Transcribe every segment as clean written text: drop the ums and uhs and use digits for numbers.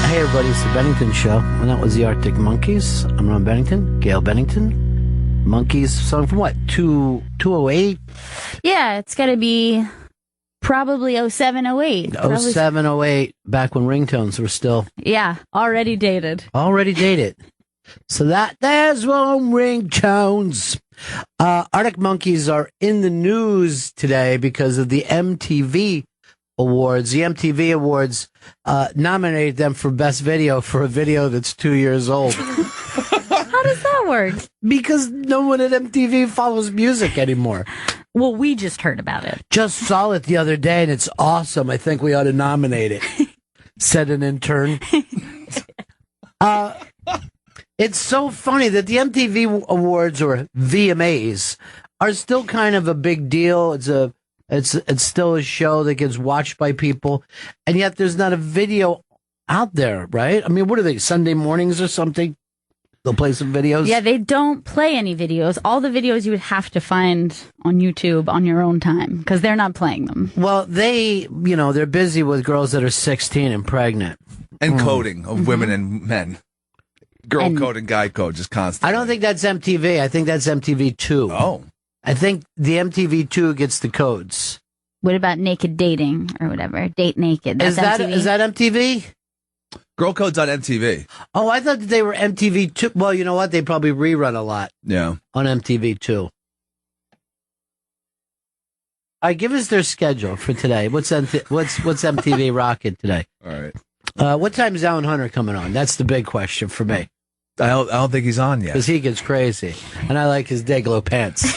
Hey everybody, it's the Bennington Show, and that was the Arctic Monkeys. I'm Ron Bennington, Gail Bennington. Monkeys song from what, 208? Yeah, it's got to be probably 07, 08. 07, 08, back when ringtones were still... Yeah, already dated. Already dated. So there's one ringtones. Arctic Monkeys are in the news today because of the MTV Awards. The MTV Awards nominated them for Best Video for a video that's 2 years old. How does that work? Because no one at MTV follows music anymore. Well, we just heard about it. Just saw it the other day, and it's awesome. I think we ought to nominate it, said an intern. It's so funny that the MTV Awards, or VMAs, are still kind of a big deal. It's still a show that gets watched by people, and yet there's not a video out there, right? I mean, what are they, Sunday mornings or something? They'll play some videos? Yeah, they don't play any videos. All the videos you would have to find on YouTube on your own time, because they're not playing them. Well, they're busy with girls that are 16 and pregnant. And coding of women and men. Girl code and guy code, just constantly. I don't think that's MTV. I think that's MTV2. Oh. I think the MTV2 gets the codes. What about naked dating or whatever? Date naked. That's MTV. Is that MTV? Girl Code's on MTV. Oh, I thought that they were MTV2. Well, you know what? They probably rerun a lot. Yeah. On MTV2. All right, give us their schedule for today. What's MTV rocking today? All right. What time's Alan Hunter coming on? That's the big question for me. I don't think he's on yet. Because he gets crazy. And I like his Dayglow pants.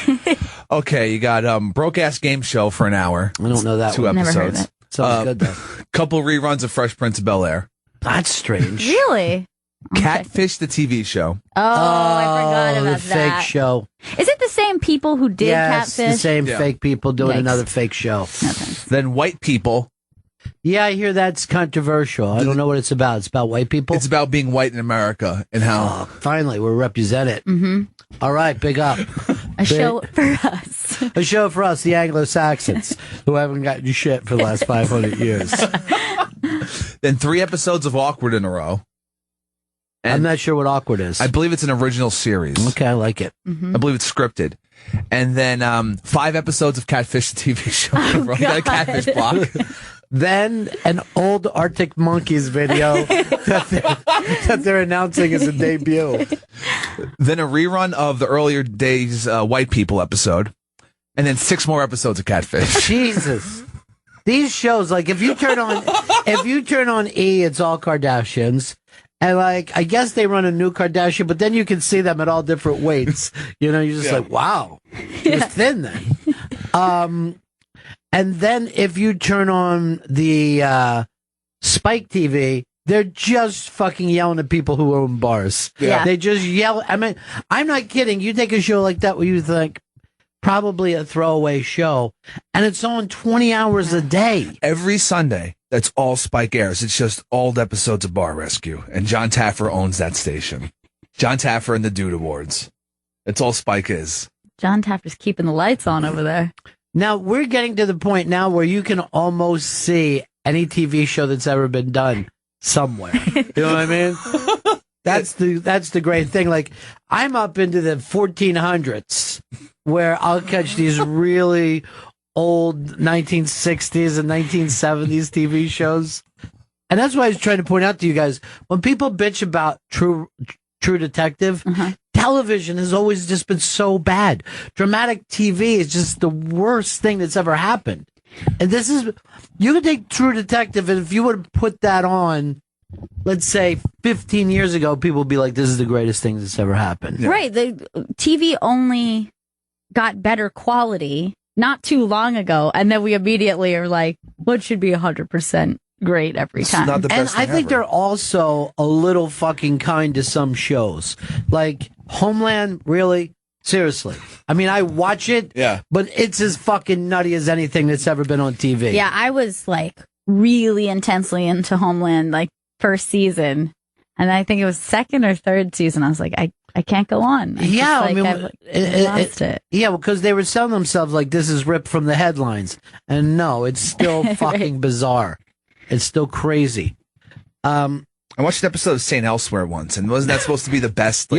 Okay, you got Broke Ass Game Show for an hour. I don't know that 2 one. episodes. Never heard of it. Sounds good, though. Couple reruns of Fresh Prince of Bel-Air. That's strange. Really? Catfish, the TV show. Oh, I forgot about the that. fake show. Is it the same people who did Yes, Catfish? the same fake people doing Yikes. another fake show. Then White People. Yeah, I hear that's controversial. I don't know what it's about. It's about white people? It's about being white in America and how... Oh, finally, we're represented. Mm-hmm. All right, big up. A show for us. A show for us, the Anglo-Saxons, who haven't gotten shit for the last 500 years. Then 3 episodes of Awkward in a row. And I'm not sure what Awkward is. I believe it's an original series. Okay, I like it. Mm-hmm. I believe it's scripted. And then 5 episodes of Catfish, the TV show. Oh, Got a Catfish block. Then an old Arctic Monkeys video that they're announcing as a debut. Then a rerun of the earlier days White People episode. And then 6 more episodes of Catfish. Jesus. These shows, like if you turn on E, it's all Kardashians. And like, I guess they run a new Kardashian, but then you can see them at all different weights. You know, you're just like, wow, she was thin then. And then if you turn on the Spike TV, they're just fucking yelling at people who own bars. Yeah. They just yell. I mean, I'm not kidding. You take a show like that where you think probably a throwaway show, and it's on 20 hours a day. Every Sunday, that's all Spike airs. It's just old episodes of Bar Rescue. And John Taffer owns that station. John Taffer and the Dude Awards. That's all Spike is. John Taffer's keeping the lights on over there. Now, we're getting to the point now where you can almost see any TV show that's ever been done somewhere. You know what I mean? That's the great thing. Like, I'm up into the 1400s where I'll catch these really old 1960s and 1970s TV shows. And that's why I was trying to point out to you guys, when people bitch about True Detective, television has always just been so bad. Dramatic TV is just the worst thing that's ever happened. And this is, you could take True Detective, and if you would have put that on, let's say 15 years ago, people would be like, this is the greatest thing that's ever happened. Yeah. Right. The TV only got better quality not too long ago, and then we immediately are like, what should be 100% great every time? Not the best and I think ever. they're also a little fucking kind to some shows. Like Homeland, really? Seriously. I mean, I watch it, but it's as fucking nutty as anything that's ever been on TV. Yeah, I was like really intensely into Homeland, like first season. And I think it was second or third season. I was like, I can't go on. I've lost it. Yeah, because they were selling themselves like this is ripped from the headlines. And no, it's still fucking bizarre. It's still crazy. I watched an episode of St. Elsewhere once, and wasn't that supposed to be the best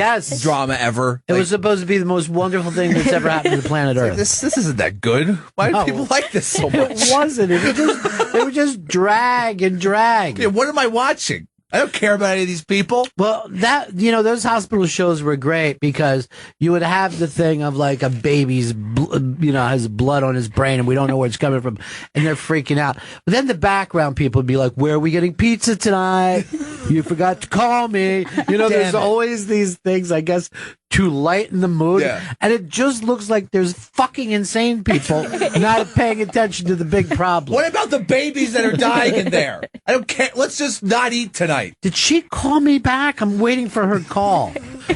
drama ever? It was supposed to be the most wonderful thing that's ever happened to the planet Earth. This isn't that good. Why do people like this so much? It wasn't. It would just drag and drag. Yeah, what am I watching? I don't care about any of these people. Well, those hospital shows were great because you would have the thing of like a baby's, has blood on his brain and we don't know where it's coming from and they're freaking out. But then the background people would be like, where are we getting pizza tonight? You forgot to call me. There's always these things, I guess, to lighten the mood. Yeah. And it just looks like there's fucking insane people not paying attention to the big problem. What about the babies that are dying in there? I don't care. Let's just not eat tonight. Did she call me back? I'm waiting for her call.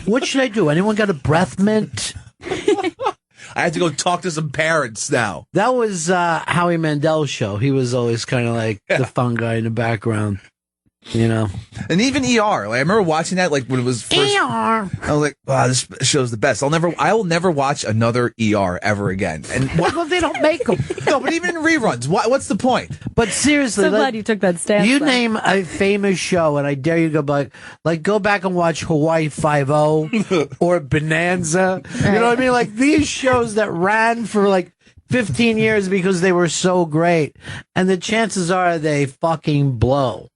What should I do? Anyone got a breath mint? I have to go talk to some parents now. That was Howie Mandel's show. He was always kind of like the fun guy in the background. And even ER. Like, I remember watching that like when it was first. ER. I was like, wow, this show's the best. I will never watch another ER ever again. And well, they don't make them. No, but even in reruns, what's the point? But seriously, so glad you took that stance. You name a famous show, and I dare you to go back. Like, go back and watch Hawaii Five-0 or Bonanza. Right. You know what I mean? Like these shows that ran for like 15 years because they were so great, and the chances are they fucking blow.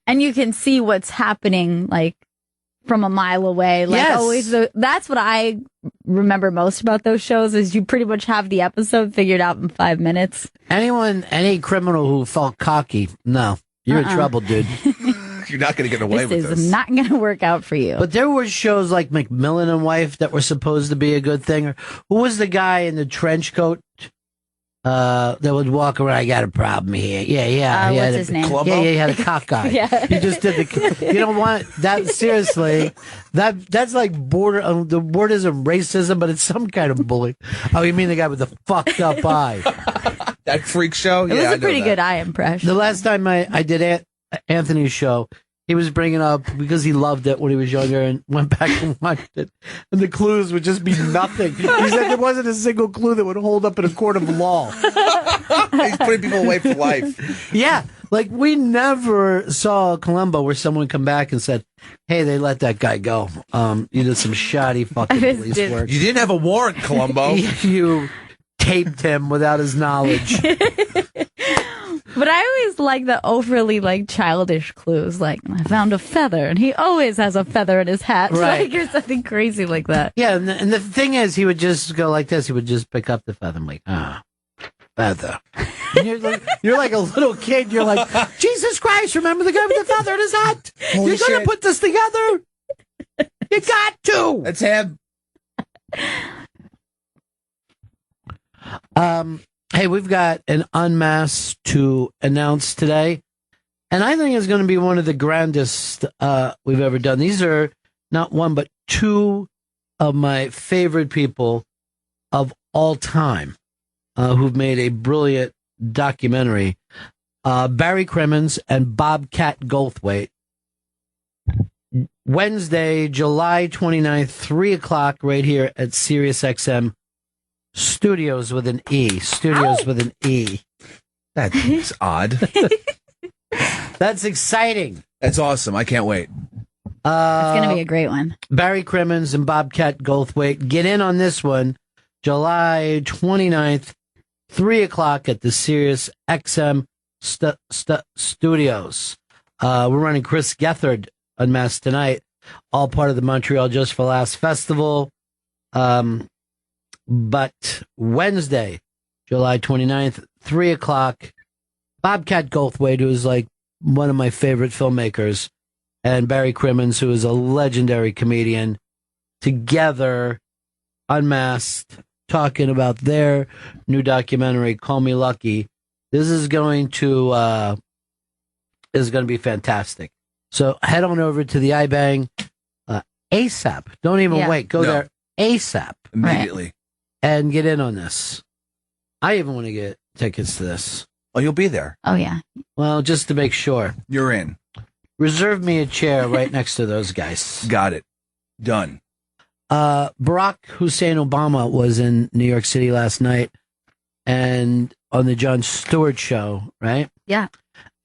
And you can see what's happening, like, from a mile away. Like, always, that's what I remember most about those shows, is you pretty much have the episode figured out in 5 minutes. Any criminal who felt cocky, no, you're in trouble, dude. You're not going to get away with this. This is not going to work out for you. But there were shows like McMillan and Wife that were supposed to be a good thing. Or who was the guy in the trench coat? That would walk around. I got a problem here. Yeah. What's his name? Columbo? Yeah, he had a cock guy. Yeah. He just did the. You don't want that. Seriously, that's like border. The word isn't racism, but it's some kind of bully. Oh, you mean the guy with the fucked up eye? That freak show. It was a pretty good eye impression. The last time I did Anthony's show, he was bringing up because he loved it when he was younger and went back and watched it. And the clues would just be nothing. He said there wasn't a single clue that would hold up in a court of law. He's putting people away for life. Yeah. Like, we never saw Columbo where someone come back and said, hey, they let that guy go. You did some shoddy fucking police work. You didn't have a warrant, Columbo. You taped him without his knowledge. But I always like the overly childish clues. Like, I found a feather, and he always has a feather in his hat. Right. Or something crazy like that. Yeah, and the thing is, he would just go like this. He would just pick up the feather and feather. And you're like a little kid. You're like, Jesus Christ, remember the guy with the feather in his hat? You're going to put this together? You got to. That's him. Hey, we've got an unmask to announce today, and I think it's going to be one of the grandest we've ever done. These are not one, but two of my favorite people of all time who've made a brilliant documentary. Barry Crimmins and Bobcat Goldthwait. Wednesday, July 29th, 3 o'clock, right here at SiriusXM. Studios with an E. Studios with an E. That's odd. That's exciting. That's awesome. I can't wait. It's going to be a great one. Barry Crimmins and Bobcat Goldthwait. Get in on this one. July 29th, 3 o'clock at the SiriusXM Studios. We're running Chris Gethard Unmasked tonight. All part of the Montreal Just for Laughs Festival. But Wednesday, July 29th, 3 o'clock, Bobcat Goldthwait, who is like one of my favorite filmmakers, and Barry Crimmins, who is a legendary comedian, together, unmasked, talking about their new documentary, Call Me Lucky. This is going to be fantastic. So head on over to the iBang ASAP. Don't even wait. Go there ASAP. Immediately. Right. And get in on this. I even want to get tickets to this. Oh, you'll be there. Oh, yeah. Well, just to make sure. You're in. Reserve me a chair right next to those guys. Got it. Done. Barack Hussein Obama was in New York City last night and on the Jon Stewart show, right? Yeah.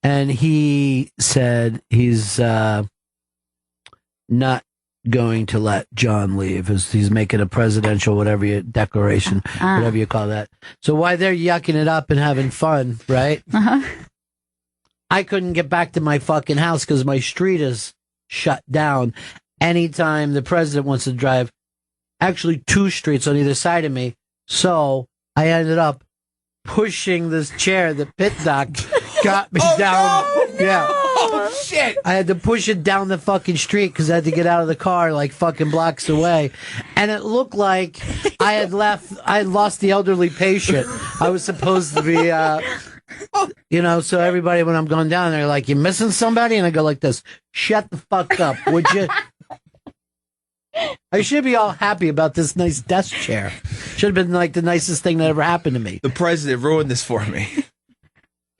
and he said he's not going to let John leave. He's making a presidential declaration, whatever you call that. So while they're yucking it up and having fun, right? I couldn't get back to my fucking house because my street is shut down. Anytime the president wants to drive, actually 2 streets on either side of me. So I ended up pushing this chair that Pit Doc got me down. No, yeah. Oh, shit. I had to push it down the fucking street because I had to get out of the car like fucking blocks away. And it looked like I had lost the elderly patient. I was supposed to be, so everybody, when I'm going down, they're like, you missing somebody? And I go like this, shut the fuck up, would you? I should be all happy about this nice desk chair. Should have been like the nicest thing that ever happened to me. The president ruined this for me.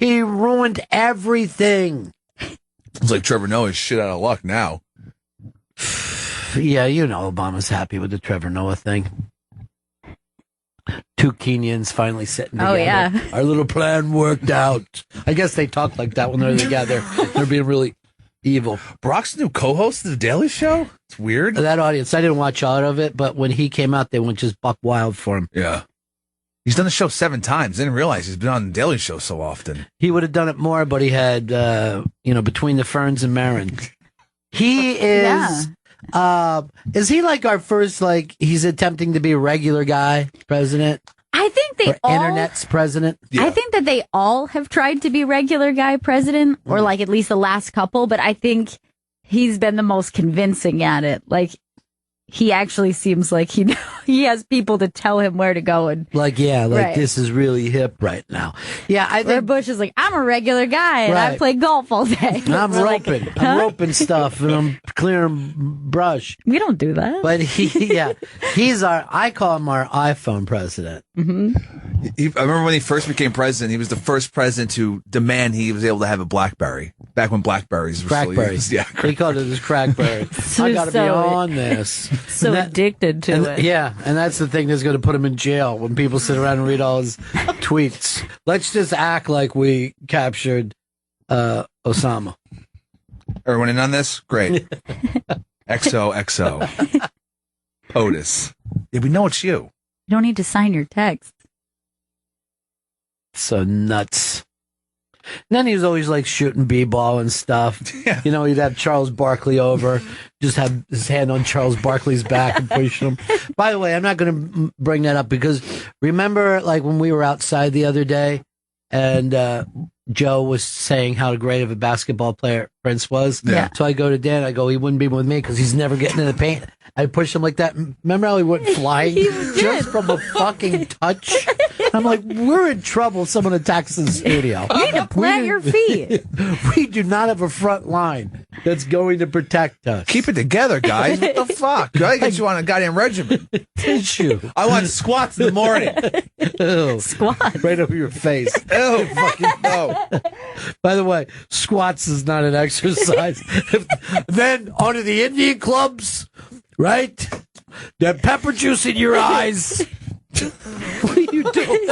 He ruined everything. It's like Trevor Noah's shit out of luck now. Yeah, Obama's happy with the Trevor Noah thing. 2 Kenyans finally sitting together. Oh, yeah. Our little plan worked out. I guess they talk like that when they're together. They're being really evil. Brock's the new co-host of The Daily Show? It's weird. That audience, I didn't watch all of it, but when he came out, they went just buck wild for him. Yeah. He's done the show 7 times. I didn't realize he's been on The Daily Show so often. He would have done it more, but he had, Between the Ferns and Marin. He is... is he like our first, he's attempting to be a regular guy president? I think they all... Internet's president? Yeah. I think that they all have tried to be regular guy president, or at least the last couple, but I think he's been the most convincing at it. He actually seems like he has people to tell him where to go. And right. This is really hip right now. Yeah, I think... Where Bush is like, I'm a regular guy, and I play golf all day. I'm roping. I'm roping stuff, and I'm clearing brush. We don't do that. But he's I call him our iPhone president. Mm-hmm. I remember when he first became president, he was the first president to demand he was able to have a BlackBerry. Back when BlackBerries were Crackberry. still used. He called it his Crackberry. I got to be on this. So addicted to it. Yeah, and that's the thing that's going to put him in jail when people sit around and read all his tweets. Let's just act like we captured Osama. Everyone in on this? Great. XOXO. POTUS. Yeah, we know it's you. You don't need to sign your text. So nuts. And then he was always shooting b-ball and stuff. Yeah. He'd have Charles Barkley over, just have his hand on Charles Barkley's back and push him. By the way, I'm not going to bring that up because remember when we were outside the other day and Joe was saying how great of a basketball player Prince was? Yeah. So I go to Dan, I go, he wouldn't be with me because he's never getting in the paint. I push him like that. Remember how he went flying just from a fucking touch? I'm like, we're in trouble. Someone attacks the studio. You need to plant your feet. We do not have a front line that's going to protect us. Keep it together, guys. What the fuck? I get you on a goddamn regimen. Tissue. I want squats in the morning. Ew. Squats. Right over your face. Ew, fucking no. By the way, squats is not an exercise. Then onto the Indian clubs, right? That pepper juice in your eyes. What are you doing?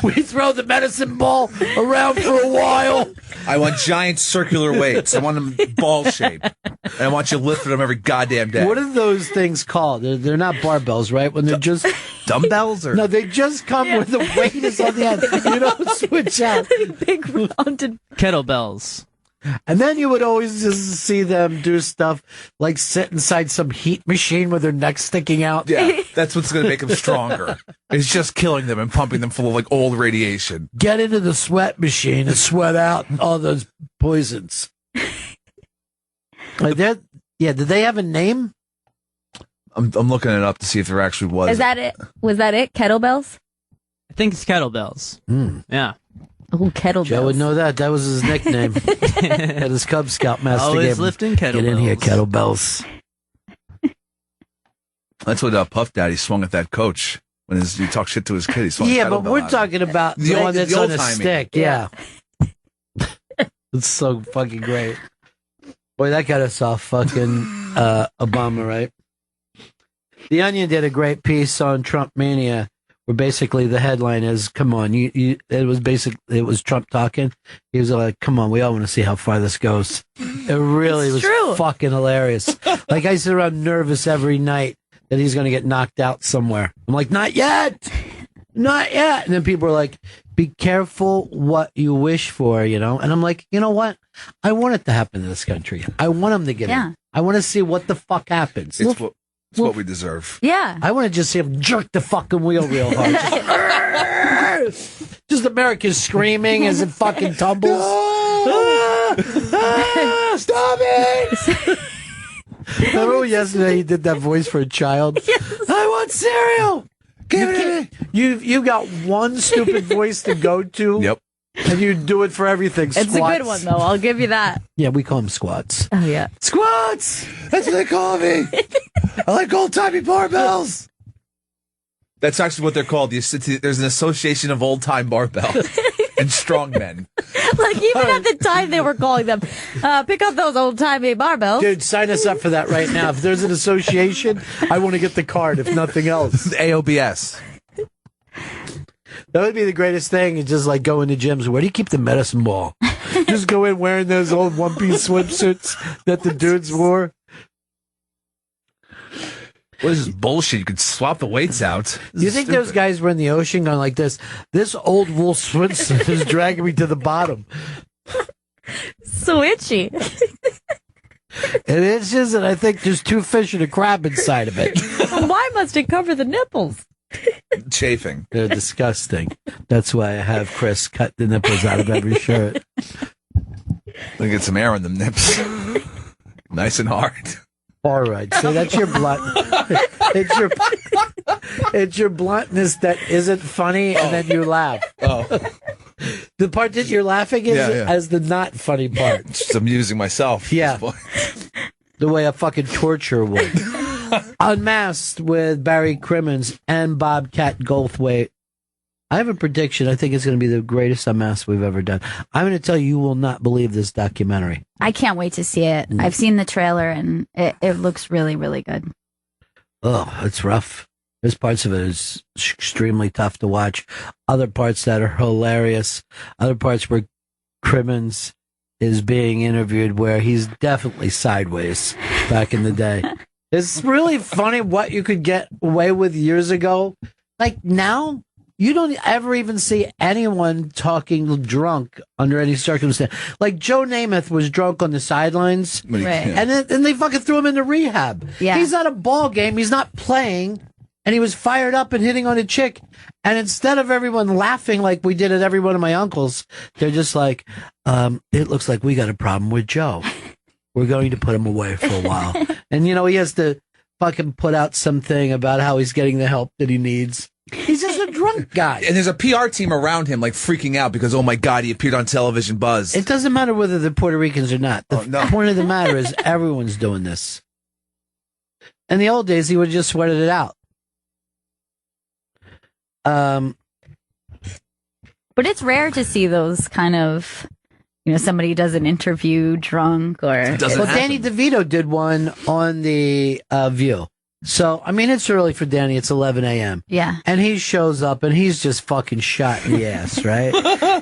We throw the medicine ball around for a while. I want giant circular weights. I want them ball shaped. And I want you lifting them every goddamn day. What are those things called? They're not barbells, right? When they're just dumbbells, or no, they just come with the weight is on the end. You don't switch out. Big rounded kettlebells. And then you would always just see them do stuff like sit inside some heat machine with their necks sticking out. Yeah, that's what's going to make them stronger. It's just killing them and pumping them full of old radiation. Get into the sweat machine and sweat out all those poisons. Did they have a name? I'm looking it up to see if there actually was. Is that it? Was that it? Kettlebells? I think it's kettlebells. Yeah. Oh, kettlebells. Joe would know that. That was his nickname. At his Cub Scout master. Always lifting kettlebells. Get in here, kettlebells. That's what Puff Daddy swung at that coach when he talked shit to his kid. He swung yeah, but we're talking about the one that's on a stick. Yeah. It's so fucking great. Boy, that got us off fucking Obama, right? The Onion did a great piece on Trump Mania where basically the headline is, "Come on, it was Trump talking." He was like, "Come on, we all want to see how far this goes." It really was fucking hilarious. Like, I sit around nervous every night that he's going to get knocked out somewhere. I'm like, not yet. Not yet. And then people are like, be careful what you wish for, And I'm like, you know what? I want it to happen in this country. I want him to get in. I want to see what the fuck happens. It's what we deserve. Yeah. I want to just see him jerk the fucking wheel real hard. Just Americans screaming as it fucking tumbles. Stop it! Remember yesterday he did that voice for a child? Yes. I want cereal! Give it to me! You got one stupid voice to go to. Yep. And you do it for everything. It's a good one, though. I'll give you that. Yeah, we call them squats. Oh, yeah. Squats! That's what they call me. I like old-timey barbells. That's actually what they're called. There's an association of old-time barbells and strongmen. Like, even at the time they were calling them, pick up those old-timey barbells. Dude, sign us up for that right now. If there's an association, I want to get the card, if nothing else. AOBS. That would be the greatest thing, is just like going to gyms. Where do you keep the medicine ball? Just go in wearing those old one-piece swimsuits that the dudes wore. What is this bullshit? You could swap the weights out. You think those guys were in the ocean going like this? This old wool swimsuit is dragging me to the bottom. So itchy. It itches, and I think there's 2 fish and a crab inside of it. Why must it cover the nipples? Chafing. They're disgusting. That's why I have Chris cut the nipples out of every shirt. Let me get some air on them nips. Nice and hard. All right, so that's your blunt. It's your bluntness that isn't funny, and then you laugh. Oh, The part that you're laughing is as the not funny part. just amusing myself. Yeah, the way a fucking torture would. Unmasked with Barry Crimmins and Bobcat Goldthwait. I have a prediction. I think it's going to be the greatest Unmasked we've ever done. I'm going to tell you will not believe this documentary. I can't wait to see it. I've seen the trailer, and it looks really, really good. Oh, it's rough. There's parts of it is extremely tough to watch. Other parts that are hilarious. Other parts where Crimmins is being interviewed where he's definitely sideways back in the day. It's really funny what you could get away with years ago. Like now, you don't ever even see anyone talking drunk under any circumstance. Like Joe Namath was drunk on the sidelines, Right. and then they fucking threw him into rehab. Yeah. He's at a ball game. He's not playing, and he was fired up and hitting on a chick. And instead of everyone laughing like we did at every one of my uncles, they're just like, it looks like we got a problem with Joe. We're going to put him away for a while. And, he has to fucking put out something about how he's getting the help that he needs. He's just a drunk guy. And there's a PR team around him, like, freaking out because, oh, my God, he appeared on television buzz. It doesn't matter whether they're Puerto Ricans or not. The point of the matter is everyone's doing this. In the old days, he would have just sweated it out. But it's rare to see those kind of, somebody does an interview drunk or. Danny DeVito did one on the View. So, it's early for Danny. It's 11 a.m. Yeah. And he shows up and he's just fucking shot in the ass, right?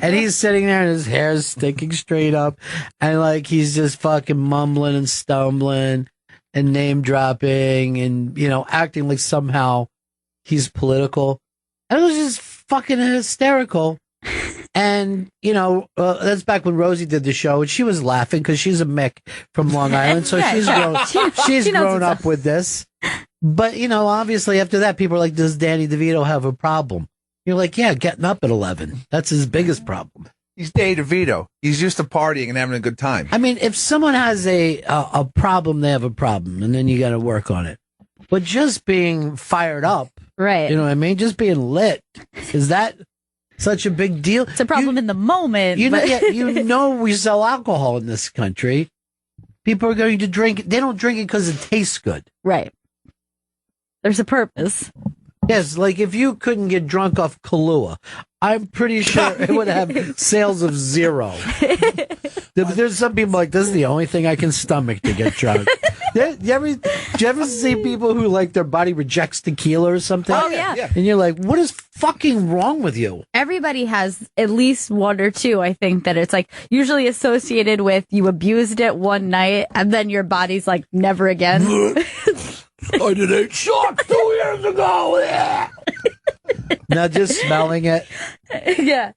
And he's sitting there and his hair's sticking straight up. And he's just fucking mumbling and stumbling and name dropping and, acting like somehow he's political. And it was just fucking hysterical. And, that's back when Rosie did the show, and she was laughing because she's a Mick from Long Island, so she's grown up with this. But, obviously after that, people are like, does Danny DeVito have a problem? You're like, yeah, getting up at 11. That's his biggest problem. He's Danny DeVito. He's used to partying and having a good time. If someone has a problem, they have a problem, and then you got to work on it. But just being fired up, right? You know what I mean? Just being lit, is that such a big deal? It's a problem in the moment. We sell alcohol in this country. People are going to drink. They don't drink it because it tastes good. Right. There's a purpose. Yes, like if you couldn't get drunk off Kahlua, I'm pretty sure it would have sales of 0. There's some people like, this is the only thing I can stomach to get drunk. Do you ever see people who like their body rejects tequila or something? Oh, yeah. And you're like, what is fucking wrong with you? Everybody has at least one or two, I think, that it's like usually associated with you abused it one night and then your body's like, never again. I did 8 shots 2 years ago. Now just smelling it. Yeah.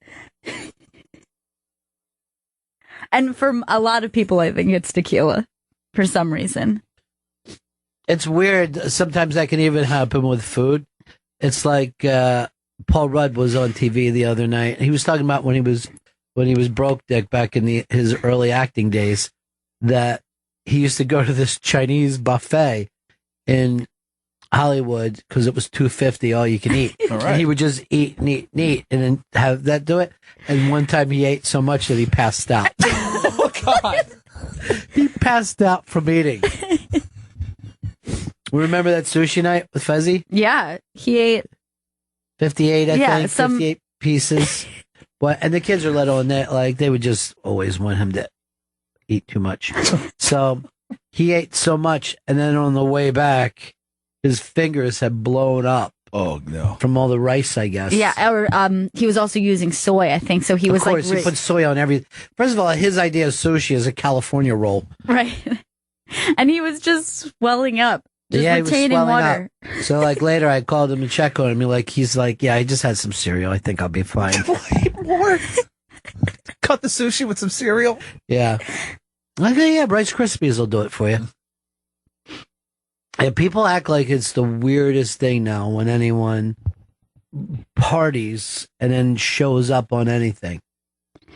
And for a lot of people, I think it's tequila for some reason. It's weird. Sometimes that can even happen with food. It's like Paul Rudd was on TV the other night. He was talking about when he was broke dick back in his early acting days, that he used to go to this Chinese buffet in Hollywood because it was $2.50 all you can eat. All right. And he would just eat and eat and eat and then have that do it. And one time he ate so much that he passed out. Oh, God. He passed out from eating. Remember that sushi night with Fezzi? Yeah, he ate 58, I think. 58 pieces. And the kids are little, and they would just always want him to eat too much. So he ate so much, and then on the way back, his fingers had blown up. Oh, no. From all the rice, I guess. Yeah, or he was also using soy, I think. So he was of course, he put soy on everything. First of all, his idea of sushi is a California roll. Right. And he was just swelling up. Just he was retaining swelling water. up. So later I called him to check on him. He's like, yeah, I just had some cereal. I think I'll be fine. What? Cut the sushi with some cereal? Yeah. Okay, yeah, Rice Krispies will do it for you. Yeah, people act like it's the weirdest thing now when anyone parties and then shows up on anything.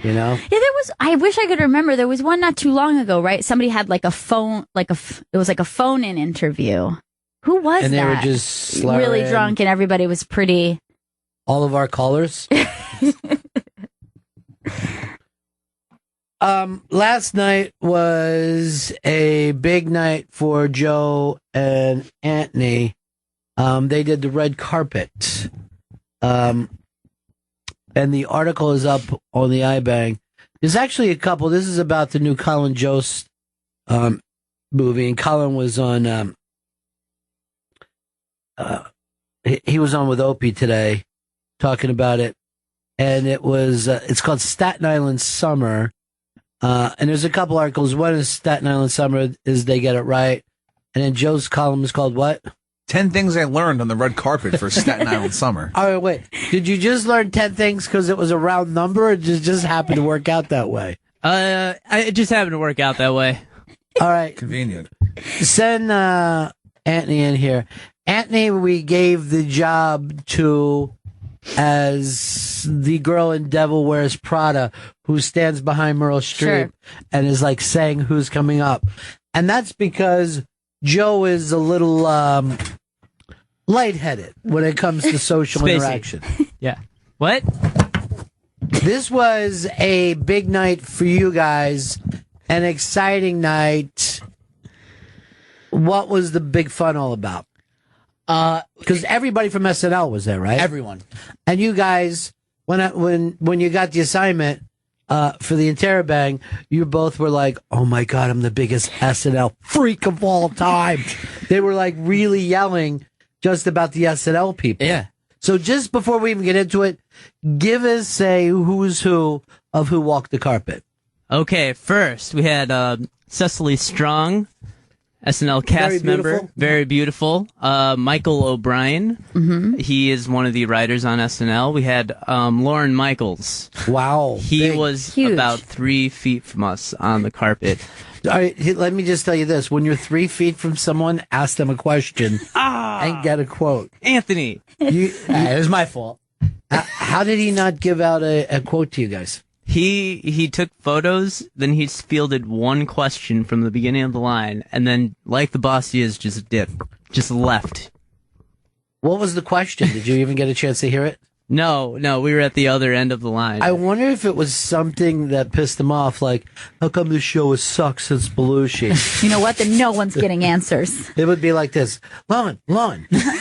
You know? Yeah, I wish I could remember. There was one not too long ago, right? Somebody had like a phone, it was like a phone-in interview. Who was that? And they were just really drunk and everybody was pretty. All of our callers? Last night was a big night for Joe and Anthony. They did the red carpet. And the article is up on the iBang. There's actually a couple. This is about the new Colin Jost movie, and Colin was on. He was on with Opie today, talking about it, and it was. It's called Staten Island Summer, and there's a couple articles. One is Staten Island Summer is they get it right, and then Joe's column is called what? 10 things I learned on the red carpet for Staten Island Summer. All right, wait. Did you just learn 10 things because it was a round number, or just happened to work out that way? It just happened to work out that way. All right. Convenient. Send Anthony in here. Anthony, we gave the job to as the girl in Devil Wears Prada who stands behind Meryl Streep and is like saying who's coming up. And that's because Joe is a little lightheaded when it comes to social interaction. Yeah. What? This was a big night for you guys, an exciting night. What was the big fun all about? Because everybody from SNL was there, right? Everyone. And you guys, when you got the assignment for the Interrobang, you both were like, "Oh my God, I'm the biggest SNL freak of all time." They were like really yelling just about the SNL people. Yeah. So just before we even get into it, give us a who's who of who walked the carpet. Okay, first we had Cecily Strong, SNL cast member, very beautiful. Michael O'Brien, he is one of the writers on SNL. We had Lorne Michaels. Wow, he was huge. about 3 feet from us on the carpet. All right, let me just tell you this: when you're 3 feet from someone, ask them a question and get a quote. Anthony, It was my fault. How did he not give out a quote to you guys? he took photos, then he fielded one question from the beginning of the line, and then, like the boss he is, just left. What was the question? Did you even get a chance to hear it? No, we were at the other end of the line. I wonder if it was something that pissed him off, like, how come this show has sucked since Belushi? You know what? Then no one's getting answers. It would be like this. Lon,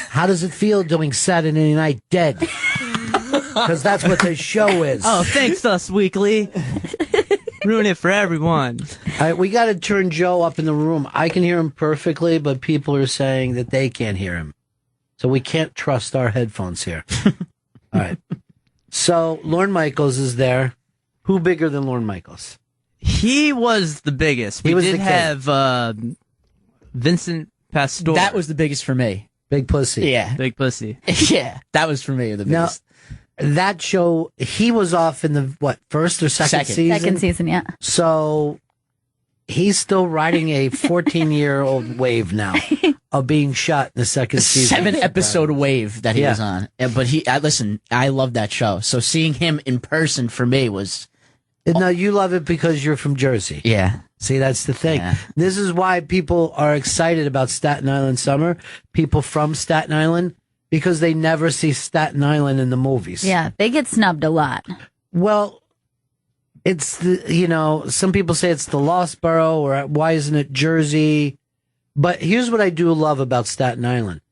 how does it feel doing Saturday Night Dead? Because that's what this show is. Oh, thanks, Us Weekly. Ruin it for everyone. All right, we got to turn Joe up in the room. I can hear him perfectly, but people are saying that they can't hear him. So we can't trust our headphones here. All right. So Lorne Michaels is there. Who bigger than Lorne Michaels? He was the biggest. We did have Vincent Pastore. That was the biggest for me. Big pussy. Yeah. Big pussy. Yeah. That was for me the biggest. Now, that show, he was off in the, first or second season? Second season, yeah. So he's still riding a 14-year-old wave now of being shot in the second season. 7-episode wave that he was on. But listen, I love that show. So seeing him in person for me was... No, you love it because you're from Jersey. Yeah. See, that's the thing. Yeah. This is why people are excited about Staten Island Summer. People from Staten Island, because they never see Staten Island in the movies. Yeah, they get snubbed a lot. Well, it's some people say it's the Lost Borough, or why isn't it Jersey? But here's what I do love about Staten Island.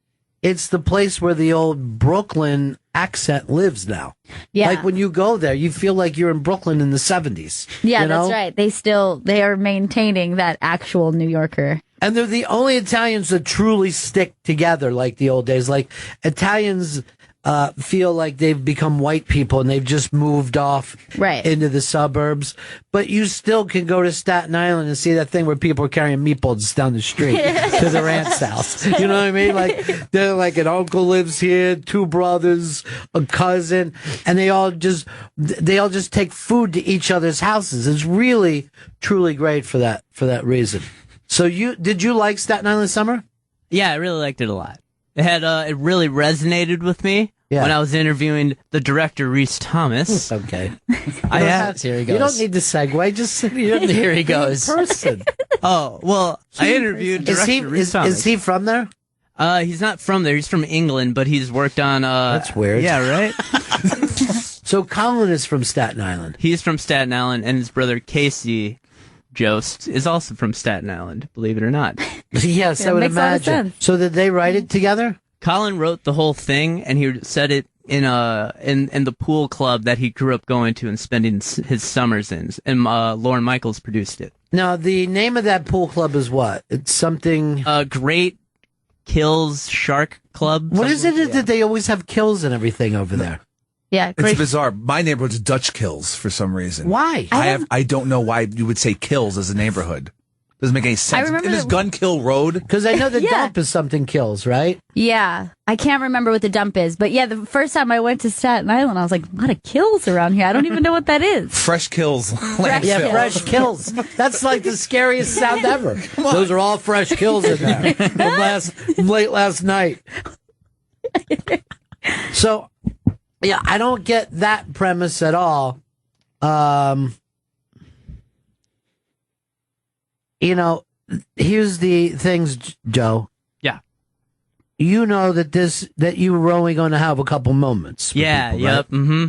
It's the place where the old Brooklyn accent lives now. Yeah. Like when you go there, you feel like you're in Brooklyn in the 70s. Yeah, that's right. They are maintaining that actual New Yorker. And they're the only Italians that truly stick together like the old days. Like Italians feel like they've become white people and they've just moved off into the suburbs. But you still can go to Staten Island and see that thing where people are carrying meatballs down the street to their aunt's house. You know what I mean? Like they're like an uncle lives here, 2 brothers, a cousin, and they all just take food to each other's houses. It's really, truly great for that reason. So did you like Staten Island Summer? Yeah, I really liked it a lot. It really resonated with me when I was interviewing the director, Rhys Thomas. Okay. Here he goes. You don't need to segue. Just sit here. Here he goes. Person. Oh, well, I interviewed director Rhys Thomas. Is he from there? He's not from there. He's from England, but he's worked on... That's weird. Yeah, right? So Colin is from Staten Island. He's from Staten Island, and his brother Casey Jost is also from Staten Island, believe it or not. Yes, I would imagine. So did they write it together? Colin wrote the whole thing, and he said it in the pool club that he grew up going to and spending his summers in, and Lorne Michaels produced it. Now, the name of that pool club is what? It's something... Great Kills Shark Club. What is it that they always have kills and everything over there? Yeah, it's bizarre. My neighborhood's Dutch Kills for some reason. Why? I don't know why you would say Kills as a neighborhood. Doesn't make any sense. remember It is Gun Kill Road. Because I know the dump is something kills, right? Yeah. I can't remember what the dump is. But yeah, the first time I went to Staten Island, I was like, a lot of kills around here. I don't even know what that is. Fresh Kills. Yeah, fresh kills. That's like the scariest sound ever. Those are all fresh kills in there from late last night. So, yeah, I don't get that premise at all. Here's the things, Joe. Yeah. You know that you were only going to have a couple moments. Yeah, people, right? yep. Mm-hmm.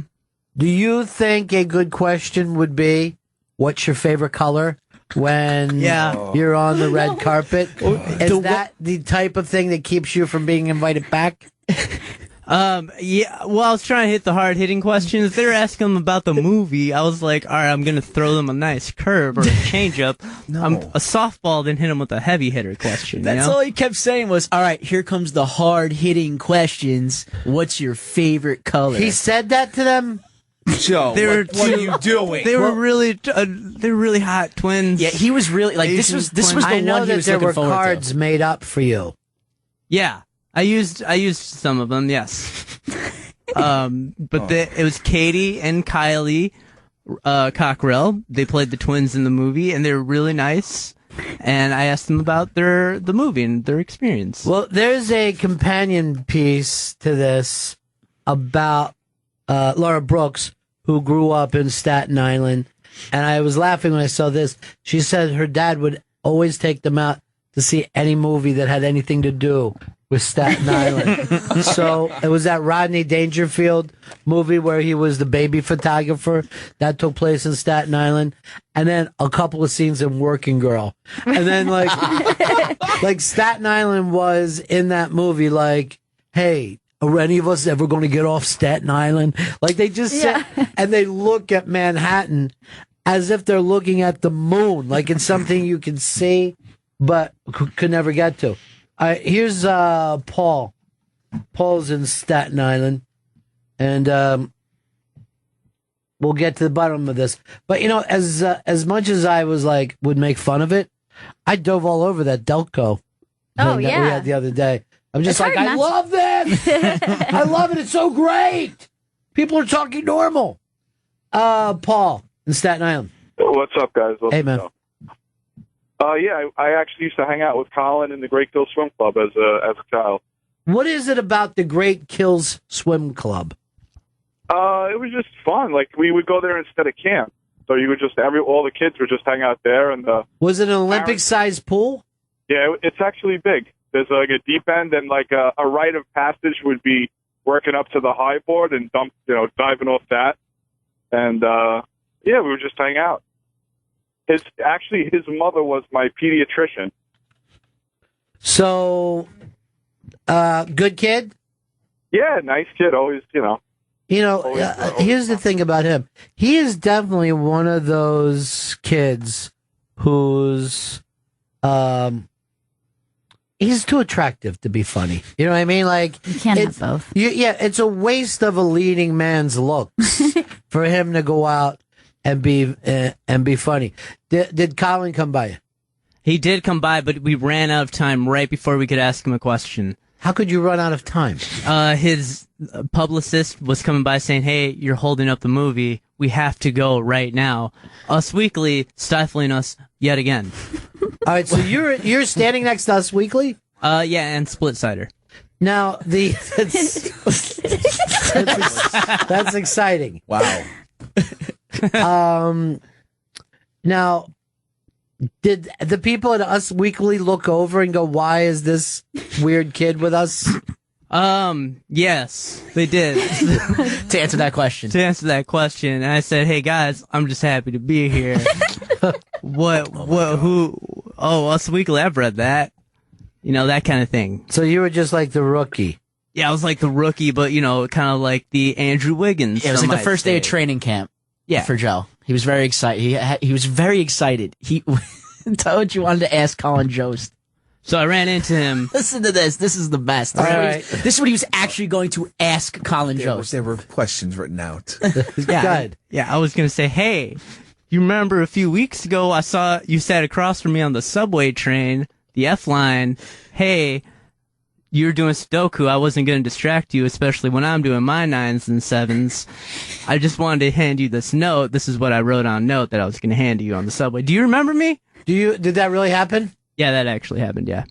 Do you think a good question would be, what's your favorite color when you're on the red carpet? Is that the type of thing that keeps you from being invited back? Yeah, well, I was trying to hit the hard-hitting questions. They were asking them about the movie. I was like, all right, I'm going to throw them a nice curve or a change-up. A softball, then hit them with a heavy-hitter question. That's all he kept saying was, all right, here comes the hard-hitting questions. What's your favorite color? He said that to them? Joe, what are you doing? They were really hot twins. Yeah, he was really, like, this was the I know one he that was there looking were forward cards to. made up for you. Yeah. I used some of them, yes. But it was Katie and Kylie Cockrell. They played the twins in the movie, and they were really nice. And I asked them about the movie and their experience. Well, there's a companion piece to this about Laura Brooks, who grew up in Staten Island. And I was laughing when I saw this. She said her dad would always take them out to see any movie that had anything to do with Staten Island. So it was that Rodney Dangerfield movie where he was the baby photographer that took place in Staten Island, and then a couple of scenes in Working Girl, and then like Staten Island was in that movie. Like, hey, are any of us ever going to get off Staten Island? Like they just sit and they look at Manhattan, as if they're looking at the moon, like it's something you can see, but could never get to. Here's Paul. Paul's in Staten Island, and we'll get to the bottom of this. But, as much as I was like, would make fun of it, I dove all over that Delco that we had the other day. I'm just like, I love this. I love it. It's so great. People are talking normal. Paul in Staten Island. What's up, guys? Hey, man. I actually used to hang out with Colin in the Great Kill Swim Club as a child. What is it about the Great Kills Swim Club? It was just fun. Like, we would go there instead of camp. So you would all the kids would just hang out there. And was it an Olympic-sized pool? Yeah, it's actually big. There's like a deep end, and like a rite of passage would be working up to the high board and diving off that. And we would just hang out. His mother was my pediatrician. So, good kid? Yeah, nice kid. Always, here's the thing about him. He is definitely one of those kids who's, he's too attractive to be funny. You know what I mean? Like, you can't have both. It's a waste of a leading man's looks for him to go out and be funny. Did Colin come by? He did come by, but we ran out of time right before we could ask him a question. How could you run out of time? His publicist was coming by saying, "Hey, you're holding up the movie. We have to go right now." Us Weekly stifling us yet again. All right, so you're standing next to Us Weekly? Yeah, and Split Cider. Now that's exciting. Wow. Now, did the people at Us Weekly look over and go, "Why is this weird kid with us?" Yes, they did. To answer that question. And I said, "Hey guys, I'm just happy to be here." Who? Oh, Us Weekly, I've read that. That kind of thing. So you were just like the rookie. Yeah, I was like the rookie, but kind of like the Andrew Wiggins. Yeah, it was like the first day of training camp. Yeah. For Joe. He was very excited. He was very excited. He told you wanted to ask Colin Jost. So I ran into him. Listen to this. This is the best. This is what he was actually going to ask Colin Jost. There were questions written out. Good. Yeah, I was going to say, hey, you remember a few weeks ago I saw you sat across from me on the subway train, the F line. Hey, you were doing Sudoku. I wasn't going to distract you, especially when I'm doing my 9s and 7s. I just wanted to hand you this note. This is what I wrote on a note that I was going to hand to you on the subway. Do you remember me? Did that really happen? Yeah, that actually happened, yeah.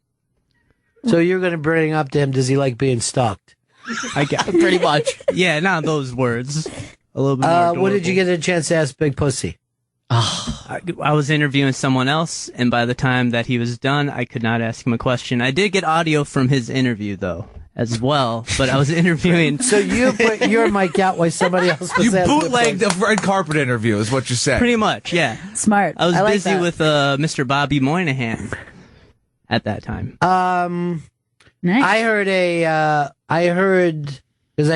So you're going to bring up to him, does he like being stalked? I got pretty much. Yeah, not those words. A little bit more adorable. What did you get a chance to ask Big Pussy? I was interviewing someone else, and by the time that he was done, I could not ask him a question. I did get audio from his interview, though, as well, but I was interviewing... So you put your mic out while somebody else was You asking bootlegged the red carpet interview, is what you said. Pretty much, yeah. Smart. I was like busy that. with Mr. Bobby Moynihan at that time. Nice. I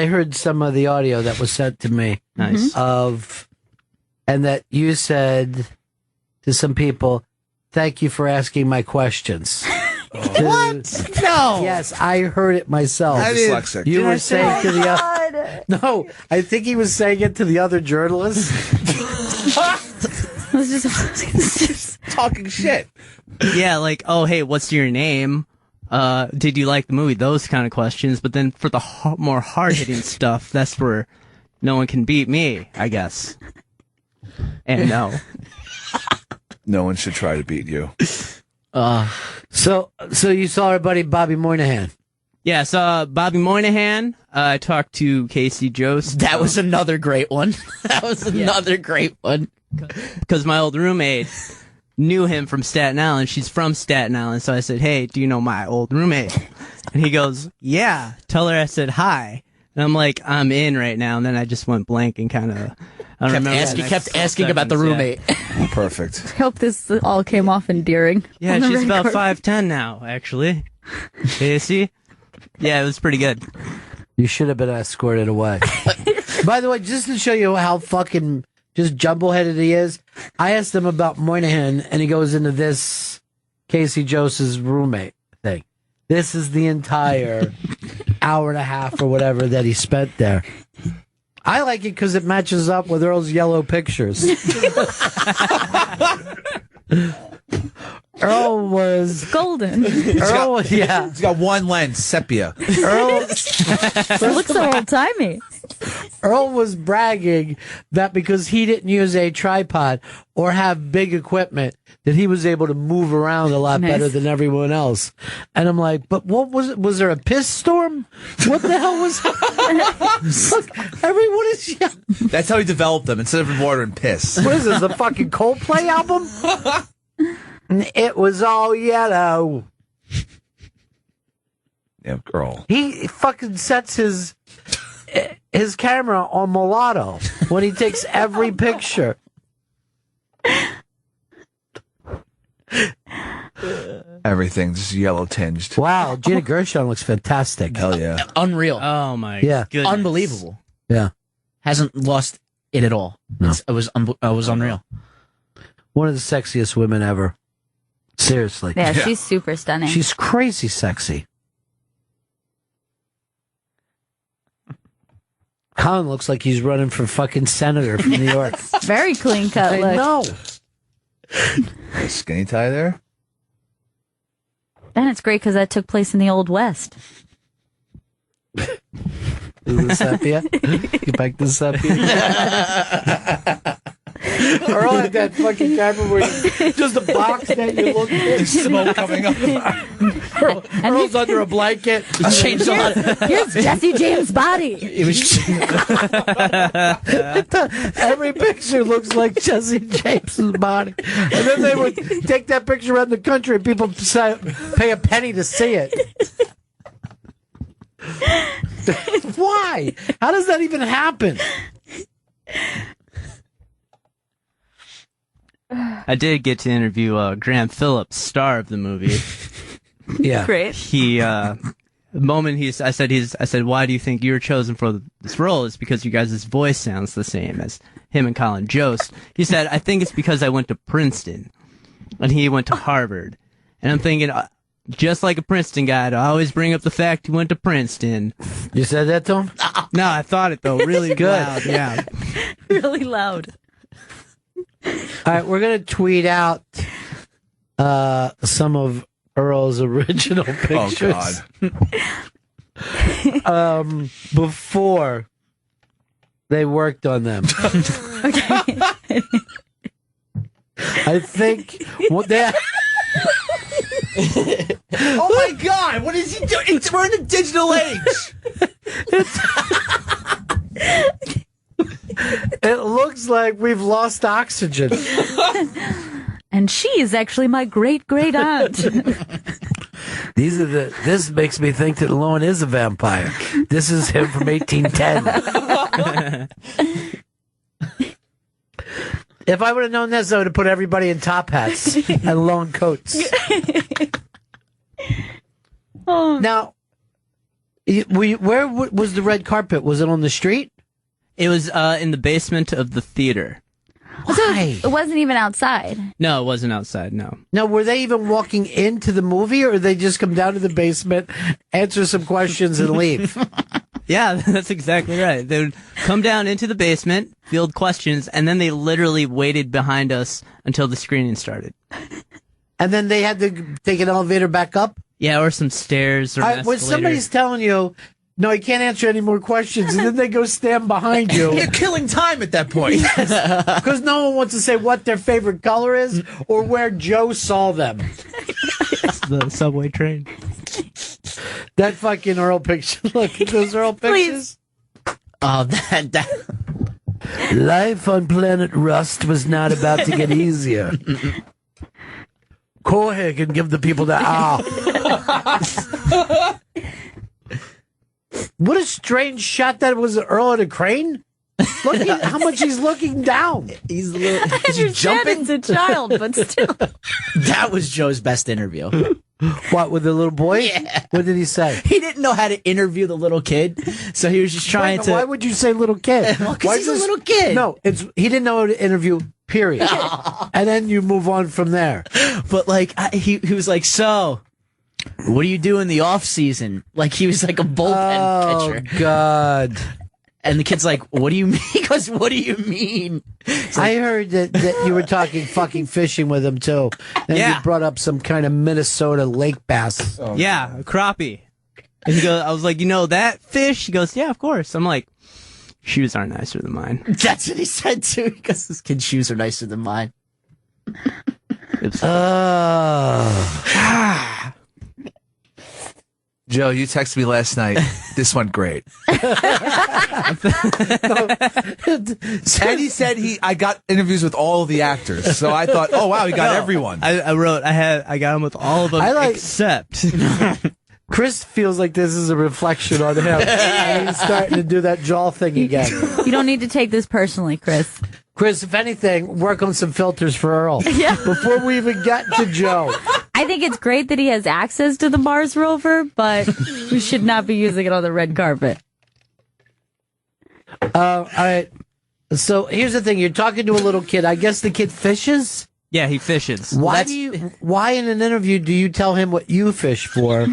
heard some of the audio that was sent to me. Nice. And that you said to some people, "Thank you for asking my questions." What? No. Yes, I heard it myself. Dyslexic. You were saying to the no, I think he was saying it to the other journalists. Talking shit. Yeah, like, oh, hey, what's your name? Did you like the movie? Those kind of questions. But then for the more hard-hitting stuff, that's where no one can beat me, I guess. And no. No one should try to beat you. So you saw our buddy Bobby Moynihan. Yeah, I saw Bobby Moynihan. I talked to Casey Jost. That was another great one. Another great one. Because my old roommate knew him from Staten Island. She's from Staten Island. So I said, hey, do you know my old roommate? And he goes, yeah. Tell her I said hi. And I'm like, I'm in right now. And then I just went blank and kind of... kept asking about the roommate. Yeah. Perfect. I hope this all came off endearing. Yeah, she's about 5'10" now, actually. Casey? Yeah, it was pretty good. You should have been escorted away. By the way, just to show you how fucking just jumble-headed he is. I asked him about Moynihan, and he goes into this Casey Joseph's roommate thing. This is the entire hour and a half or whatever that he spent there. I like it because it matches up with Earl's yellow pictures. Earl was golden. Earl, yeah. He's got one lens, sepia. Earl looks so old-timey. Earl was bragging that because he didn't use a tripod or have big equipment, that he was able to move around a lot better than everyone else. And I'm like, but what was it? Was there a piss storm? What the hell was Look, everyone is yelling. That's how he developed them, instead of water and piss. What is this, the fucking Coldplay album? It was all yellow. Yeah, girl. He fucking sets his camera on mulatto when he takes every picture. Everything's just yellow tinged. Wow, Gina Gershon looks fantastic. Hell yeah. Unreal. Oh my Yeah. goodness. Unbelievable. Yeah. Hasn't lost it at all. No. It was unreal. One of the sexiest women ever. Seriously. Yeah, she's super stunning. She's crazy sexy. Colin looks like he's running for fucking senator from New York. very clean cut I look. know. Skinny tie there? And it's great because that took place in the Old West. The sepia? You like the sepia? Earl had that fucking camera where just a box that you look at. Smoke coming up. Earl's under a blanket. Changed a lot. Here's Jesse James' body. It was. Every picture looks like Jesse James's body. And then they would take that picture around the country and people pay a penny to see it. Why? How does that even happen? I did get to interview Graham Phillips, star of the movie. Yeah. Great. The moment I said, why do you think you were chosen for this role? It's because you guys' voice sounds the same as him and Colin Jost. He said, I think it's because I went to Princeton and he went to Harvard. And I'm thinking, just like a Princeton guy, I always bring up the fact he went to Princeton. You said that to him? No, I thought it though, really Good. loud. Yeah. Really loud. All right, we're going to tweet out some of Earl's original pictures. Oh, God. Before they worked on them. I think what they. Oh, my God. What is he doing? We're in a digital age. It looks like we've lost oxygen. And she is actually my great great aunt. This makes me think that Lowen is a vampire. This is him from 1810. If I would have known this, I would have put everybody in top hats and long coats. Now, where was the red carpet? Was it on the street? It was in the basement of the theater. Why? It wasn't even outside. No, it wasn't outside, no. Now, were they even walking into the movie, or they just come down to the basement, answer some questions, and leave? Yeah, that's exactly right. They would come down into the basement, field questions, and then they literally waited behind us until the screening started. And then they had to take an elevator back up? Yeah, or some stairs or an When escalator. somebody's telling you, no, he can't answer any more questions, and then they go stand behind you. You're killing time at that point. Because no one wants to say what their favorite color is or where Joe saw them. It's the subway train. That fucking Earl picture. Look at those Earl pictures. Oh, that. Life on planet Rust was not about to get easier. Jorge can give the people the What a strange shot that was Earl at a crane. Look at how much he's looking down. He's a little. I Is he understand jumping? it's a child, but still. That was Joe's best interview. What, with the little boy? Yeah. What did he say? He didn't know how to interview the little kid, so he was just trying to. Why would you say little kid? Well, 'cause he's a little kid. No, he didn't know how to interview, period. And then you move on from there. But like he was like, so what do you do in the off season? Like he was like a bullpen pitcher. Oh, God. And the kid's like, what do you mean? He goes, what do you mean? I heard that you were talking fucking fishing with him, too. And Yeah. you brought up some kind of Minnesota lake bass. Yeah, a crappie. And he goes, I was like, that fish? He goes, yeah, of course. I'm like, shoes aren't nicer than mine. That's what he said too, because this kid's shoes are nicer than mine. Joe, you texted me last night. This went great. And he said I got interviews with all of the actors. So I thought, oh wow, he got everyone. I wrote, I got him with all of them except. Chris feels like this is a reflection on him. And he's starting to do that jaw thing again. You don't need to take this personally, Chris. Chris, if anything, work on some filters for Earl. Yeah. Before we even get to Joe. I think it's great that he has access to the Mars rover, but we should not be using it on the red carpet. All right. So here's the thing. You're talking to a little kid. I guess the kid fishes? Yeah, he fishes. Why in an interview do you tell him what you fish for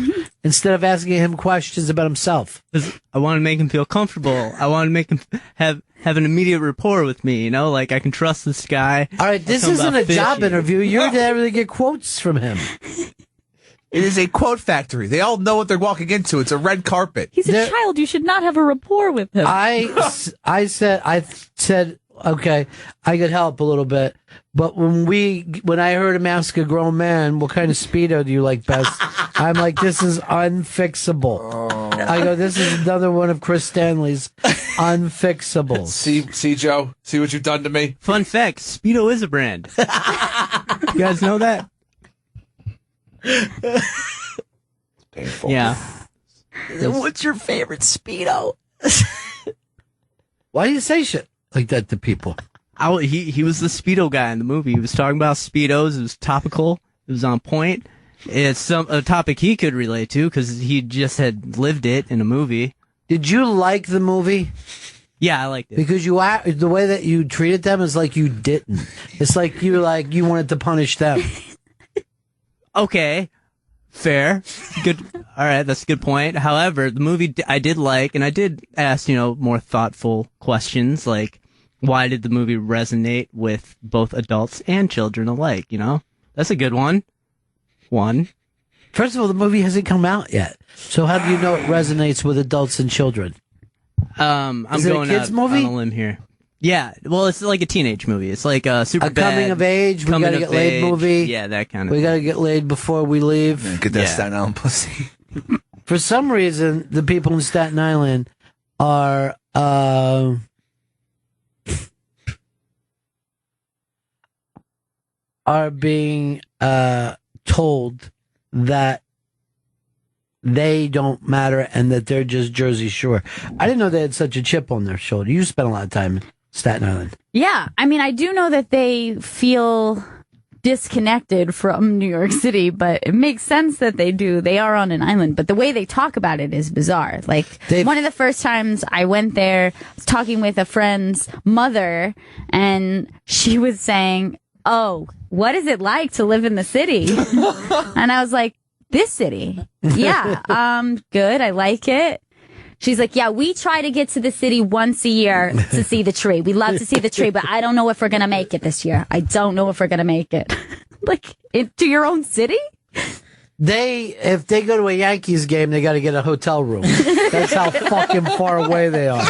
instead of asking him questions about himself? 'Cause I want to make him feel comfortable. I want to make him have an immediate rapport with me, like I can trust this guy. All right, this Tell him isn't about a job fishing. interview. You're there to get quotes from him. It is a quote factory. They all know what they're walking into. It's a red carpet. He's a child. You should not have a rapport with him. I said, okay, I could help a little bit. But when I heard him ask a grown man, what kind of Speedo do you like best? I'm like, this is unfixable. I go, this is another one of Chris Stanley's unfixables. See, Joe? See what you've done to me? Fun fact, Speedo is a brand. You guys know that? Painful. Yeah. What's your favorite Speedo? Why do you say shit like that to people? He was the Speedo guy in the movie. He was talking about Speedos. It was topical. It was on point. It's a topic he could relate to because he just had lived it in a movie. Did you like the movie? Yeah, I liked it. Because the way that you treated them is like you didn't. It's like you wanted to punish them. Okay, fair, good. All right, that's a good point. However, the movie I did like, and I did ask, more thoughtful questions, like why did the movie resonate with both adults and children alike? That's a good one. First of all, the movie hasn't come out yet, so how do you know it resonates with adults and children? I'm Is it a going kids' out movie? on a limb here. Yeah, well, it's like a teenage movie. It's like a super A coming of age, we gotta get laid movie. Yeah, that kind of. We gotta get laid before we leave. Get that Staten Island pussy. For some reason, the people in Staten Island are being told that they don't matter and that they're just Jersey Shore. I didn't know they had such a chip on their shoulder. You spent a lot of time in Staten Island. Yeah, I mean, I do know that they feel disconnected from New York City, but it makes sense that they do. They are on an island, but the way they talk about it is bizarre. Like, one of the first times I went there, I was talking with a friend's mother, and she was saying, "Oh, what is it like to live in the city?" And I was like, "This city? Yeah, good. I like it." She's like, "Yeah, we try to get to the city once a year to see the tree. We love to see the tree, but I don't know if we're going to make it this year. I don't know if we're going to make it." Like, to your own city? If they go to a Yankees game, they got to get a hotel room. That's how fucking far away they are.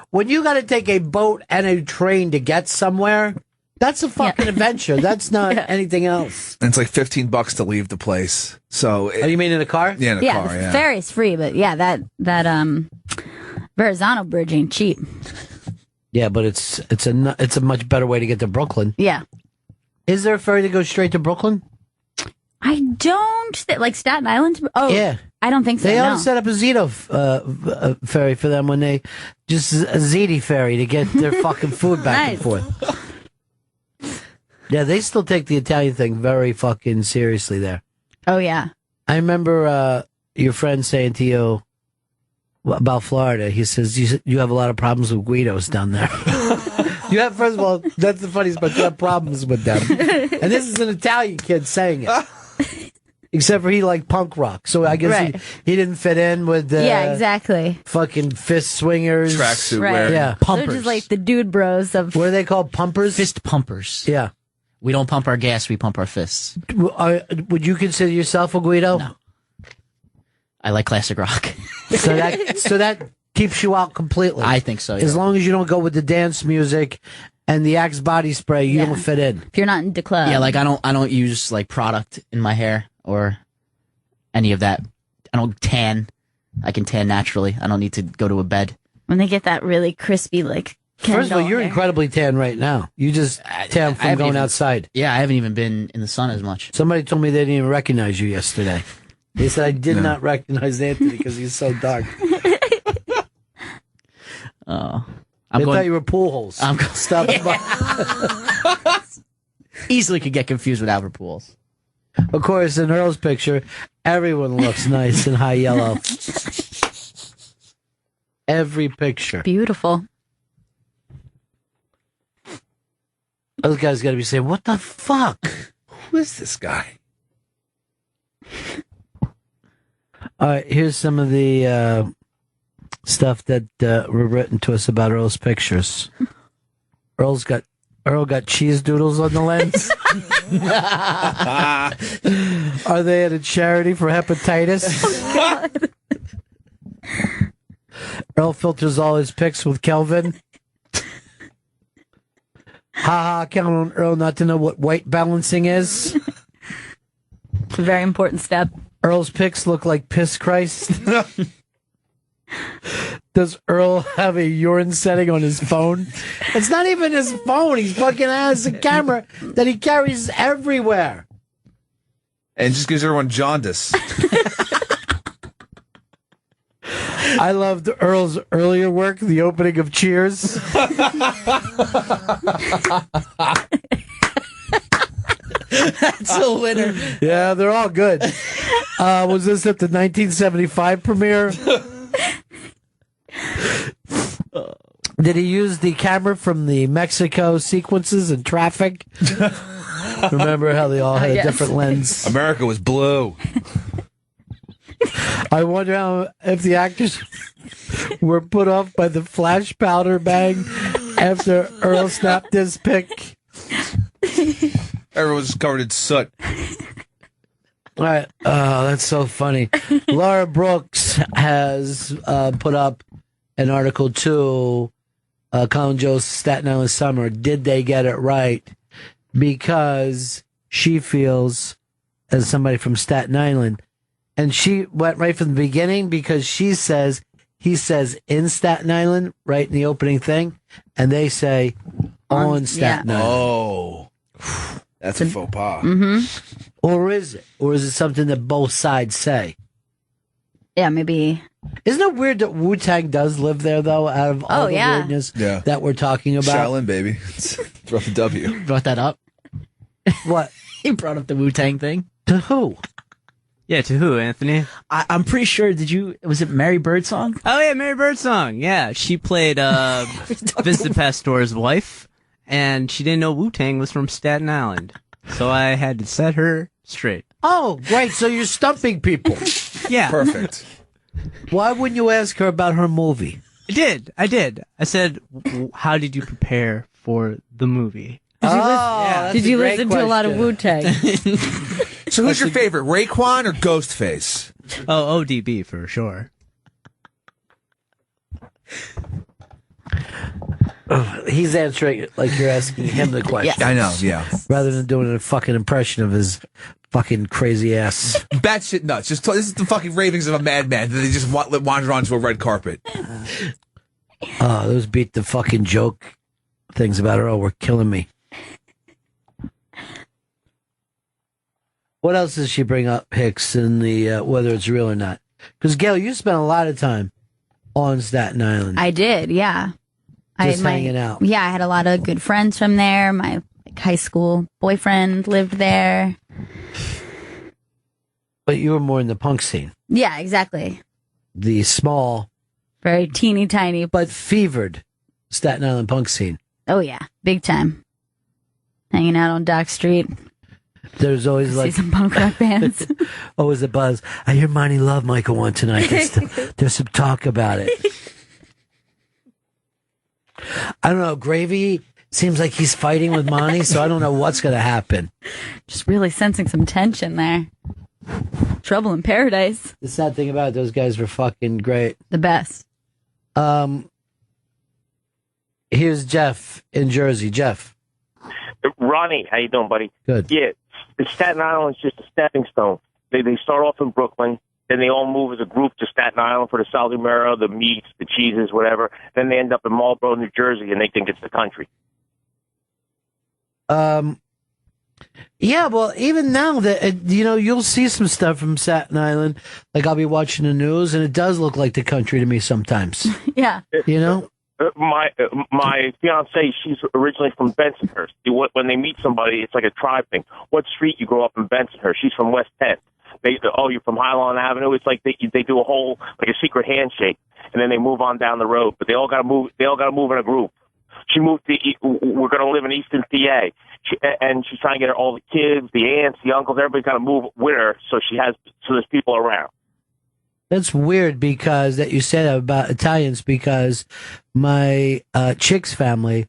When you got to take a boat and a train to get somewhere, that's a fucking adventure. That's not anything else. And it's like $15 to leave the place. So, you mean in a car? Yeah, in a car. The Yeah, ferry's free, but yeah, that Verrazano Bridge ain't cheap. Yeah, but it's a much better way to get to Brooklyn. Yeah. Is there a ferry that goes straight to Brooklyn? I don't like Staten Island. Oh, yeah. I don't think so. They no. ought to set up a Zito ferry for them when they just a Ziti ferry to get their fucking food back and forth. Yeah, they still take the Italian thing very fucking seriously there. Oh, yeah. I remember your friend saying to you about Florida, he says, you have a lot of problems with Guidos down there. You have, first of all, that's the funniest part, you have problems with them. And this is an Italian kid saying it. Except for he liked punk rock. So I guess he didn't fit in with the exactly. fucking fist swingers. Tracksuit wearing. Yeah. Pumpers. They're just like the dude bros of... What are they called? Pumpers? Fist pumpers. Yeah. We don't pump our gas, we pump our fists. Would you consider yourself a Guido? No. I like classic rock. So that keeps you out completely. I think so, yeah. As long as you don't go with the dance music and the Axe body spray, you don't fit in. If you're not into club. Yeah, like I don't use like product in my hair or any of that. I don't tan. I can tan naturally. I don't need to go to a bed. When they get that really crispy, like, first of all, you're incredibly tan right now. You just tan from going outside. Yeah, I haven't even been in the sun as much. Somebody told me they didn't even recognize you yesterday. They said I did not recognize Anthony because he's so dark. Oh, I thought you were pool holes. I'm Stop. Easily could get confused with Albert Pools. Of course, in Earl's picture, everyone looks nice in high yellow. Every picture. Beautiful. Those guys got to be saying, what the fuck? Who is this guy? All right, here's some of the stuff that were written to us about Earl's pictures. Earl got cheese doodles on the lens. Are they at a charity for hepatitis? Oh, God. Earl filters all his pics with Kelvin. Ha, count on Earl not to know what white balancing is. It's a very important step. Earl's pics look like piss Christ. Does Earl have a urine setting on his phone? It's not even his phone. He fucking has a camera that he carries everywhere. And just gives everyone jaundice. I loved Earl's earlier work, the opening of Cheers. That's a winner. Yeah, they're all good. Was this at the 1975 premiere? Did he use the camera from the Mexico sequences and Traffic? Remember how they all had a different lens? America was blue. I wonder if the actors were put off by the flash powder bang after Earl snapped his pic. Everyone was covered in soot. All right. Oh, that's so funny. Laura Brooks has put up an article too. Colin Joe's Staten Island Summer. Did they get it right? Because she feels, as somebody from Staten Island, and she went right from the beginning because he says in Staten Island right in the opening thing, and they say on Staten Island. Oh, that's a faux pas. Mm-hmm. Or is it? Or is it something that both sides say? Yeah, maybe. Isn't it weird that Wu-Tang does live there, though, out of all the weirdness that we're talking about? Shaolin, baby. Throw the W. Brought that up? What? He brought up the Wu-Tang thing. To who? Yeah, to who, Anthony? I'm pretty sure, was it Mary Birdsong? Oh, yeah, Mary Birdsong. Yeah, she played Vincent Pastore's wife, and she didn't know Wu-Tang was from Staten Island. So I had to set her straight. Oh, great. So you're stumping people. Yeah. Perfect. Why wouldn't you ask her about her movie? I did. I said, how did you prepare for the movie? Did you listen to a lot of Wu-Tang? So who's your favorite, Raekwon or Ghostface? Oh, ODB for sure. He's answering it like you're asking him the question. I know, yeah. Rather than doing a fucking impression of his fucking crazy ass. Batshit nuts. This is the fucking ravings of a madman that they just wander onto a red carpet. Those beat the fucking joke things about her. Oh, were killing me. What else does she bring up, Hicks, in the whether it's real or not? Because, Gail, you spent a lot of time on Staten Island. I did, yeah. Just hanging out. Yeah, I had a lot of good friends from there. My like high school boyfriend lived there. But you were more in the punk scene. Yeah, exactly. The small, very teeny tiny, but fevered Staten Island punk scene. Oh yeah, big time. Hanging out on Dock Street. There's always see some punk rock bands. Always a buzz. I hear Monty Love Michael one tonight. There's some talk about it. I don't know. Gravy seems like he's fighting with Monty, so I don't know what's going to happen. Just really sensing some tension there. Trouble in paradise. The sad thing about it, those guys were fucking great. The best. Here's Jeff in Jersey. Jeff. Ronnie, how you doing, buddy? Good. Yeah, Staten Island's just a stepping stone. They start off in Brooklyn, then they all move as a group to Staten Island for the Salimero, the meats, the cheeses, whatever. Then they end up in Marlboro, New Jersey, and they think it's the country. Yeah, well, even now that you'll see some stuff from Staten Island. Like I'll be watching the news, and it does look like the country to me sometimes. Yeah, you know. My fiance, she's originally from Bensonhurst. When they meet somebody, it's like a tribe thing. What street you grow up in Bensonhurst? She's from West 10th. You're from Highland Avenue. It's like they do a whole like a secret handshake, and then they move on down the road. But they all got to move. They all got to move in a group. She moved to. We're going to live in Easton, PA, and she's trying to get all the kids, the aunts, the uncles. Everybody's got to move with her, so there's people around. That's weird because that you said that about Italians, because my chick's family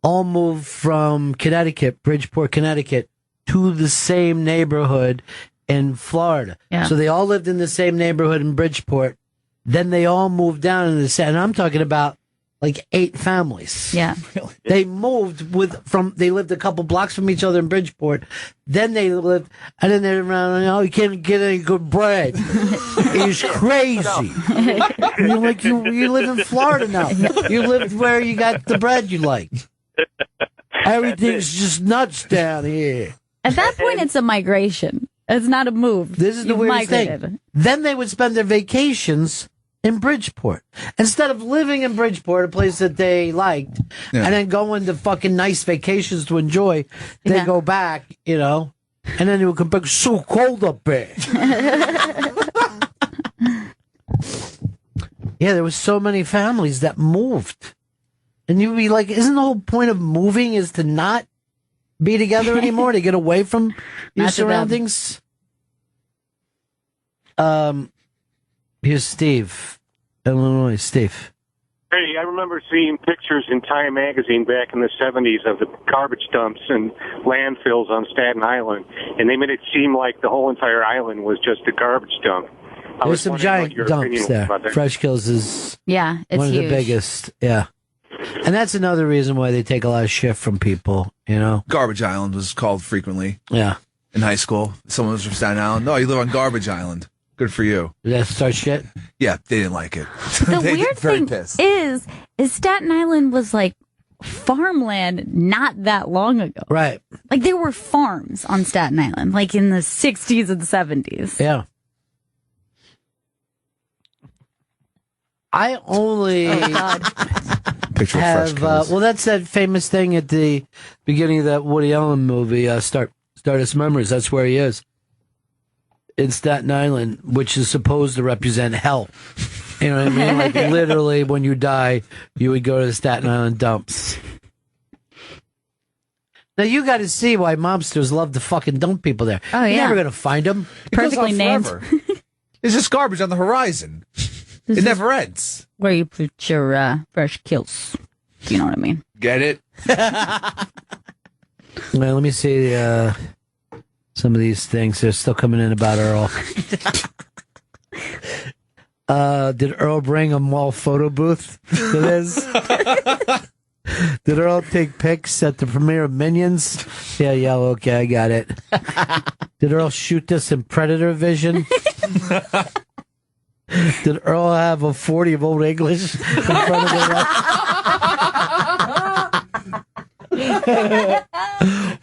all moved from Connecticut, Bridgeport, Connecticut, to the same neighborhood in Florida. Yeah. So they all lived in the same neighborhood in Bridgeport. Then they all moved down in the same, and I'm talking about like 8 families. Yeah. They moved they lived a couple blocks from each other in Bridgeport. Then they lived, and then they're around, you can't get any good bread. It's crazy. You're like, you live in Florida now. You lived where you got the bread you like. Everything's just nuts down here. At that point, it's a migration. It's not a move. This is the weirdest thing. Then they would spend their vacations in Bridgeport. Instead of living in Bridgeport, a place that they liked, and then going to fucking nice vacations to enjoy, they go back, and then they would come back, so cold up there. Yeah, there was so many families that moved. And you'd be like, isn't the whole point of moving is to not be together anymore, to get away from your surroundings? Here's Steve, Illinois. Steve. Hey, I remember seeing pictures in Time magazine back in the 70s of the garbage dumps and landfills on Staten Island, and they made it seem like the whole entire island was just a garbage dump. There's some giant dumps there. Fresh Kills is it's one of huge. the biggest. Yeah. And that's another reason why they take a lot of shit from people, Garbage Island was called frequently. Yeah. In high school. Someone was from Staten Island. No, you live on Garbage Island. Good for you. Did that start shit? Yeah, they didn't like it. The weird thing is Staten Island was like farmland not that long ago. Right. Like there were farms on Staten Island, like in the 60s and 70s. Yeah. I only Picture of Fresh Kills. well, that's that famous thing at the beginning of that Woody Allen movie, Stardust Memories. That's where he is. In Staten Island, which is supposed to represent hell. You know what I mean? Like literally when you die, you would go to the Staten Island dumps. Now you got to see why mobsters love to fucking dump people there. Oh, yeah. You're never going to find them. Perfectly named. It's just garbage on the horizon. It never ends. Where you put your fresh kills. You know what I mean? Get it? Well, let me see some of these things. They're still coming in about Earl. Did Earl bring a mall photo booth to this? Did Earl take pics at the premiere of Minions? Yeah, okay, I got it. Did Earl shoot this in Predator Vision? Did Earl have a 40 of Old English in front of the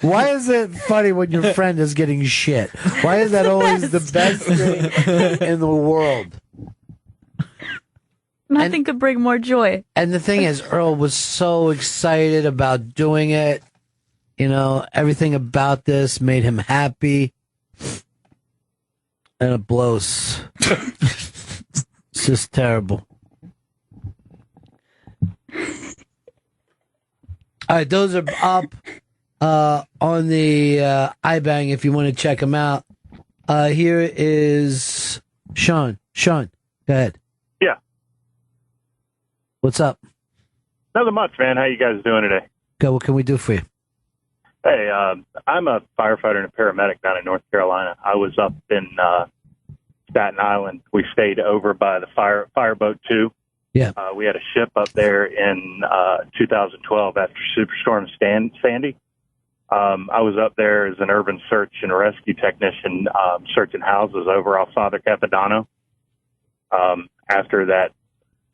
Why is it funny when your friend is getting shit? Why is that always the best thing in the world? Nothing could bring more joy. And the thing is, Earl was so excited about doing it. You know, everything about this made him happy. And it blows. It's just terrible. All right, those are up on the iBang if you want to check them out. Here is Sean. Sean, go ahead. Yeah. What's up? Nothing much, man. How you guys doing today? Good. What can we do for you? Hey, I'm a firefighter and a paramedic down in North Carolina. I was up in Staten Island. We stayed over by the Fireboat 2. Yeah. We had a ship up there in 2012 after Superstorm Sandy. I was up there as an urban search and rescue technician, searching houses over off Father Capodanno. After that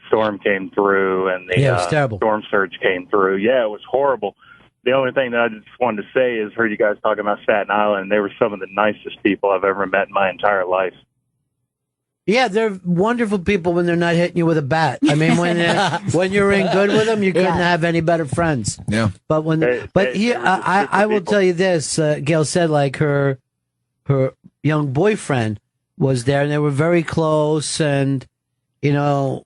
storm came through and the storm surge came through. Yeah, it was horrible. The only thing that I just wanted to say is heard you guys talking about Staten Island. They were some of the nicest people I've ever met in my entire life. Yeah, they're wonderful people when they're not hitting you with a bat. I mean, when you're in good with them, you couldn't have any better friends. Yeah. But I will tell you this. Gail said like her young boyfriend was there, and they were very close, and you know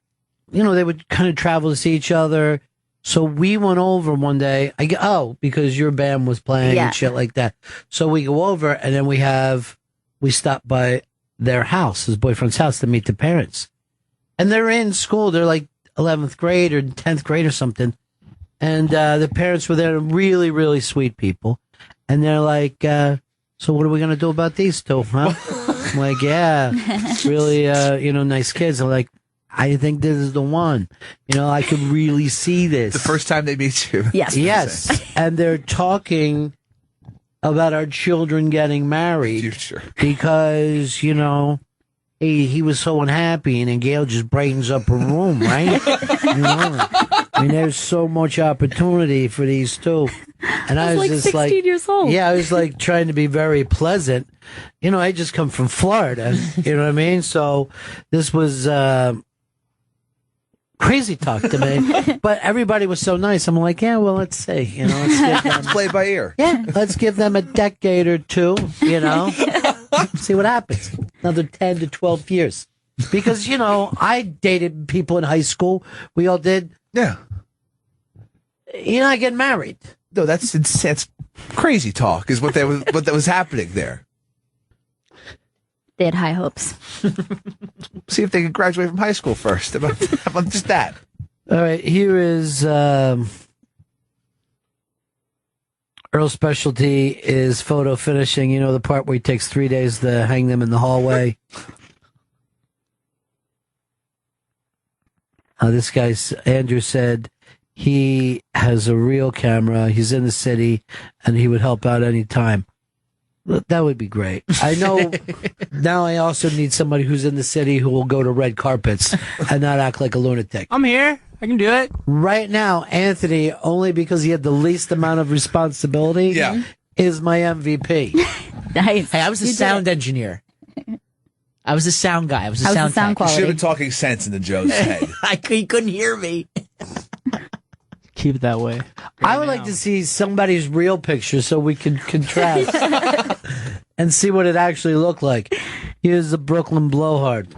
they would kind of travel to see each other. So we went over one day. Because your band was playing and shit like that. So we go over, and then we stop by their house, his boyfriend's house, to meet the parents. And they're in school. They're like 11th grade or 10th grade or something. And the parents were there, really, really sweet people. And they're like, so what are we going to do about these two, huh? I'm like, yeah, really, nice kids. I'm like, I think this is the one. I could really see this. The first time they meet you. Yes. And they're talking about our children getting married. Future. Because, he was so unhappy, and then Gail just brightens up her room, right? I mean, there's so much opportunity for these two. And I was just 16 years old. Yeah, I was like trying to be very pleasant. I just come from Florida. You know what I mean? So this was crazy talk to me. But everybody was so nice. I'm like, yeah, well, let's see. Let's play it by ear. Yeah, let's give them a decade or two, see what happens. Another 10 to 12 years. Because, I dated people in high school. We all did. Yeah. You're not getting married. No, that's crazy talk is what that was happening there. They had high hopes. See if they can graduate from high school first. How about just that? All right, here is Earl's specialty is photo finishing. The part where he takes 3 days to hang them in the hallway. This guy, Andrew, said he has a real camera. He's in the city, and he would help out any time. That would be great. I know now I also need somebody who's in the city who will go to red carpets and not act like a lunatic. I'm here. I can do it. Right now, Anthony, only because he had the least amount of responsibility, is my MVP. Nice. Hey, I was the sound engineer. I was the sound guy. I was the sound tech. You should have been talking sense into Joe's head. He couldn't hear me. Keep it that way. I would like to see somebody's real picture so we can contrast and see what it actually looked like. Here's the Brooklyn blowhard.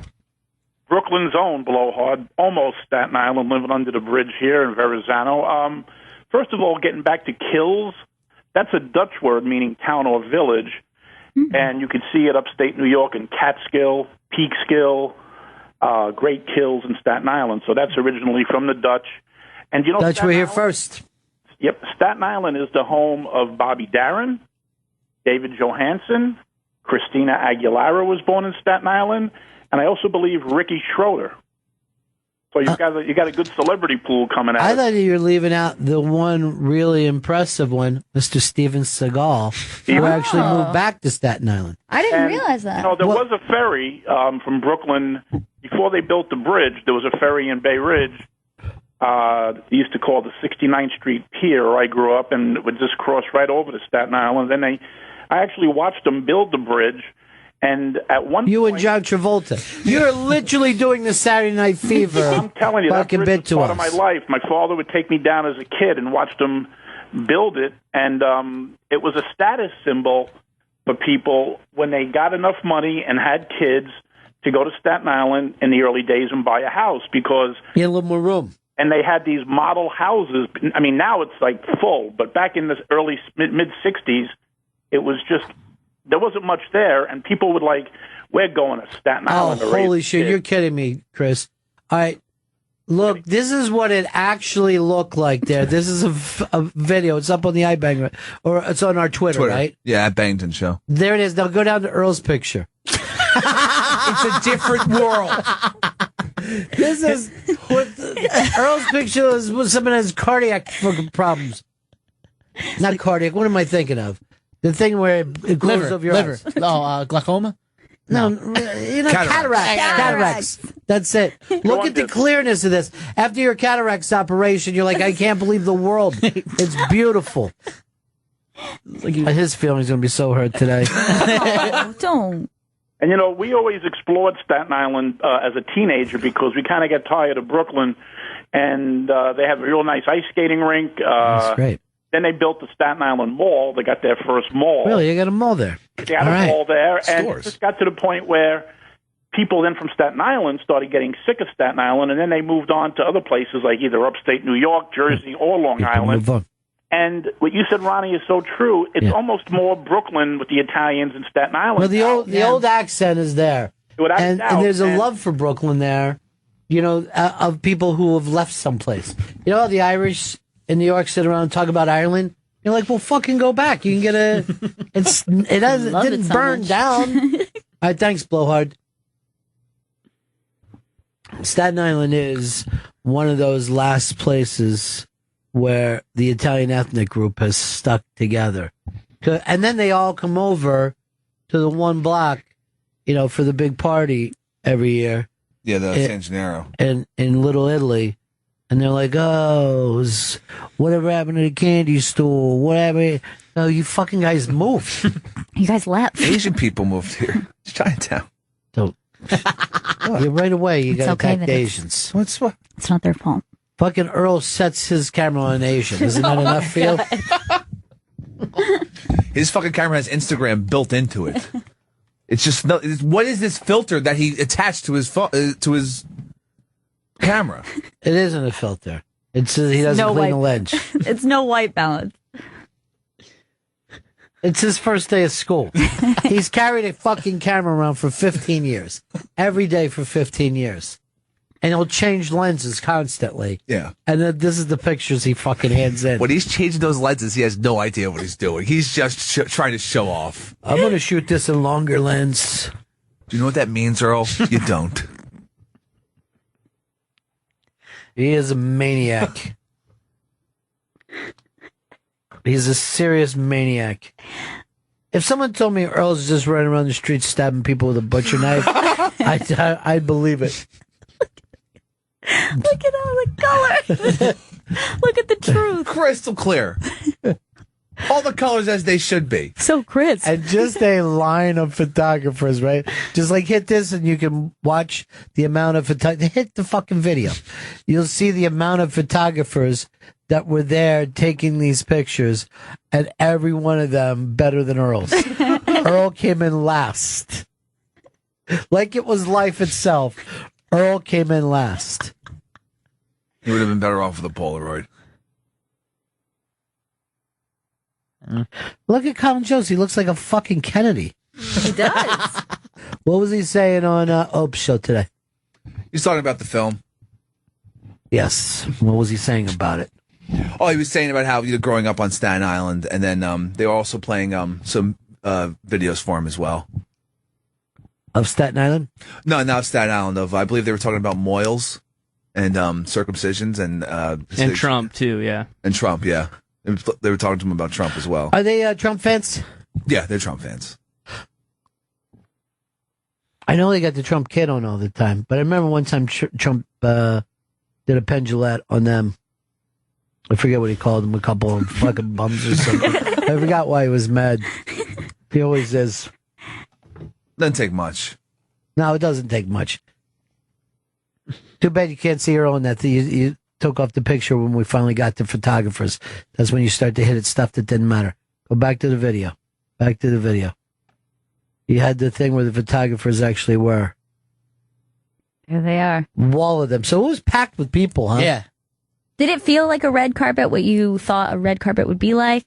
Brooklyn's own blowhard, almost Staten Island, living under the bridge here in Verrazano. First of all, getting back to kills, that's a Dutch word meaning town or village, and you can see it upstate New York in Catskill, Peekskill, Great Kills in Staten Island. So that's originally from the Dutch. And Dutch were here first. Yep, Staten Island is the home of Bobby Darin, David Johansen, Christina Aguilera was born in Staten Island, and I also believe Ricky Schroeder. So you got a good celebrity pool coming out. I thought you were leaving out the one really impressive one, Mr. Steven Seagal, who actually moved back to Staten Island. I didn't realize that. There was a ferry from Brooklyn before they built the bridge. There was a ferry in Bay Ridge. They used to call the 69th Street Pier where I grew up, and it would just cross right over to Staten Island. Then I actually watched them build the bridge, and at one You point... and John Travolta. You're literally doing the Saturday Night Fever. I'm telling you, that bridge was part to of my life. My father would take me down as a kid and watch them build it, and it was a status symbol for people when they got enough money and had kids to go to Staten Island in the early days and buy a house because you had a little more room. And they had these model houses. I mean, now it's like full, but back in the early mid 60s, it was just there wasn't much there, and people would like, we're going to Staten Island. Oh, holy shit! You're kidding me, Chris. All right. Look, this is what it actually looked like there. This is a video. It's up on the iBang, or it's on our Twitter, right? Yeah, at Bennington Show. There it is. Now go down to Earl's picture. It's a different world. This is what Earl's picture was someone has cardiac fucking problems. Not cardiac. What am I thinking of? The thing where it glows over your eyes. Oh, glaucoma? No, cataracts. That's it. Look at the clearness of this. After your cataracts operation, you're like, I can't believe the world. It's beautiful. His feelings going to be so hurt today. Oh, don't. And, you know, we always explored Staten Island as a teenager because we kind of get tired of Brooklyn. And they have a real nice ice skating rink. That's great. Then they built the Staten Island Mall. They got their first mall. Really? You got a mall there? They got a mall there. And it just got to the point where people then from Staten Island started getting sick of Staten Island, and then they moved on to other places like either upstate New York, Jersey, or Long Island. And what you said, Ronnie, is so true. It's almost more Brooklyn with the Italians and Staten Island. Well, the old accent is there. And there's a love for Brooklyn there, you know, of people who have left someplace. You know, the Irish in New York sit around and talk about Ireland. You're like, well, fucking go back. You can get it didn't burn down. All right, thanks, Blowhard. Staten Island is one of those last places where the Italian ethnic group has stuck together. And then they all come over to the one block, you know, for the big party every year. Yeah, the San Gennaro. In Little Italy. And they're like, oh, whatever happened to the candy store? Whatever. No, you fucking guys moved. You guys left. Asian people moved here. It's Chinatown. So, right away, you got to attack the Asians. It's not their fault. Fucking Earl sets his camera on an Asian. Isn't that enough for you? His fucking camera has Instagram built into it. It's just what is this filter that he attached to his camera? It isn't a filter. It's he doesn't clean the lens. It's no white balance. It's his first day of school. He's carried a fucking camera around for 15 years. Every day for 15 years. And he'll change lenses constantly. Yeah. And then this is the pictures he fucking hands in. When he's changing those lenses, he has no idea what he's doing. He's just trying to show off. I'm going to shoot this in longer lens. Do you know what that means, Earl? You don't. He is a maniac. He's a serious maniac. If someone told me Earl's just running around the street stabbing people with a butcher knife, I'd believe it. Look at all the color. Look at the truth. Crystal clear. All the colors as they should be. So crisp. And just a line of photographers, right? Just like hit this and you can watch the amount of hit the fucking video. You'll see the amount of photographers that were there taking these pictures, and every one of them better than Earl's. Earl came in last. Like it was life itself. Earl came in last. He would have been better off with a Polaroid. Look at Colin Jost. He looks like a fucking Kennedy. He does. What was he saying on Ope's show today? He's talking about the film. Yes. What was he saying about it? Oh, he was saying about how growing up on Staten Island, and then they were also playing some videos for him as well. Of Staten Island? No, not Staten Island. I believe they were talking about Moyles and circumcisions and Trump too. Yeah, and Trump. Yeah, they were talking to him about Trump as well. Are they Trump fans? Yeah, they're Trump fans. I know they got the Trump kid on all the time, but I remember one time Trump did a pendulette on them. I forget what he called them, a couple of fucking bums or something. I forgot why he was mad. He always is. Doesn't take much. No, it doesn't take much. Too bad you can't see her on that. You took off the picture when we finally got to photographers. That's when you start to hit at stuff that didn't matter. Go back to the video. Back to the video. You had the thing where the photographers actually were. Here they are. Wall of them. So it was packed with people, huh? Yeah. Did it feel like a red carpet, what you thought a red carpet would be like?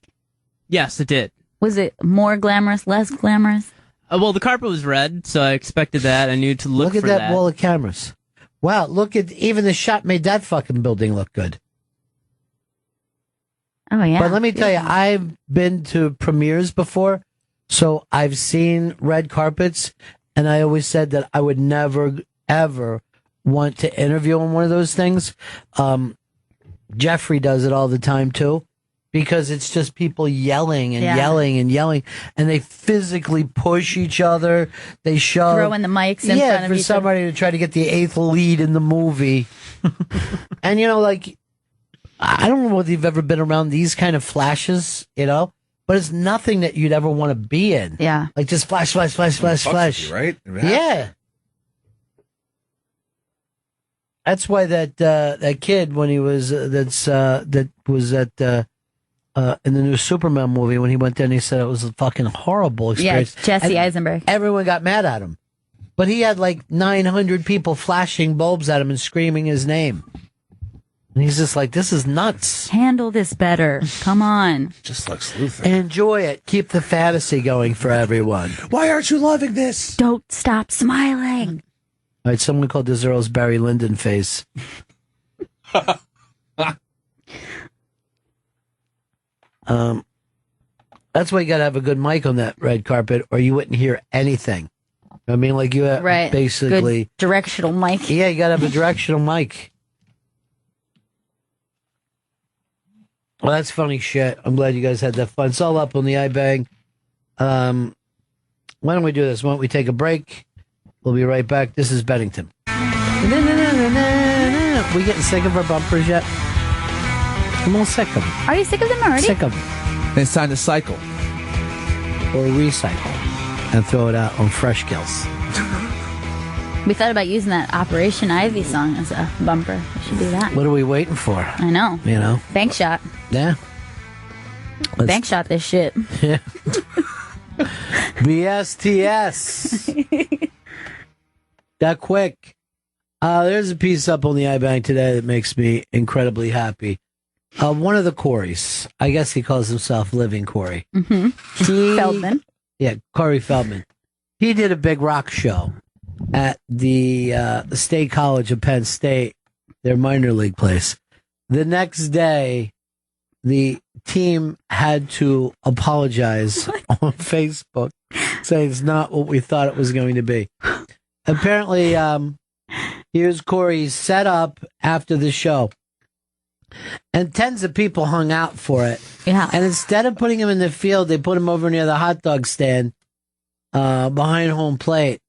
Yes, it did. Was it more glamorous, less glamorous? Well, the carpet was red, so I expected that. I knew to look at for that wall of cameras. Wow, look at even the shot made that fucking building look good. Oh, yeah. But let me tell you, I've been to premieres before, so I've seen red carpets, and I always said that I would never, ever want to interview on one of those things. Jeffrey does it all the time, too, because it's just people yelling and yelling and yelling, and they physically push each other. They shove. Throwing the mics in front of for each somebody to try to get the 8th lead in the movie. And, like, I don't know whether you've ever been around these kind of flashes, but it's nothing that you'd ever want to be in. Yeah. Like just flash, flash, flash, flash, flash. Right? Yeah. That's why that kid, when he was, that was at, in the new Superman movie, when he went there and he said it was a fucking horrible experience. Yeah, Jesse And Eisenberg. Everyone got mad at him. But he had like 900 people flashing bulbs at him and screaming his name. And he's just like, this is nuts. Handle this better. Come on. Just like Luthor. Enjoy it. Keep the fantasy going for everyone. Why aren't you loving this? Don't stop smiling. All right, someone called this Earl's Barry Lyndon face. That's why you got to have a good mic on that red carpet, or you wouldn't hear anything. I mean, like you have Right. basically Good directional mic. Yeah, you got to have a directional mic. Well, that's funny shit. I'm glad you guys had that fun. It's all up on the iBang. Why don't we do this? Why don't we take a break? We'll be right back. This is Bennington. We getting sick of our bumpers yet? I'm all sick of them. Are you sick of them already? Sick of them. It's time to cycle. Or recycle. And throw it out on Fresh Kills. We thought about using that Operation Ivy song as a bumper. We should do that. What are we waiting for? I know. Bank shot. Yeah. Bank shot this shit. Yeah. BSTS. That quick. There's a piece up on the iBank today that makes me incredibly happy. One of the Coreys, I guess he calls himself Living Corey. Mm-hmm. Feldman. Yeah, Corey Feldman. He did a big rock show at the State College of Penn State, their minor league place. The next day, the team had to apologize on Facebook, saying it's not what we thought it was going to be. Apparently, here's Corey set up after the show, and tens of people hung out for it. Yeah. And instead of putting him in the field, they put him over near the hot dog stand behind home plate.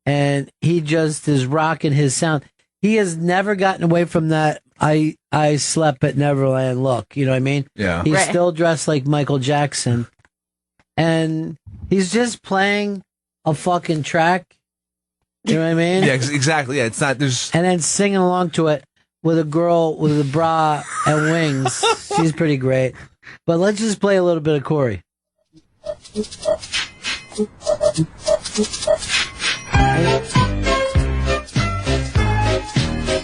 And he just is rocking his sound. He has never gotten away from that I slept at Neverland look. You know what I mean? Yeah. He's Right. still dressed like Michael Jackson. And he's just playing a fucking track. You know what I mean? Yeah, exactly. Yeah, it's not, there's. And then singing along to it with a girl with a bra and wings. She's pretty great. But let's just play a little bit of Corey.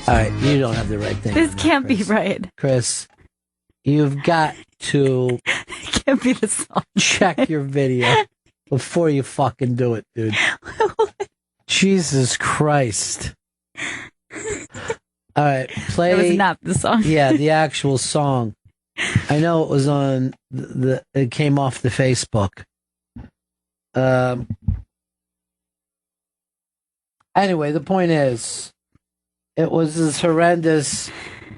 All right, you don't have the right thing. This can't be right. Chris, you've got to It can't be the song. check your video before you fucking do it, dude. Jesus Christ. All right, play. It was not the song. Yeah, the actual song. I know it was on it came off the Facebook. Anyway, the point is, it was as horrendous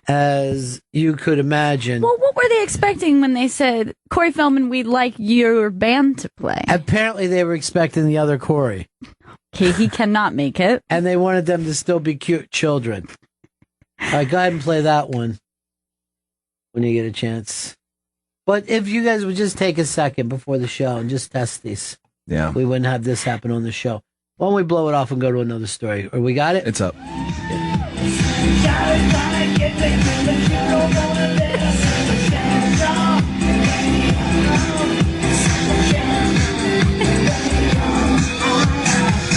as you could imagine. Well, what were they expecting when they said, Corey Feldman, we'd like your band to play? Apparently, they were expecting the other Corey. Okay, he cannot make it. And they wanted them to still be cute children. All right, go ahead and play that one when you get a chance. But if you guys would just take a second before the show and just test these, Yeah. we wouldn't have this happen on the show. Why don't we blow it off and go to another story? Or we got it? It's up. Got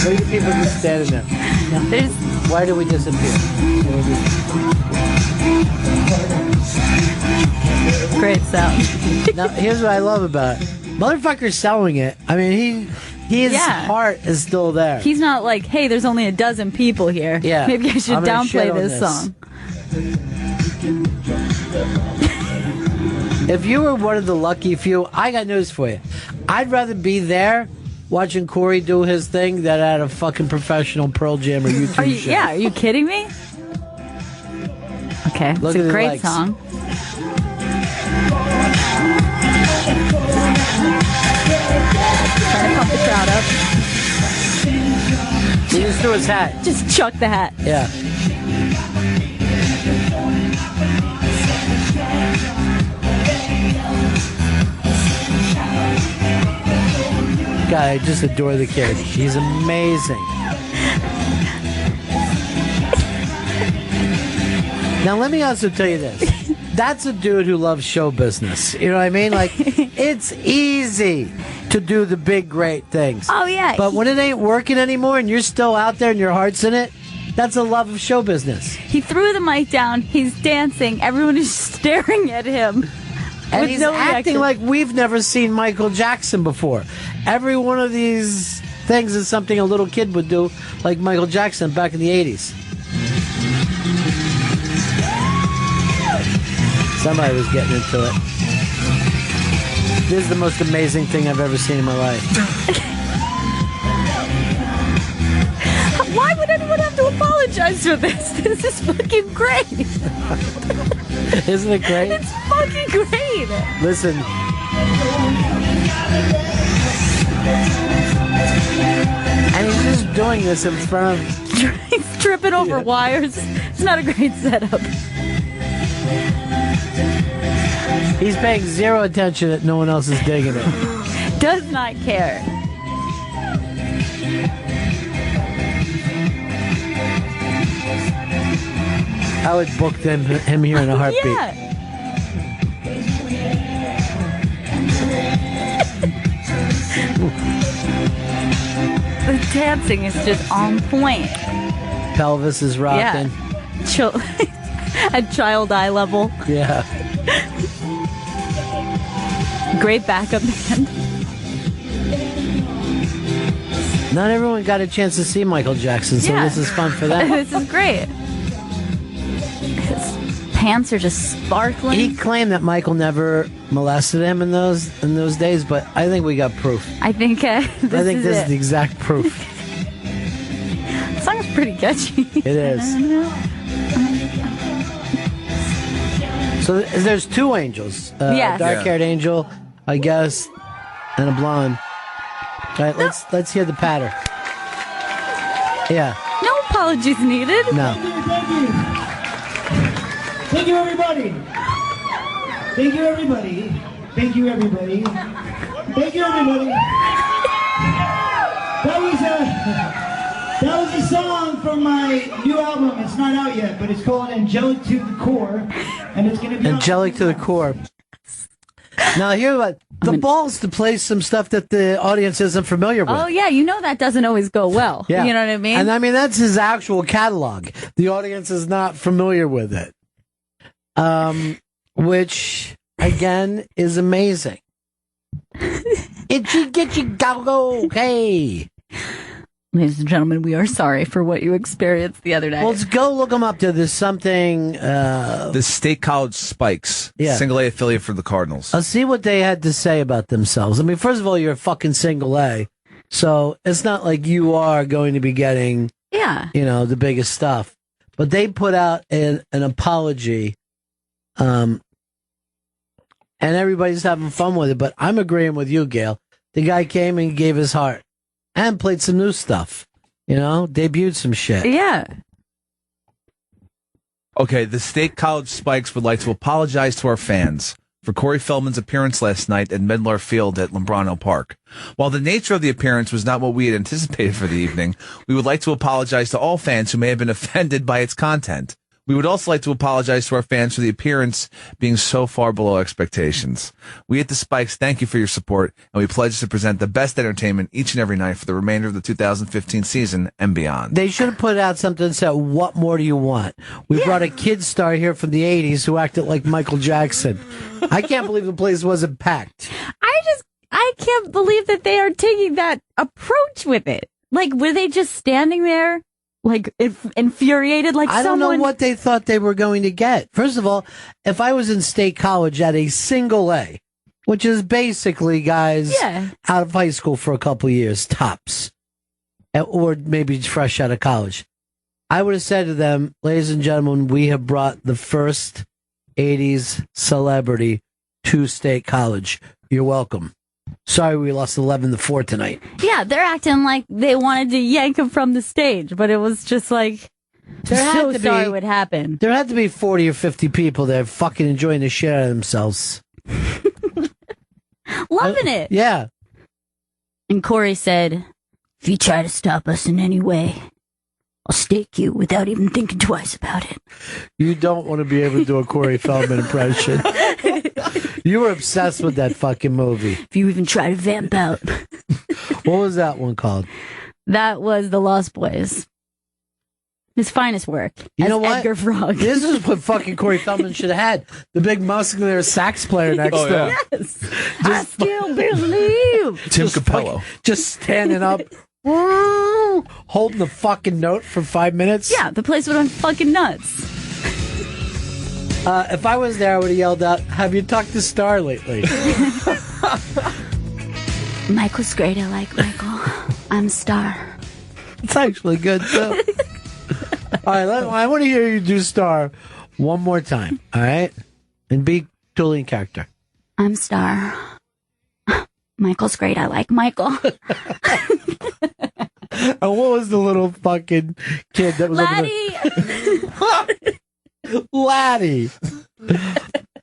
Look at the people just standing there. Why do we disappear? Great sound. Now, here's what I love about it. Motherfucker's selling it. I mean, his heart is still there. He's not like, hey, there's only a dozen people here. Yeah. Maybe I should downplay this song. If you were one of the lucky few, I got news for you. I'd rather be there watching Corey do his thing than at a fucking professional Pearl Jam or YouTube show. Yeah, are you kidding me? Okay, Look it's at a great legs. song. Trying to pump the crowd up. He just threw his hat. Just chuck the hat. Yeah. God, I just adore the kid. He's amazing. Now, let me also tell you this. That's a dude who loves show business. You know what I mean? Like, it's easy to do the big, great things. Oh, yeah. But when it ain't working anymore and you're still out there and your heart's in it, that's a love of show business. He threw the mic down. He's dancing. Everyone is staring at him. And he's acting like we've never seen Michael Jackson before. Every one of these things is something a little kid would do, like Michael Jackson back in the 80s. Somebody was getting into it. This is the most amazing thing I've ever seen in my life. Why would anyone have to apologize for this? This is fucking great. Isn't it great? It's fucking great. Listen. And he's just doing this in front of... He's tripping over wires. It's not a great setup. He's paying zero attention that no one else is digging it. Does not care. I would book him here in a heartbeat. Yeah. The dancing is just on point. Pelvis is rocking. Yeah. At child eye level. Yeah. Great backup band. Not everyone got a chance to see Michael Jackson, so this is fun for them. This is great. His pants are just sparkling. He claimed that Michael never molested him in those days, but I think we got proof. I think this is the exact proof. The song is pretty catchy. It is. So there's two angels. Yes. A dark-haired angel, I guess, and a blonde. All right, let's hear the patter. Yeah. No apologies needed. No. Thank you, everybody. Thank you, everybody. Thank you, everybody. Thank you, everybody. That was a song from my new album. It's not out yet, but it's called Angelic to the Core, and it's going to be Angelic to the Core. Now, hear what the balls to play some stuff that the audience isn't familiar with. Oh, yeah, you know that doesn't always go well. Yeah. You know what I mean? And I mean, that's his actual catalog. The audience is not familiar with it. Which, again, is amazing. Itchy, gitchy, go, okay. Ladies and gentlemen, we are sorry for what you experienced the other day. Well, let's go look them up. There's something... the State College Spikes, single A affiliate for the Cardinals. I'll see what they had to say about themselves. I mean, first of all, you're a fucking single A, so it's not like you are going to be getting, the biggest stuff. But they put out an apology, and everybody's having fun with it. But I'm agreeing with you, Gail. The guy came and gave his heart. And played some new stuff, debuted some shit. Yeah. Okay, the State College Spikes would like to apologize to our fans for Corey Feldman's appearance last night at Medlar Field at Lambrano Park. While the nature of the appearance was not what we had anticipated for the evening, we would like to apologize to all fans who may have been offended by its content. We would also like to apologize to our fans for the appearance being so far below expectations. We at the Spikes thank you for your support, and we pledge to present the best entertainment each and every night for the remainder of the 2015 season and beyond. They should have put out something that said, "What more do you want?" We brought a kid star here from the 80s who acted like Michael Jackson. I can't believe the place wasn't packed. I can't believe that they are taking that approach with it. Like, were they just standing there, like, infuriated? Like, I don't know what they thought they were going to get. First of all, if I was in State College at a single A, which is basically guys out of high school for a couple years, tops, or maybe fresh out of college, I would have said to them, ladies and gentlemen, we have brought the first 80s celebrity to State College. You're welcome. Sorry we lost 11-4 tonight. Yeah, they're acting like they wanted to yank him from the stage, but it was just like, sorry it would happen. There had to be 40 or 50 people there fucking enjoying the shit out of themselves. Loving it. Yeah. And Corey said, if you try to stop us in any way, I'll stake you without even thinking twice about it. You don't want to be able to do a Corey Feldman impression. You were obsessed with that fucking movie. If you even try to vamp out. What was that one called? That was The Lost Boys. His finest work. You know what? Edgar Frog. This is what fucking Corey Feldman should have had. The big muscular sax player next to him. Yes. I still believe. Tim Capello. Just standing up. Holding the fucking note for 5 minutes. Yeah, the place would have been fucking nuts. If I was there, I would have yelled out, have you talked to Star lately? Michael's great. I like Michael. I'm Star. It's actually good, too. All right, I want to hear you do Star one more time, all right? And be totally in character. I'm Star. Michael's great. I like Michael. And what was the little fucking kid that was Laddie? Laddie.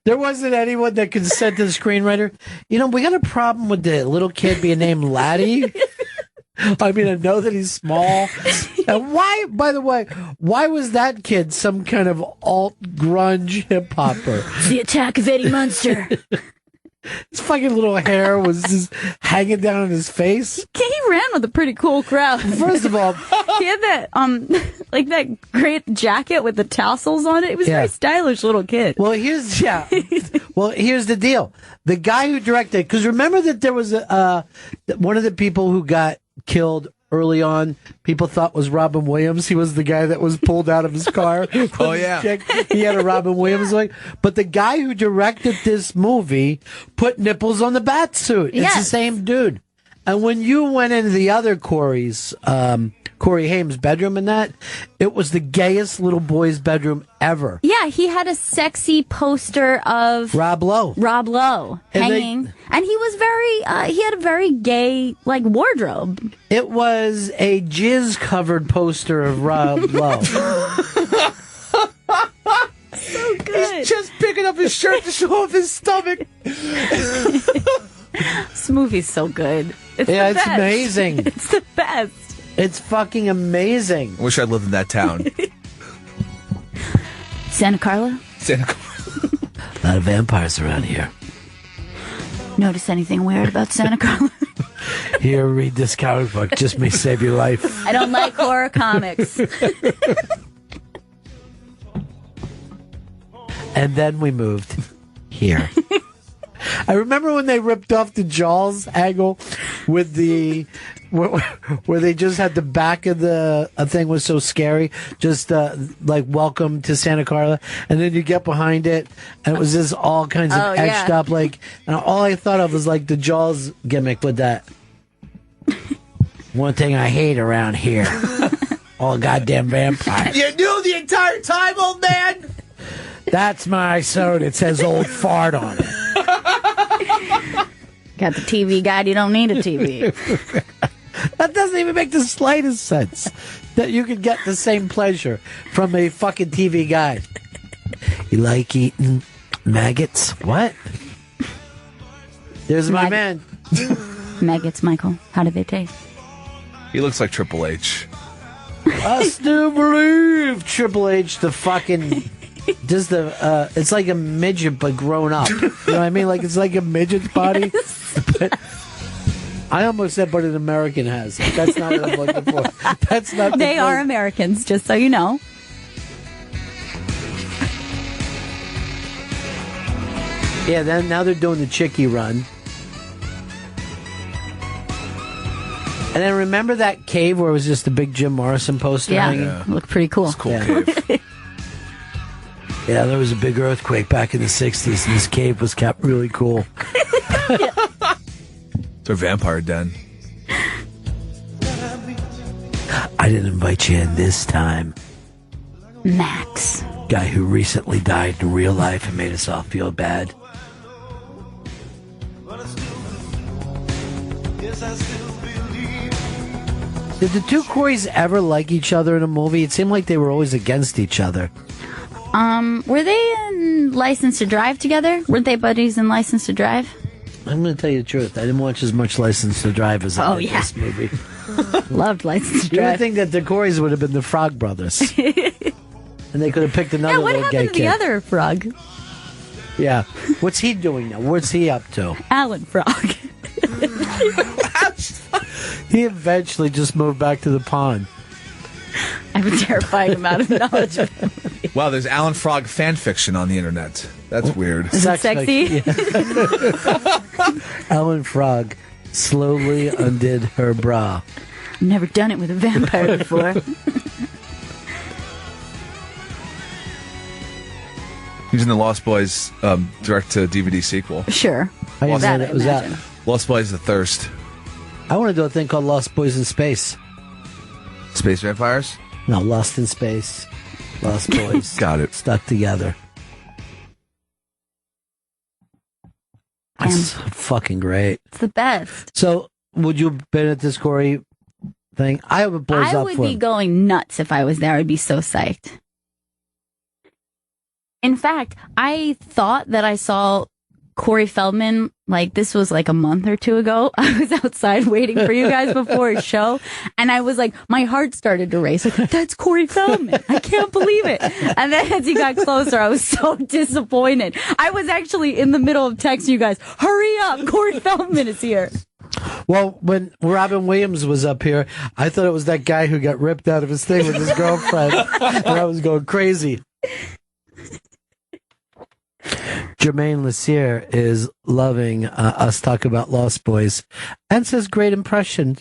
There wasn't anyone that could send to the screenwriter, you know, we got a problem with the little kid being named Laddie. I mean, I know that he's small. And why, by the way, why was that kid some kind of alt-grunge hip-hopper? It's the Attack of Eddie Munster. His fucking little hair was just hanging down on his face. He ran with a pretty cool crowd. First of all, he had that like that great jacket with the tassels on it. It was a very stylish little kid. Well, here's the deal. The guy who directed, because remember that there was one of the people who got killed early on, people thought was Robin Williams. He was the guy that was pulled out of his car. Oh, yeah. He had a Robin Williams like. But the guy who directed this movie put nipples on the bat suit. It's the same dude. And when you went into the other Corey's, Corey Haim's bedroom and that, it was the gayest little boy's bedroom ever. Yeah, he had a sexy poster of Rob Lowe hanging. And he was he had a very gay, like, wardrobe. It was a jizz-covered poster of Rob Lowe. So good. He's just picking up his shirt to show off his stomach. This movie's so good. It's amazing. It's the best. It's fucking amazing. I wish I lived in that town. Santa Carla? Santa Carla. A lot of vampires around here. Notice anything weird about Santa Carla? Here, read this comic book. Just may save your life. I don't like horror comics. And then we moved here. I remember when they ripped off the Jaws angle with the where they just had the back of the thing was so scary, just like welcome to Santa Carla, and then you get behind it and it was just all kinds of etched up, like, and all I thought of was like the Jaws gimmick with that. One thing I hate around here, all goddamn vampires. You knew the entire time, old man. That's my soda. It says old fart on it. Got the TV guide. You don't need a TV. That doesn't even make the slightest sense that you could get the same pleasure from a fucking TV guide. You like eating maggots? What? There's my man. Maggots, Michael. How do they taste? He looks like Triple H. I still believe Triple H the fucking does the it's like a midget but grown up. You know what I mean? Like it's like a midget's body. But I almost said, but an American has. That's not what I'm looking for. That's not. They are Americans, just so you know. Yeah. Then now they're doing the Chickie run. And then remember that cave where it was just a big Jim Morrison poster hanging? Yeah, looked pretty cool. It's a cool cave. Yeah, there was a big earthquake back in the 60s, and this cave was kept really cool. It's our vampire den. I didn't invite you in this time. Max. Guy who recently died in real life and made us all feel bad. Did the two Coreys ever like each other in a movie? It seemed like they were always against each other. Were they in License to Drive together? Weren't they buddies in License to Drive? I'm going to tell you the truth. I didn't watch as much License to Drive as I did this movie. Loved License to You would Drive. think that the Coreys would have been the Frog Brothers. And they could have picked another what little gay happened to kid. the other frog? Yeah. What's he doing now? What's he up to? Alan Frog. He eventually just moved back to the pond. I have a terrifying amount of knowledge of him. Wow, there's Alan Frog fan fiction on the internet. That's weird. Is it sexy? Yeah. Alan Frog slowly undid her bra. I've never done it with a vampire before. He's in the Lost Boys direct-to-DVD sequel. Sure. I didn't know that was that. imagine. Lost Boys: The Thirst. I want to do a thing called Lost Boys in Space. Space vampires? No, Lost in Space. Lost Boys. Got it. Stuck together. That's fucking great. It's the best. So, would you have been at this Corey thing? I have a boys I up would for be him. going nuts if I was there. I'd be so psyched. In fact, I thought that I saw Corey Feldman, like this was like a month or two ago. I was outside waiting for you guys before his show, and I was like, my heart started to race. Like, that's Corey Feldman. I can't believe it. And then as he got closer, I was so disappointed. I was actually in the middle of texting you guys, hurry up, Corey Feldman is here. Well, when Robin Williams was up here, I thought it was that guy who got ripped out of his thing with his girlfriend. And I was going crazy. Jermaine Lassier is loving us talk about Lost Boys and says great impression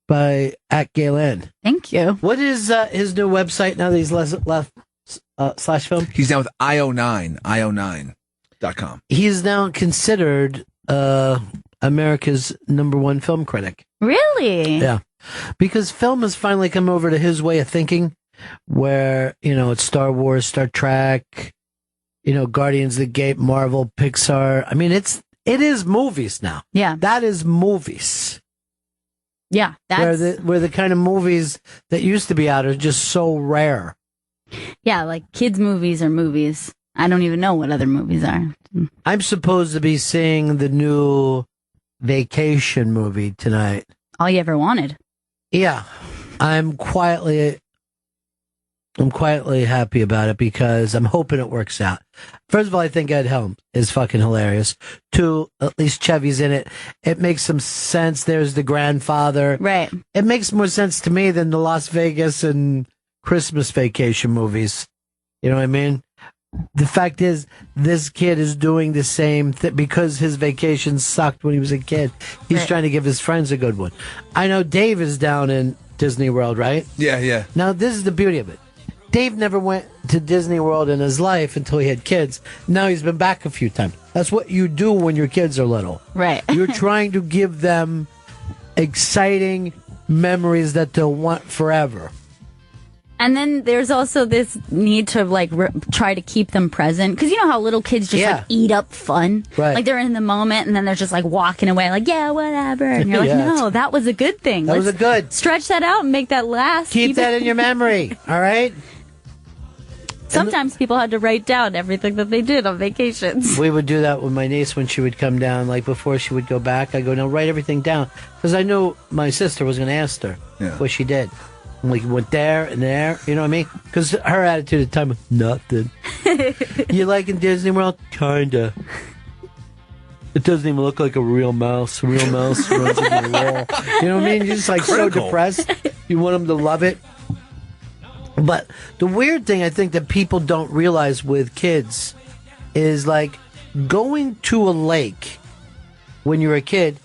by @Gail. Thank you. What is his new website now that he's left Slash Film? He's now with io9.com. He's now considered America's #1 film critic. Really? Yeah. Because film has finally come over to his way of thinking where, it's Star Wars, Star Trek, Guardians of the Gate, Marvel, Pixar. I mean, it is movies now. Yeah. That is movies. Yeah. That's Where the kind of movies that used to be out are just so rare. Yeah, like kids' movies are movies. I don't even know what other movies are. I'm supposed to be seeing the new Vacation movie tonight. All you ever wanted. Yeah. I'm quietly happy about it because I'm hoping it works out. First of all, I think Ed Helms is fucking hilarious. 2, at least Chevy's in it. It makes some sense. There's the grandfather. Right. It makes more sense to me than the Las Vegas and Christmas Vacation movies. You know what I mean? The fact is, this kid is doing the same thing because his vacation sucked when he was a kid. He's trying to give his friends a good one. I know Dave is down in Disney World, right? Yeah. Now, this is the beauty of it. Dave never went to Disney World in his life until he had kids. Now he's been back a few times. That's what you do when your kids are little. Right. You're trying to give them exciting memories that they'll want forever. And then there's also this need to try to keep them present. Because you know how little kids just eat up fun? Right. Like they're in the moment and then they're just walking away like, yeah, whatever. And you're like, no, that was a good thing. That was a good. Stretch that out and make that last. Keep that in your memory. All right? Sometimes people had to write down everything that they did on vacations. We would do that with my niece when she would come down, before she would go back. I go, no, write everything down. Because I knew my sister was going to ask her what she did. And we went there and there, you know what I mean? Because her attitude at the time was nothing. You liking Disney World? Kinda. It doesn't even look like a real mouse. A real mouse runs into the wall. You know what I mean? You're just like so depressed. You want them to love it. But the weird thing I think that people don't realize with kids is like going to a lake when you're a kid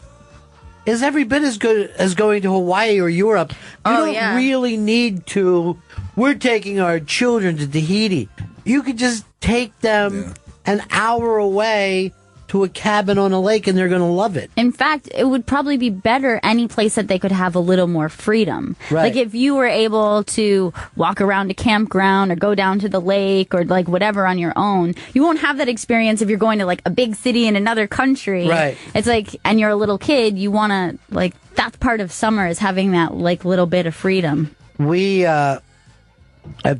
is every bit as good as going to Hawaii or Europe. You don't really need to. We're taking our children to Tahiti. You could just take them an hour away to a cabin on a lake and they're going to love it. In fact, it would probably be better any place that they could have a little more freedom. Right. Like if you were able to walk around a campground or go down to the lake or like whatever on your own, you won't have that experience if you're going to like a big city in another country. Right. It's like, and you're a little kid, you want to like, that's part of summer is having that like little bit of freedom. I've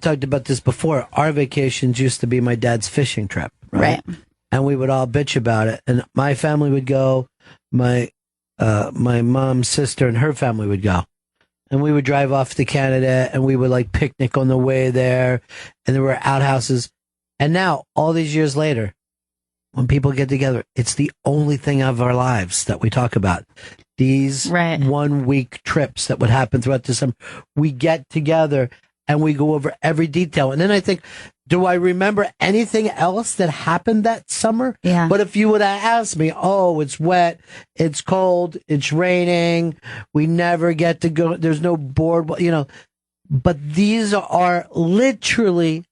talked about this before. Our vacations used to be my dad's fishing trip. Right. And we would all bitch about it. And my family would go, my mom's sister and her family would go. And we would drive off to Canada and we would like picnic on the way there. And there were outhouses. And now, all these years later, when people get together, it's the only thing of our lives that we talk about. These 1 week trips that would happen throughout the summer. We get together and we go over every detail. And then I think, do I remember anything else that happened that summer? Yeah. But if you would have asked me, oh, it's wet, it's cold, it's raining, we never get to go, there's no board, you know. But these are literally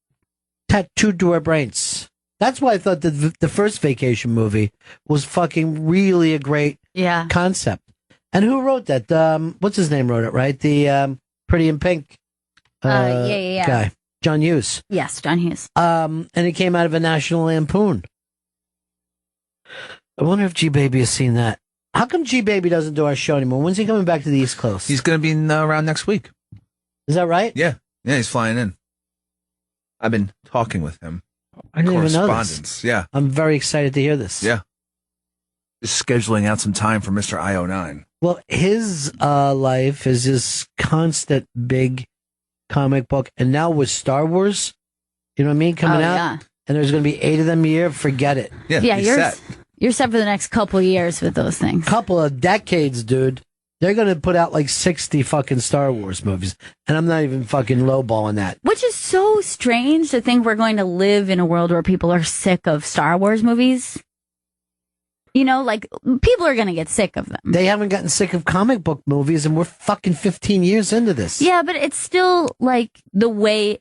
tattooed to our brains. That's why I thought that the first vacation movie was fucking really a great concept. And who wrote that? What's his name wrote it, right? The Pretty in Pink guy. John Hughes. Yes, John Hughes. And it came out of a National Lampoon. I wonder if G Baby has seen that. How come G Baby doesn't do our show anymore? When's he coming back to the East Coast? He's going to be around next week. Is that right? Yeah. Yeah, he's flying in. I've been talking with him. I didn't even know Correspondence. this. Yeah. I'm very excited to hear this. Yeah. Just scheduling out some time for Mr. I-09. Well, his life is this constant big comic book, and now with Star Wars, you know what I mean, coming out, and there's going to be 8 of them a year. Forget it. Yeah, you're set for the next couple of years with those things. Couple of decades, dude. They're going to put out like 60 fucking Star Wars movies, and I'm not even fucking lowballing that. Which is so strange to think we're going to live in a world where people are sick of Star Wars movies. You know, like, people are going to get sick of them. They haven't gotten sick of comic book movies, and we're fucking 15 years into this. Yeah, but it's still, like, the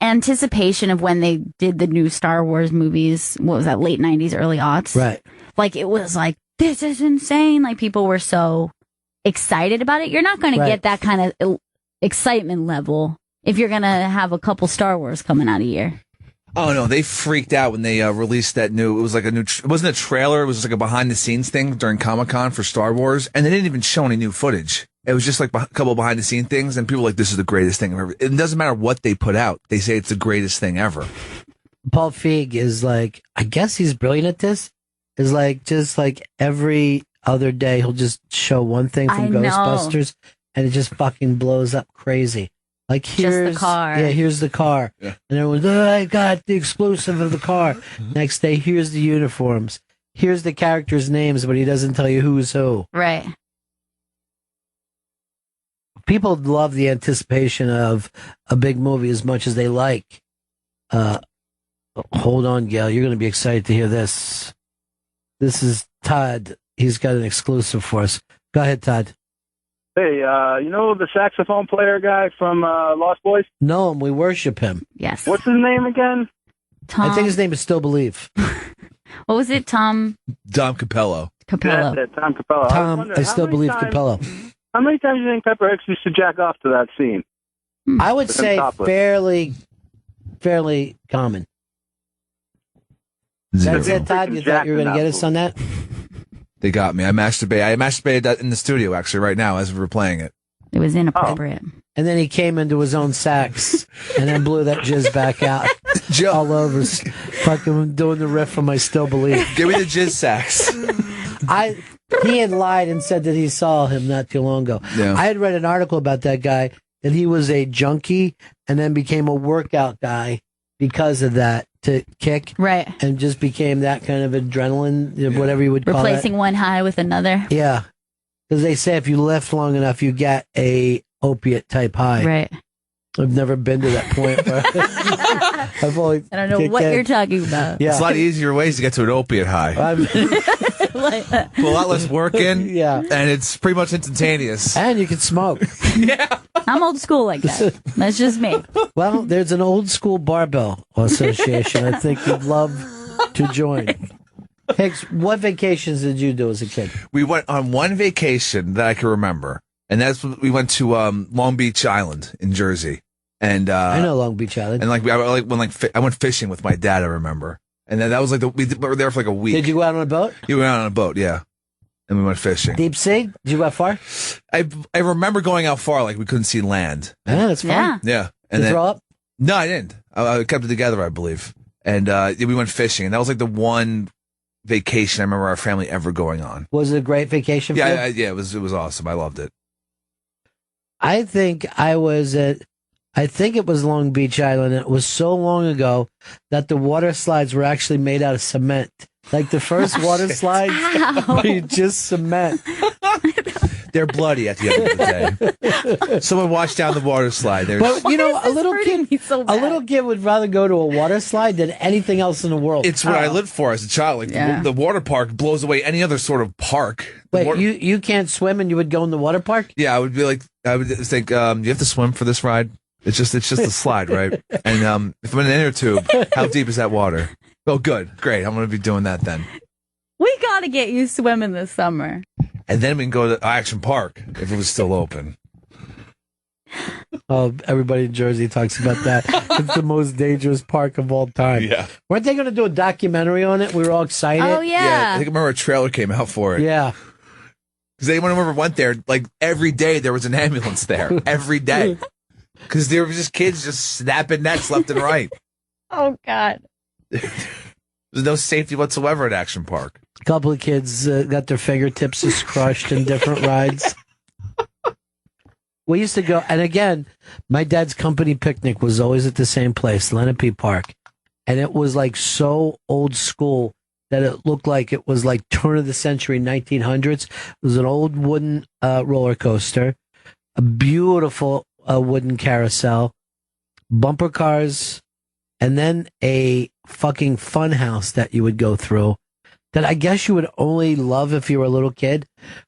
anticipation of when they did the new Star Wars movies, what was that, late 90s, early aughts? Right. Like, it was like, this is insane. Like, people were so excited about it. You're not going to get that kind of excitement level if you're going to have a couple Star Wars coming out a year. Oh no, they freaked out when they released that new. It was like it wasn't a trailer. It was like a behind the scenes thing during Comic-Con for Star Wars, and they didn't even show any new footage. It was just like a couple behind the scene things, and people were like, "This is the greatest thing ever." It doesn't matter what they put out; they say it's the greatest thing ever. Paul Feig is like, I guess he's brilliant at this. Is like just like every other day he'll just show one thing from Ghostbusters, and it just fucking blows up crazy. Like, here's just the car. Yeah, here's the car. Yeah. And everyone's, I got the exclusive of the car. Next day, here's the uniforms. Here's the characters' names, but he doesn't tell you who's who. Right. People love the anticipation of a big movie as much as they like. Hold on, Gail. You're going to be excited to hear this. This is Todd. He's got an exclusive for us. Go ahead, Todd. Hey, you know the saxophone player guy from Lost Boys? No, we worship him. Yes. What's his name again? Tom. I think his name is Still Believe. What was it, Tom? Dom Capello. Capello. Yeah, Tom Capello. Tom, I Still Believe Capello. How many times do you think Pepper Hicks used to jack off to that scene? I would say fairly common. That's it, Todd? You thought you were going to get us on that? They got me. I masturbated in the studio, actually, right now, as we were playing it. It was inappropriate. And then he came into his own sax and then blew that jizz back out all over. Fucking doing the riff from I Still Believe. Give me the jizz sax. He had lied and said that he saw him not too long ago. Yeah. I had read an article about that guy. that he was a junkie and then became a workout guy because of that to kick. Right. And just became that kind of adrenaline, whatever you would call it. Replacing one high with another. Yeah. Because they say if you lift long enough, you get a opiate type high. Right. I've never been to that point. I've only I don't know what you're talking about. Yeah. It's a lot easier ways to get to an opiate high. Put a lot less work in. Yeah. And it's pretty much instantaneous. And you can smoke. I'm old school like that. That's just me. Well, there's an old school barbell association. I think you'd love to join. Hicks, what vacations did you do as a kid? We went on one vacation that I can remember, and that's when we went to Long Beach Island in Jersey. And I know Long Beach Island. And I went fishing with my dad. I remember, and then that was we were there for like a week. Did you go out on a boat? You went out on a boat, yeah. And we went fishing. Deep sea? Did you go out far? I remember going out far, like we couldn't see land. Yeah, that's fun. Yeah. Did you throw up? No, I didn't. I kept it together, I believe. And we went fishing, and that was like the one vacation I remember our family ever going on. Was it a great vacation for you? Yeah, it was awesome. I loved it. I think it was Long Beach Island. It was so long ago that the water slides were actually made out of cement. Like the first water slides were just cement. They're bloody at the end of the day. Someone washed down the water slide. But a little kid would rather go to a water slide than anything else in the world. It's what I lived for as a child. Like the water park blows away any other sort of park. Wait, you can't swim and you would go in the water park? Yeah, I would think, you have to swim for this ride? It's just a slide, right? And if I'm in an inner tube, how deep is that water? Oh, good. Great. I'm going to be doing that then. We got to get you swimming this summer. And then we can go to Action Park if it was still open. Oh, everybody in Jersey talks about that. It's the most dangerous park of all time. Yeah. Weren't they going to do a documentary on it? We were all excited. Oh, yeah. I think I remember a trailer came out for it. Yeah. Because anyone who ever went there, like every day there was an ambulance there. Every day. Because there were just kids just snapping necks left and right. Oh, God. There's no safety whatsoever at Action Park. A couple of kids got their fingertips crushed in different rides. We used to go, and again, my dad's company picnic was always at the same place, Lenape Park. And it was like so old school that it looked like it was like turn of the century 1900s. It was an old wooden roller coaster, a beautiful wooden carousel, bumper cars, and then a fucking fun house that you would go through that I guess you would only love if you were a little kid.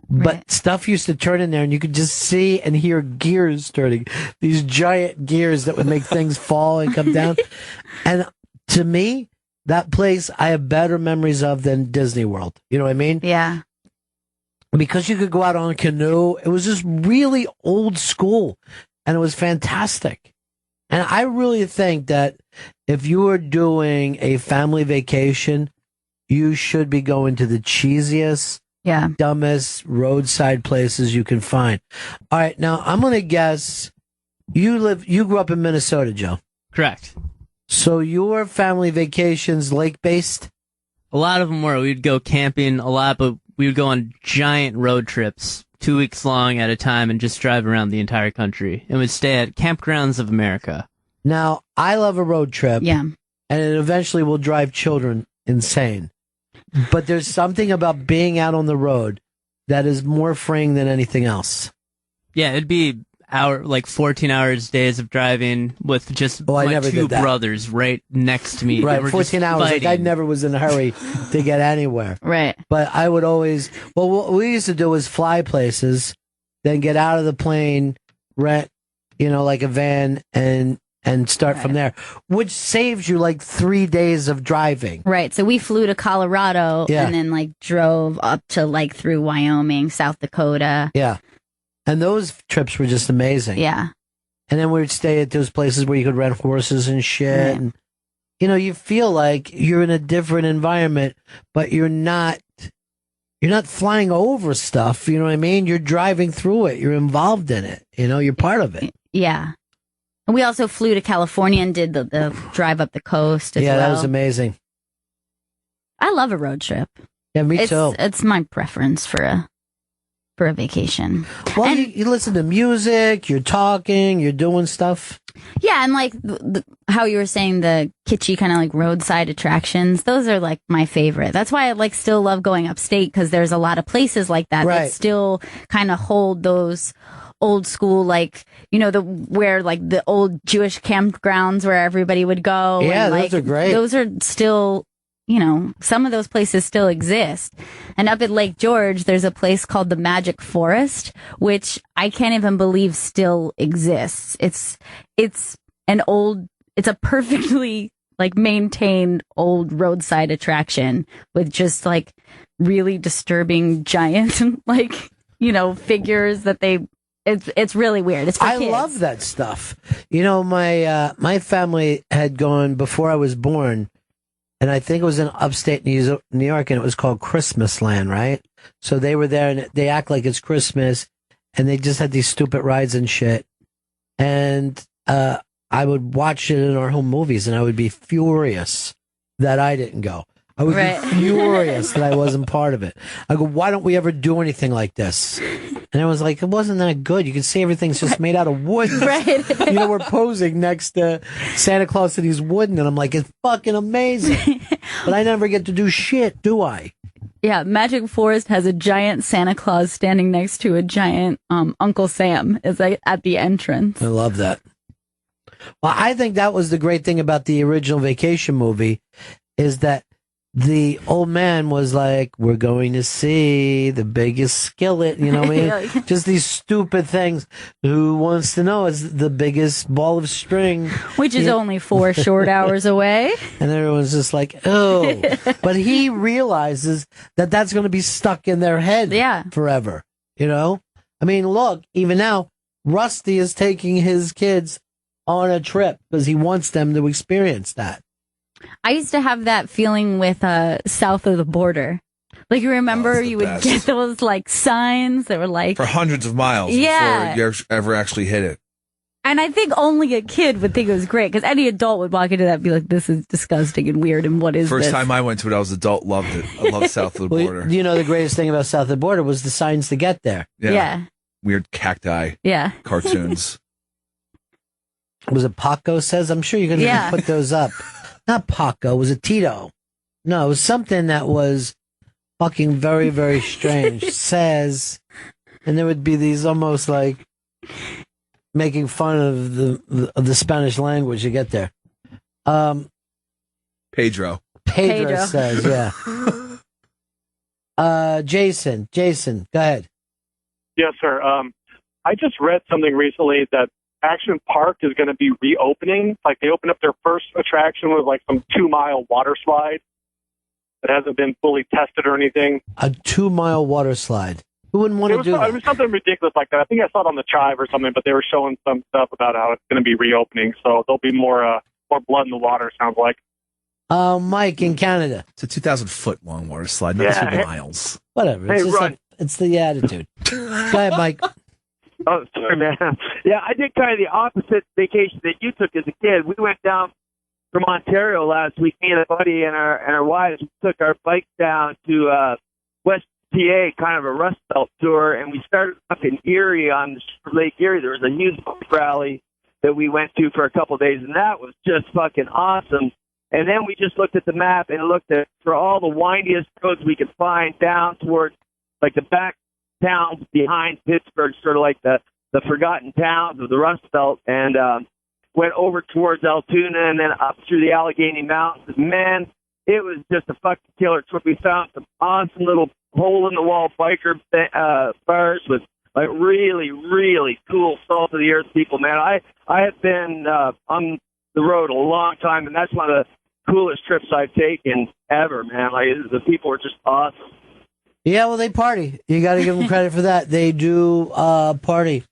But stuff used to turn in there and you could just see and hear gears turning. These giant gears that would make things fall and come down. And to me, that place I have better memories of than Disney World. You know what I mean? Yeah. Because you could go out on a canoe. It was just really old school and it was fantastic. And I really think that if you were doing a family vacation, you should be going to the cheesiest, dumbest roadside places you can find. All right, now I'm going to guess you grew up in Minnesota, Joe. Correct. So your family vacations lake-based? A lot of them were. We'd go camping a lot, but we would go on giant road trips, 2 weeks long at a time, and just drive around the entire country. And we'd stay at Campgrounds of America. Now, I love a road trip. Yeah. And it eventually will drive children insane. But there's something about being out on the road that is more freeing than anything else. Yeah, it'd be 14 hours days of driving with just my two brothers right next to me. Right, We're 14 hours. fighting. Like I never was in a hurry to get anywhere. Right. But I would always, what we used to do was fly places, then get out of the plane, rent, like a van and start from there, which saves you like 3 days of driving. Right. So we flew to Colorado and then drove up to through Wyoming, South Dakota. Yeah. And those trips were just amazing. Yeah. And then we would stay at those places where you could rent horses and shit. Right. And, you feel like you're in a different environment, but you're not flying over stuff. You know what I mean? You're driving through it. You're involved in it. You're part of it. Yeah. And we also flew to California and did the drive up the coast as well. Yeah, that was amazing. I love a road trip. Yeah, me too. It's my preference for for a vacation. Well, you listen to music, you're talking, you're doing stuff. Yeah, and like how you were saying, the kitschy kind of like roadside attractions, those are like my favorite. That's why I like still love going upstate, because there's a lot of places like that that still kind of hold those old school, like, you know, where like the old Jewish campgrounds where everybody would go. Yeah, and, those like, are great. Those are still, you know, some of those places still exist. And up at Lake George, there's a place called the Magic Forest, which I can't even believe still exists. It's a perfectly like maintained old roadside attraction with just like really disturbing giant, like, you know, figures that it's really weird. It's for kids. I love that stuff. You know, my family had gone before I was born, and I think it was in upstate New York, and it was called Christmas Land, right? So they were there, and they act like it's Christmas, and they just had these stupid rides and shit. And I would watch it in our home movies, and I would be furious that I didn't go. I would be furious that I wasn't part of it. I go, why don't we ever do anything like this? And I was like, it wasn't that good. You can see everything's just made out of wood. You know, we're posing next to Santa Claus and he's wooden. And I'm like, it's fucking amazing. But I never get to do shit, do I? Yeah, Magic Forest has a giant Santa Claus standing next to a giant Uncle Sam is like at the entrance. I love that. Well, I think that was the great thing about the original Vacation movie, is that the old man was like, we're going to see the biggest skillet, you know what I mean? Just these stupid things. Who wants to know is the biggest ball of string. Which is only 4 short hours away. And everyone's just like, oh. But he realizes that that's going to be stuck in their head forever, you know? I mean, look, even now, Rusty is taking his kids on a trip because he wants them to experience that. I used to have that feeling with South of the Border. Like, you remember you would get those like signs that were like for hundreds of miles before you ever actually hit it. And I think only a kid would think it was great, because any adult would walk into that and be like, this is disgusting and weird, and what is First this? time I went to it, I was an adult, loved it. I loved South of the Border. You know, the greatest thing about South of the Border was the signs to get there. Yeah. Weird cacti. Yeah. Cartoons. Was it Paco says? I'm sure you're going to put those up. Not Paco, was it Tito? No, it was something that was fucking very, very strange. Says, and there would be these almost like making fun of the Spanish language to get there. Pedro says, yeah. Jason, go ahead. Yes, sir. I just read something recently that Action Park is going to be reopening. Like, they opened up their first attraction with like some 2-mile water slide that hasn't been fully tested or anything. A 2-mile water slide. Who wouldn't want to do that? It was something ridiculous like that. I think I saw it on the Chive or something, but they were showing some stuff about how it's going to be reopening. So there'll be more blood in the water, sounds like. Mike in Canada. It's a 2,000-foot long water slide, not 2 miles. Whatever. It's just like, it's the attitude. Go ahead, Mike. Oh, sorry, man. Yeah, I did kind of the opposite vacation that you took as a kid. We went down from Ontario last week. Me and a buddy and our wives took our bikes down to West PA, kind of a Rust Belt tour, and we started up in Erie on Lake Erie. There was a huge bike rally that we went to for a couple of days, and that was just fucking awesome. And then we just looked at the map and looked at for all the windiest roads we could find down towards like the back towns behind Pittsburgh, sort of like the forgotten towns of the Rust Belt, and went over towards Altoona and then up through the Allegheny Mountains. Man, it was just a fucking killer trip. We found some awesome little hole-in-the-wall biker bars with like really, really cool salt-of-the-earth people, man. I have been on the road a long time, and that's one of the coolest trips I've taken ever, man. Like, the people are just awesome. Yeah, well, they party. You got to give them credit for that. They do party.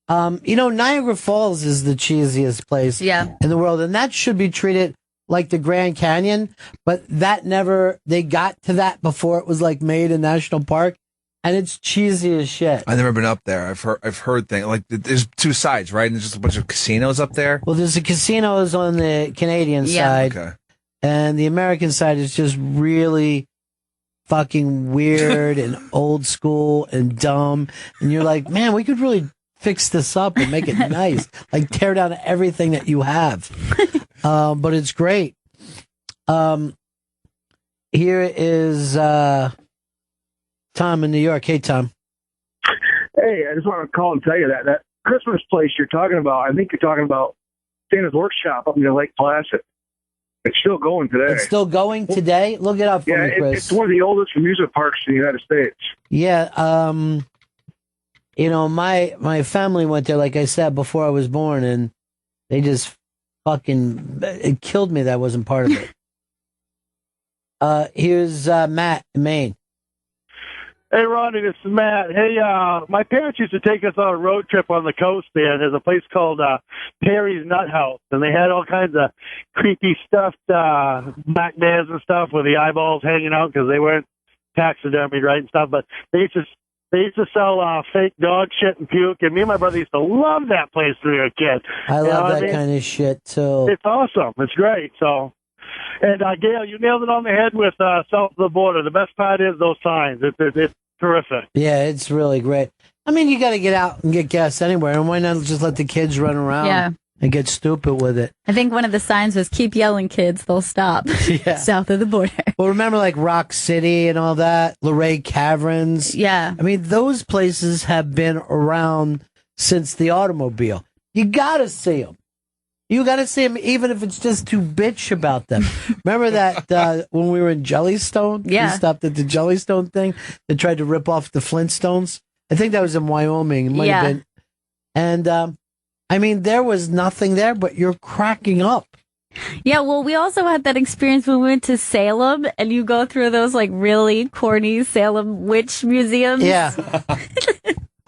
You know, Niagara Falls is the cheesiest place in the world, and that should be treated like the Grand Canyon, but they got to that before it was like made a national park, and it's cheesy as shit. I've never been up there. I've heard things like there's 2 sides, right? And there's just a bunch of casinos up there. Well, there's the casinos on the Canadian side, and the American side is just really fucking weird and old school and dumb. And you're like, man, we could really fix this up and make it nice. Like tear down everything that you have. But it's great. Here is Tom in New York. Hey, Tom. Hey, I just want to call and tell you that Christmas place you're talking about, I think you're talking about Santa's Workshop up near Lake Placid. It's still going today. It's still going today? Look it up for me, Chris. It's one of the oldest amusement parks in the United States. Yeah, you know, my family went there, like I said, before I was born, and they just it killed me that I wasn't part of it. Here's Matt in Maine. Hey, Ronnie, this is Matt. Hey, my parents used to take us on a road trip on the coast there. There's a place called Perry's Nut House, and they had all kinds of creepy stuffed black bears and stuff with the eyeballs hanging out because they weren't taxidermied, right, and stuff. But they used to sell fake dog shit and puke, and me and my brother used to love that place when we were a kid. I love that kind of shit, too. It's awesome. It's great, so... And, Gail, you nailed it on the head with south of the border. The best part is those signs. It's terrific. Yeah, it's really great. I mean, you got to get out and get gas anywhere, and why not just let the kids run around and get stupid with it? I think one of the signs was, keep yelling, kids, they'll stop. Yeah. South of the border. Well, remember, like, Rock City and all that? Luray Caverns? Yeah. I mean, those places have been around since the automobile. You got to see them. You got to see them, even if it's just to bitch about them. Remember that when we were in Jellystone? Yeah. We stopped at the Jellystone thing that tried to rip off the Flintstones. I think that was in Wyoming. It might have been. And, I mean, there was nothing there, but you're cracking up. Yeah, well, we also had that experience when we went to Salem, and you go through those, like, really corny Salem witch museums. Yeah.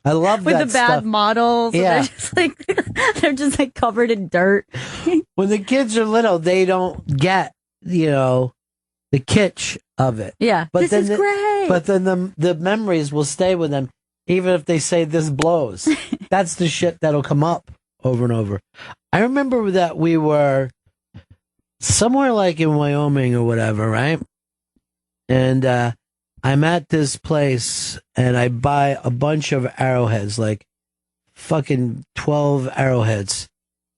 I love with that the bad stuff. models. Yeah. And they're just like covered in dirt. When the kids are little, they don't get, the kitsch of it. Yeah. But this then is great. But then the memories will stay with them, even if they say this blows. That's the shit that'll come up over and over. I remember that we were somewhere like in Wyoming or whatever, right? And I'm at this place and I buy a bunch of arrowheads, like fucking 12 arrowheads.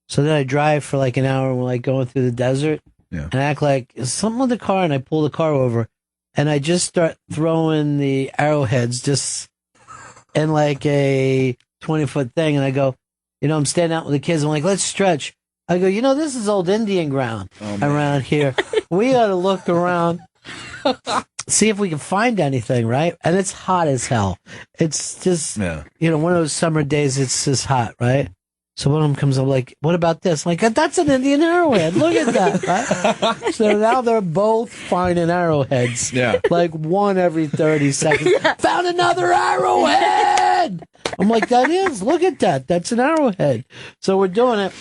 So then I drive for like an hour and we're like going through the desert. Yeah. And I act like is something with the car, and I pull the car over and I just start throwing the arrowheads just in like a 20-foot thing. And I go, I'm standing out with the kids. I'm like, let's stretch. I go, this is old Indian ground around here. We ought to look around. See if we can find anything, right? And it's hot as hell. It's just, one of those summer days, it's just hot, right? So one of them comes up like, what about this? I'm like, that's an Indian arrowhead. Look at that, right? So now they're both finding arrowheads. Yeah. Like one every 30 seconds. Found another arrowhead! I'm like, look at that. That's an arrowhead. So we're doing it.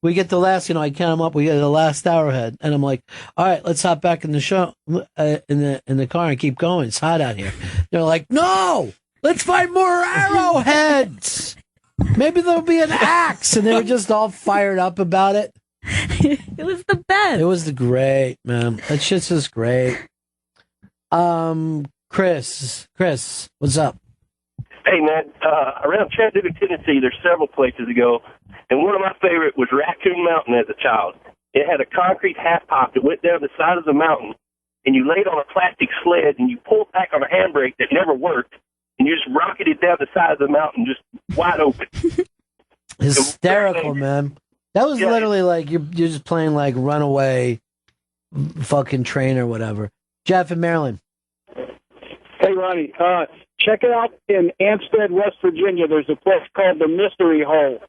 We get the last, I count them up. We get the last arrowhead, and I'm like, "All right, let's hop back in the show, in the car, and keep going. It's hot out here." They're like, "No, let's find more arrowheads. Maybe there'll be an axe." And they were just all fired up about it. It was the best. It was great, man. That shit's just great. Chris, what's up? Hey, man, around Chattanooga, Tennessee, there's several places to go, and one of my favorite was Raccoon Mountain as a child. It had a concrete half pipe that went down the side of the mountain, and you laid on a plastic sled, and you pulled back on a handbrake that never worked, and you just rocketed down the side of the mountain just wide open. Hysterical, man. That was literally like you're just playing like Runaway fucking Train or whatever. Jeff in Maryland. Hey, Ronnie, check it out in Ansted, West Virginia. There's a place called the Mystery Hole.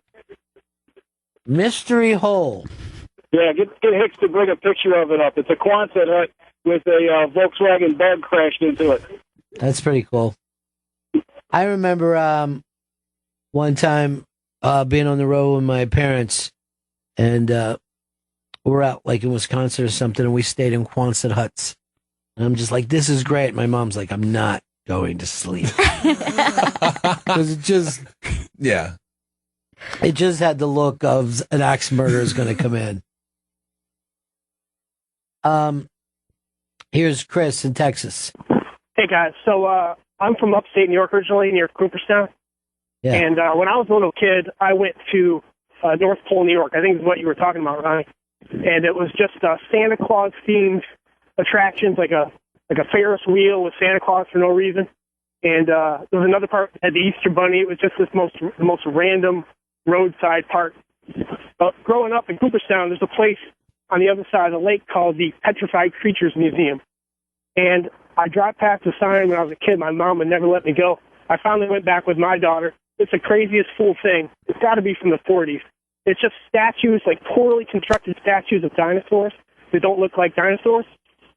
Mystery Hole. Yeah, get Hicks to bring a picture of it up. It's a Quonset hut with a Volkswagen Bug crashed into it. That's pretty cool. I remember one time being on the road with my parents, and we're out like in Wisconsin or something, and we stayed in Quonset huts. And I'm just like, this is great. My mom's like, I'm not going to sleep. Because it just had the look of an axe murderer is going to come in. Here's Chris in Texas. Hey guys, so I'm from upstate New York originally, near Cooperstown. Yeah. And when I was a little kid, I went to North Pole, New York. I think is what you were talking about, Ronnie. And it was just Santa Claus themed attractions, like a Ferris wheel with Santa Claus for no reason. And there was another part that had the Easter Bunny. It was just the most random roadside park. Growing up in Cooperstown, there's a place on the other side of the lake called the Petrified Creatures Museum. And I drive past the sign when I was a kid. My mom would never let me go. I finally went back with my daughter. It's the craziest fool thing. It's got to be from the 40s. It's just statues, like poorly constructed statues of dinosaurs that don't look like dinosaurs.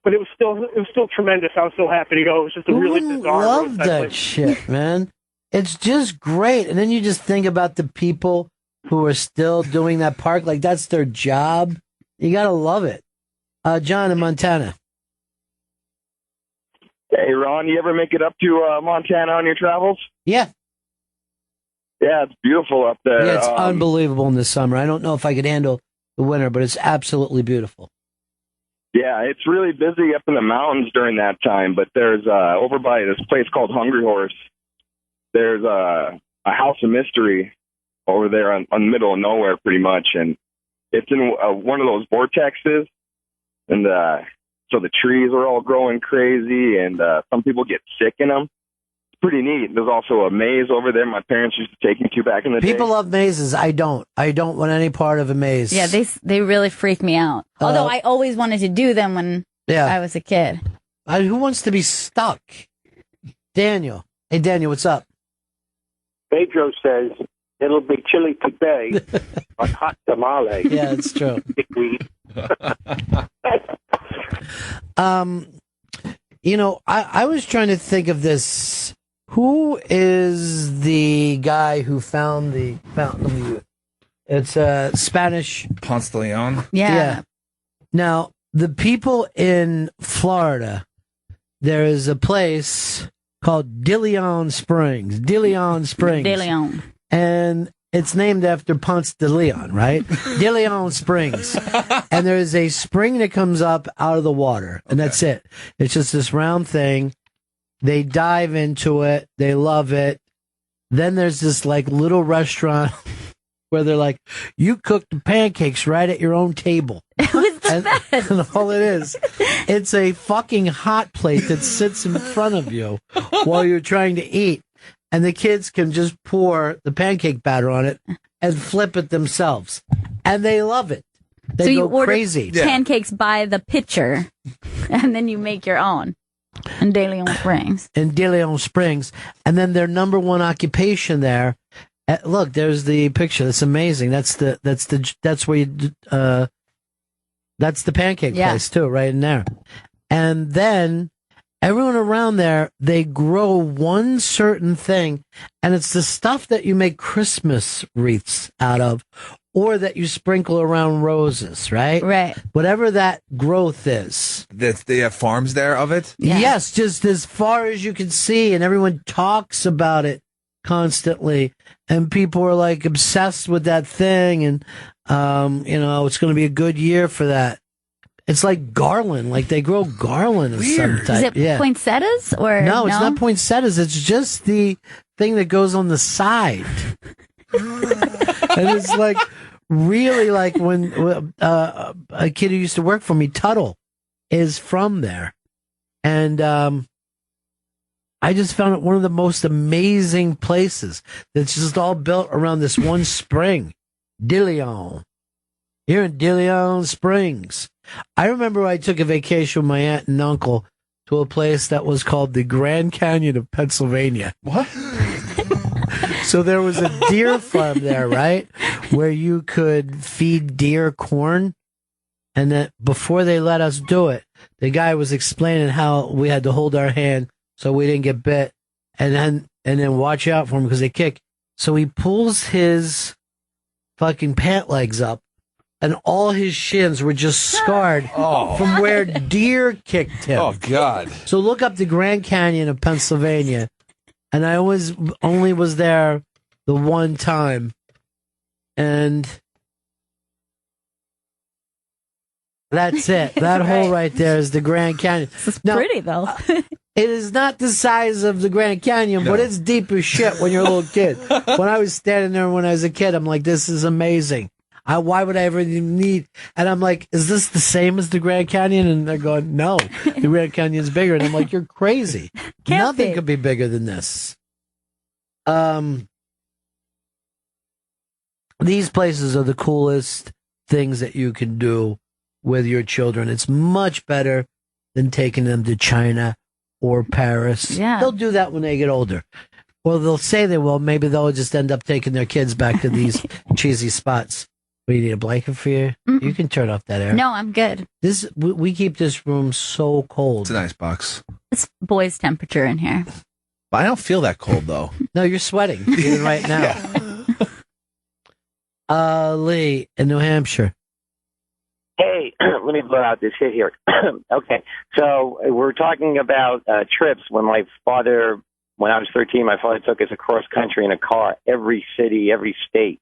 But it was still tremendous. I was so happy to go. It was just a really bizarre. Love that shit, man. It's just great. And then you just think about the people who are still doing that park. Like, that's their job. You got to love it. John in Montana. Hey, Ron, you ever make it up to Montana on your travels? Yeah. Yeah, it's beautiful up there. Yeah, it's unbelievable in the summer. I don't know if I could handle the winter, but it's absolutely beautiful. Yeah, it's really busy up in the mountains during that time, but there's over by this place called Hungry Horse, there's a house of mystery over there on the middle of nowhere pretty much, and it's in one of those vortexes, and so the trees are all growing crazy, and some people get sick in them. It's pretty neat. There's also a maze over there my parents used to take me to back in the day. People love mazes. I don't want any part of a maze. Yeah, they really freak me out. Although I always wanted to do them when I was a kid. Who wants to be stuck? Daniel. Hey, Daniel, what's up? Pedro says it'll be chilly today, but hot tamale. Yeah, it's true. I was trying to think of this. Who is the guy who found the fountain of youth? It's Spanish. Ponce de Leon. Yeah. Now, the people in Florida, there is a place called De Leon Springs. De Leon Springs. De Leon. And it's named after Ponce de Leon, right? De Leon Springs. And there is a spring that comes up out of the water, and that's it. It's just this round thing. They dive into it. They love it. Then there's this like little restaurant where they're like, you cook the pancakes right at your own table. It was the best. And all it is, it's a fucking hot plate that sits in front of you while you're trying to eat. And the kids can just pour the pancake batter on it and flip it themselves. And they love it. They so go you order crazy. pancakes by the pitcher, and then you make your own in De Leon Springs. In De Leon Springs. And then their number one occupation there. Look, there's the picture. That's amazing. That's where you, that's the pancake place too, right in there. And then everyone around there, they grow one certain thing, and it's the stuff that you make Christmas wreaths out of, or that you sprinkle around roses, right? Right. Whatever that growth is. They have farms there of it? Yeah. Yes, just as far as you can see, and everyone talks about it constantly, and people are like obsessed with that thing, and it's going to be a good year for that. It's like garland, like they grow garland of some type. Is it poinsettias or no? It's not poinsettias. It's just the thing that goes on the side, and it's like really like when a kid who used to work for me, Tuttle, is from there, and I just found it one of the most amazing places. That's just all built around this one spring, De Leon, here in De Leon Springs. I remember I took a vacation with my aunt and uncle to a place that was called the Grand Canyon of Pennsylvania. What? So there was a deer farm there, right? Where you could feed deer corn. And then before they let us do it, the guy was explaining how we had to hold our hand so we didn't get bit. And then watch out for them because they kick. So he pulls his fucking pant legs up, and all his shins were just scarred from where deer kicked him. Oh, God. So look up the Grand Canyon of Pennsylvania. And I only was there the one time. And that's it. That hole right there is the Grand Canyon. It's pretty, though. It is not the size of the Grand Canyon, but it's deep as shit when you're a little kid. When I was standing there when I was a kid, I'm like, this is amazing. Why would I ever even need? And I'm like, is this the same as the Grand Canyon? And they're going, no, the Grand Canyon's bigger. And I'm like, you're crazy. Nothing could be bigger than this. These places are the coolest things that you can do with your children. It's much better than taking them to China or Paris. Yeah. They'll do that when they get older. Well, they'll say they will. Maybe they'll just end up taking their kids back to these cheesy spots. We need a blanket for you. You can turn off that air. No, I'm good. We keep this room so cold. It's an ice box. It's boys' temperature in here. But I don't feel that cold, though. No, you're sweating even right now. Lee in New Hampshire. Hey, let me blow out this hit here. Okay, so we're talking about trips. When I was 13, my father took us across country in a car, every city, every state.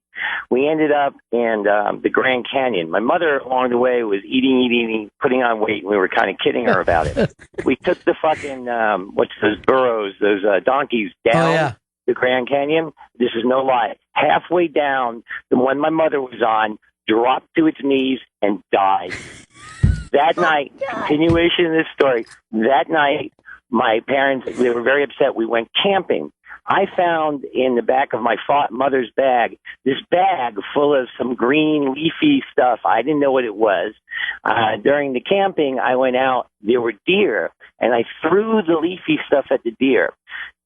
We ended up in the Grand Canyon. My mother, along the way, was eating, putting on weight, and we were kind of kidding her about it. We took the fucking, what's those burros, those donkeys down the Grand Canyon. This is no lie. Halfway down, the one my mother was on dropped to its knees and died. That night, continuation of this story, that night, my parents, they were very upset. We went camping. I found in the back of my mother's bag, this bag full of some green leafy stuff. I didn't know what it was. During the camping, I went out. There were deer, and I threw the leafy stuff at the deer.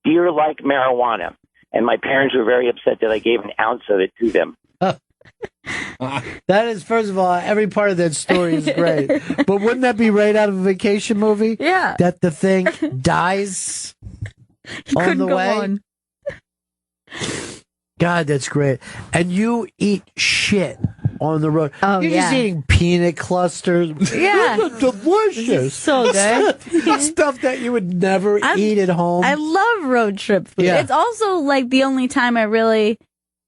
Deer like marijuana. And my parents were very upset that I gave an ounce of it to them. That is, first of all, every part of that story is great. But wouldn't that be right out of a vacation movie? Yeah. That the thing dies on the way? God, that's great. And you eat shit on the road. Oh, You're just eating peanut clusters. Yeah. This is delicious. So good. Stuff that you would never eat at home. I love road trip food. Yeah. It's also like the only time I really,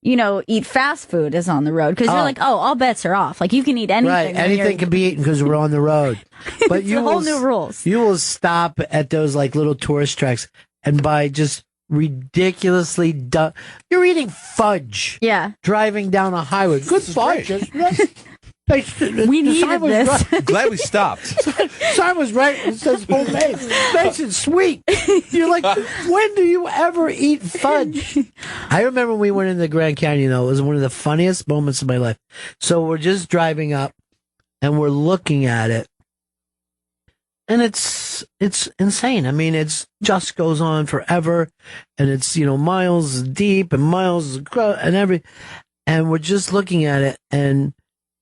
eat fast food is on the road. Because you're like, all bets are off. Like, you can eat anything. Right, anything can be eaten because we're on the road. But It's a whole new rules. You will stop at those like little tourist tracks and buy just ridiculously dumb. You're eating fudge. Yeah. Driving down a highway. Good fudge. We needed this. Glad we stopped. Sign was right. It says homemade. Nice and sweet. You're like, when do you ever eat fudge? I remember when we went in the Grand Canyon, though. It was one of the funniest moments of my life. So we're just driving up and we're looking at it. And it's insane. I mean, it's just goes on forever, and it's miles deep and miles across and we're just looking at it. And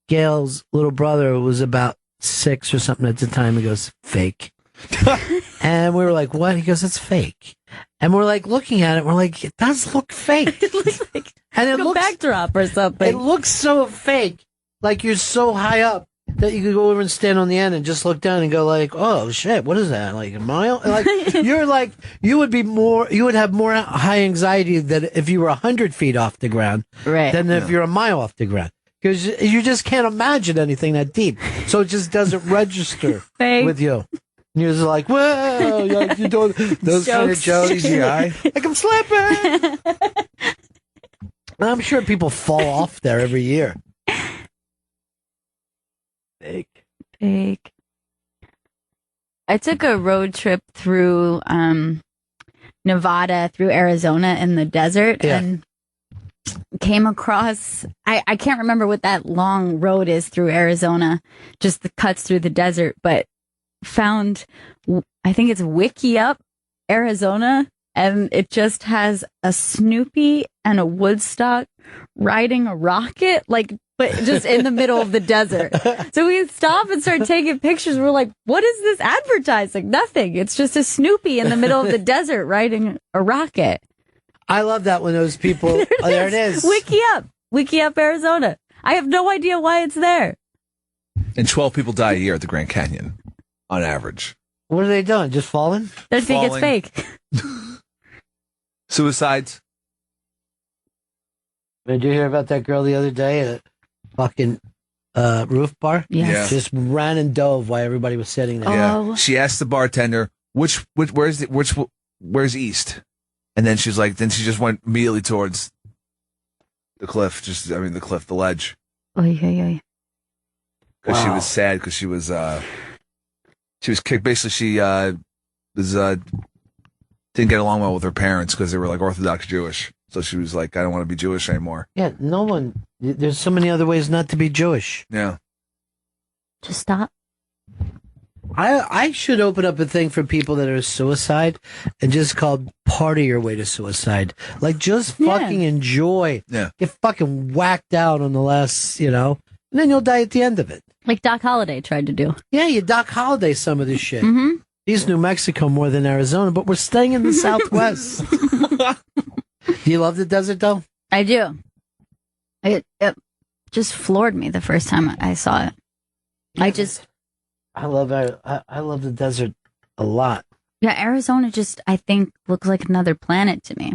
Gail's little brother was about 6 or something at the time. He goes, fake, and we were like, what? He goes, it's fake. And we're like looking at it. We're like, it does look fake. It looks like and it a looks backdrop or something. It looks so fake, like you're so high up that you could go over and stand on the end and just look down and go like, oh shit, what is that? Like a mile? Like you're like, you would have more high anxiety than if you were 100 feet off the ground, right? Than if you're a mile off the ground, because you just can't imagine anything that deep, so it just doesn't register with you. And you're just like, whoa, you're doing those kind of jokes. Like I'm slipping. I'm sure people fall off there every year. Fake. I took a road trip through Nevada, through Arizona in the desert, and came across, I can't remember what that long road is through Arizona, just the cuts through the desert, but found, I think it's Wiki Up, Arizona, and it just has a Snoopy and a Woodstock riding a rocket, but just in the middle of the desert. So we stop and start taking pictures. We're like, what is this advertising? Nothing. It's just a Snoopy in the middle of the desert riding a rocket. I love that when those people, there it is. Wiki Up, Arizona. I have no idea why it's there. And 12 people die a year at the Grand Canyon, on average. What are they doing? Just falling? They think it's fake. Suicides. Did you hear about that girl the other day at fucking roof bar? Yeah. Just ran and dove while everybody was sitting there. Yeah. She asked the bartender, where's east? And then she's like, then she just went immediately towards the cliff. The ledge. Oy, oy, oy. Because she was sad because she was kicked. Basically, she didn't get along well with her parents because they were like Orthodox Jewish. So she was like, I don't want to be Jewish anymore. Yeah, there's so many other ways not to be Jewish. Yeah. Just stop. I should open up a thing for people that are suicide and just called party your way to suicide. Like, just fucking enjoy. Yeah. Get fucking whacked out on the last, and then you'll die at the end of it. Like Doc Holliday tried to do. Yeah, you Doc Holliday some of this shit. Mm-hmm. He's New Mexico more than Arizona, but we're staying in the Southwest. Do you love the desert, though? I do. It just floored me the first time I saw it. I love the desert a lot. Yeah, Arizona just, I think, looks like another planet to me.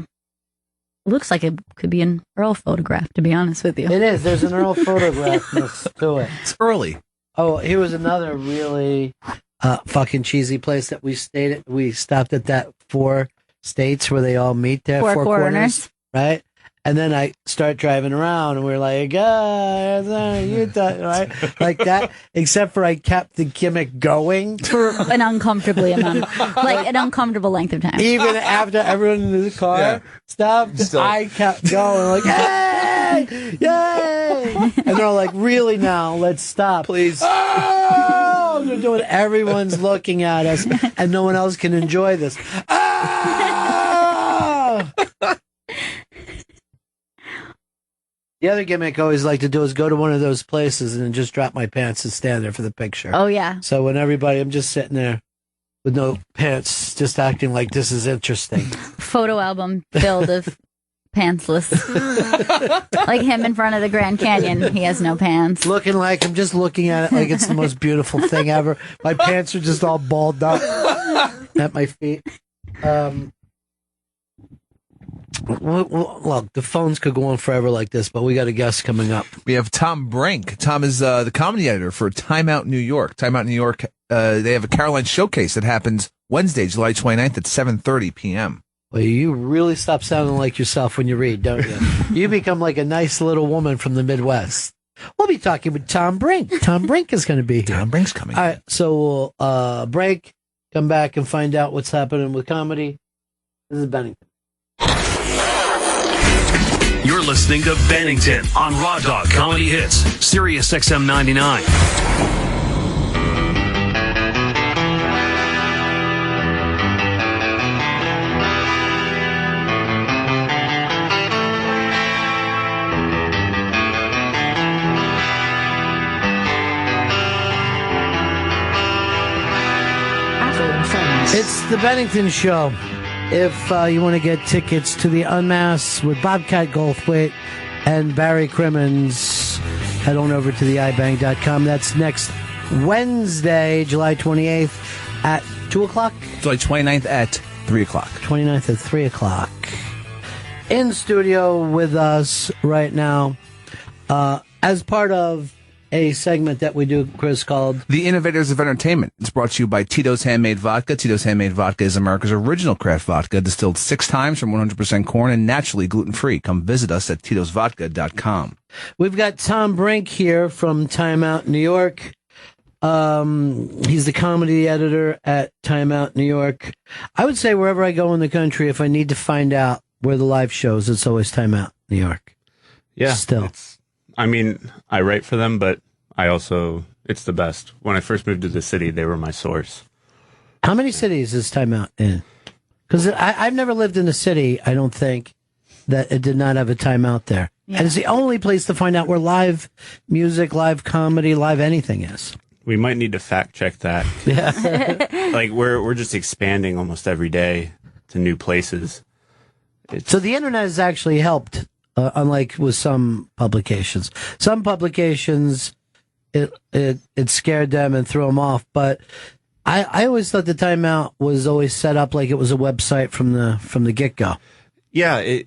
It looks like it could be an Earl photograph, to be honest with you. It is. There's an Earl photograph next to it. It's early. Oh, here was another really fucking cheesy place that we stayed at. We stopped at that 4 states where they all meet there. Four corners. Right? And then I start driving around, and we're like, Utah, right? Like that, except for I kept the gimmick going. For an uncomfortably an uncomfortable length of time. Even after everyone in the car stopped, I kept going, like, yay! Yay! And they're all like, really now? Let's stop. Please. Oh! They're doing, everyone's looking at us, and no one else can enjoy this. Oh! The other gimmick I always like to do is go to one of those places and then just drop my pants and stand there for the picture. Oh, yeah. So when I'm just sitting there with no pants, just acting like this is interesting. Photo album filled of pantsless. Like him in front of the Grand Canyon. He has no pants. Looking like, I'm just looking at it like it's the most beautiful thing ever. My pants are just all balled up at my feet. Look, the phones could go on forever like this, but we got a guest coming up. We have Tom Brink. Tom is the comedy editor for Time Out New York. Time Out New York, they have a Caroline Showcase that happens Wednesday, July 29th at 7:30 p.m. Well, you really stop sounding like yourself when you read, don't you? You become like a nice little woman from the Midwest. We'll be talking with Tom Brink. Tom Brink is going to be here. Tom Brink's coming. All right, so we'll break, come back and find out what's happening with comedy. This is Bennington. You're listening to Bennington on Raw Dog Comedy Hits, Sirius XM 99. It's the Bennington Show. If you want to get tickets to the Unmasked with Bobcat Goldthwait and Barry Crimmins, head on over to theibang.com. That's next Wednesday, July 28th at 2 o'clock? July 29th at 3 o'clock. 29th at 3 o'clock. In studio with us right now, as part of a segment that we do, Chris, called The Innovators of Entertainment. It's brought to you by Tito's Handmade Vodka. Tito's Handmade Vodka is America's original craft vodka, distilled 6 times from 100% corn and naturally gluten-free. Come visit us at titosvodka.com. We've got Tom Brink here from Time Out New York. He's the comedy editor at Time Out New York. I would say wherever I go in the country, if I need to find out where the live shows, it's always Time Out New York. Yeah. Still. I mean, I write for them, but it's the best. When I first moved to the city, they were my source. How many cities is Time Out in? Because I've never lived in a city, I don't think, that it did not have a Time Out there. Yeah. And it's the only place to find out where live music, live comedy, live anything is. We might need to fact check that. Yeah. Like we're just expanding almost every day to new places. So the internet has actually helped, unlike with some publications. Some publications, it scared them and threw them off. But I always thought the Time Out was always set up like it was a website from the get go. Yeah,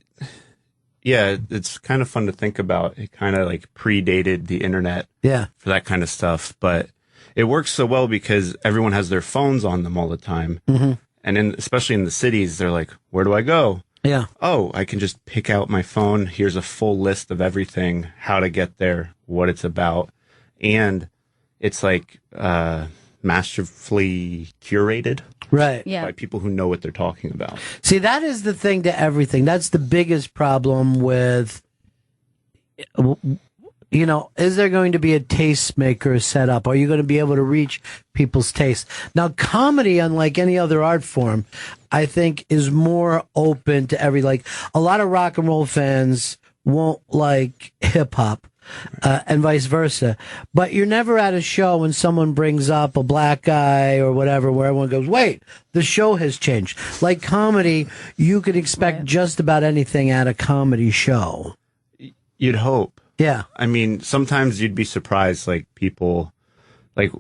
it's kind of fun to think about. It kind of like predated the internet. Yeah. For that kind of stuff, but it works so well because everyone has their phones on them all the time. Mm-hmm. And especially in the cities, they're like, where do I go? Yeah. Oh, I can just pick out my phone. Here's a full list of everything, how to get there, what it's about. And it's like masterfully curated. Right. By people who know what they're talking about. See, that is the thing to everything. That's the biggest problem with, is there going to be a tastemaker set up? Are you going to be able to reach people's taste? Now, comedy, unlike any other art form, I think is more open to like, a lot of rock and roll fans won't like hip hop. And vice versa. But you're never at a show when someone brings up a black guy or whatever where everyone goes, wait, the show has changed. Like comedy, you could expect just about anything at a comedy show. You'd hope. Yeah. I mean, sometimes you'd be surprised, like people, like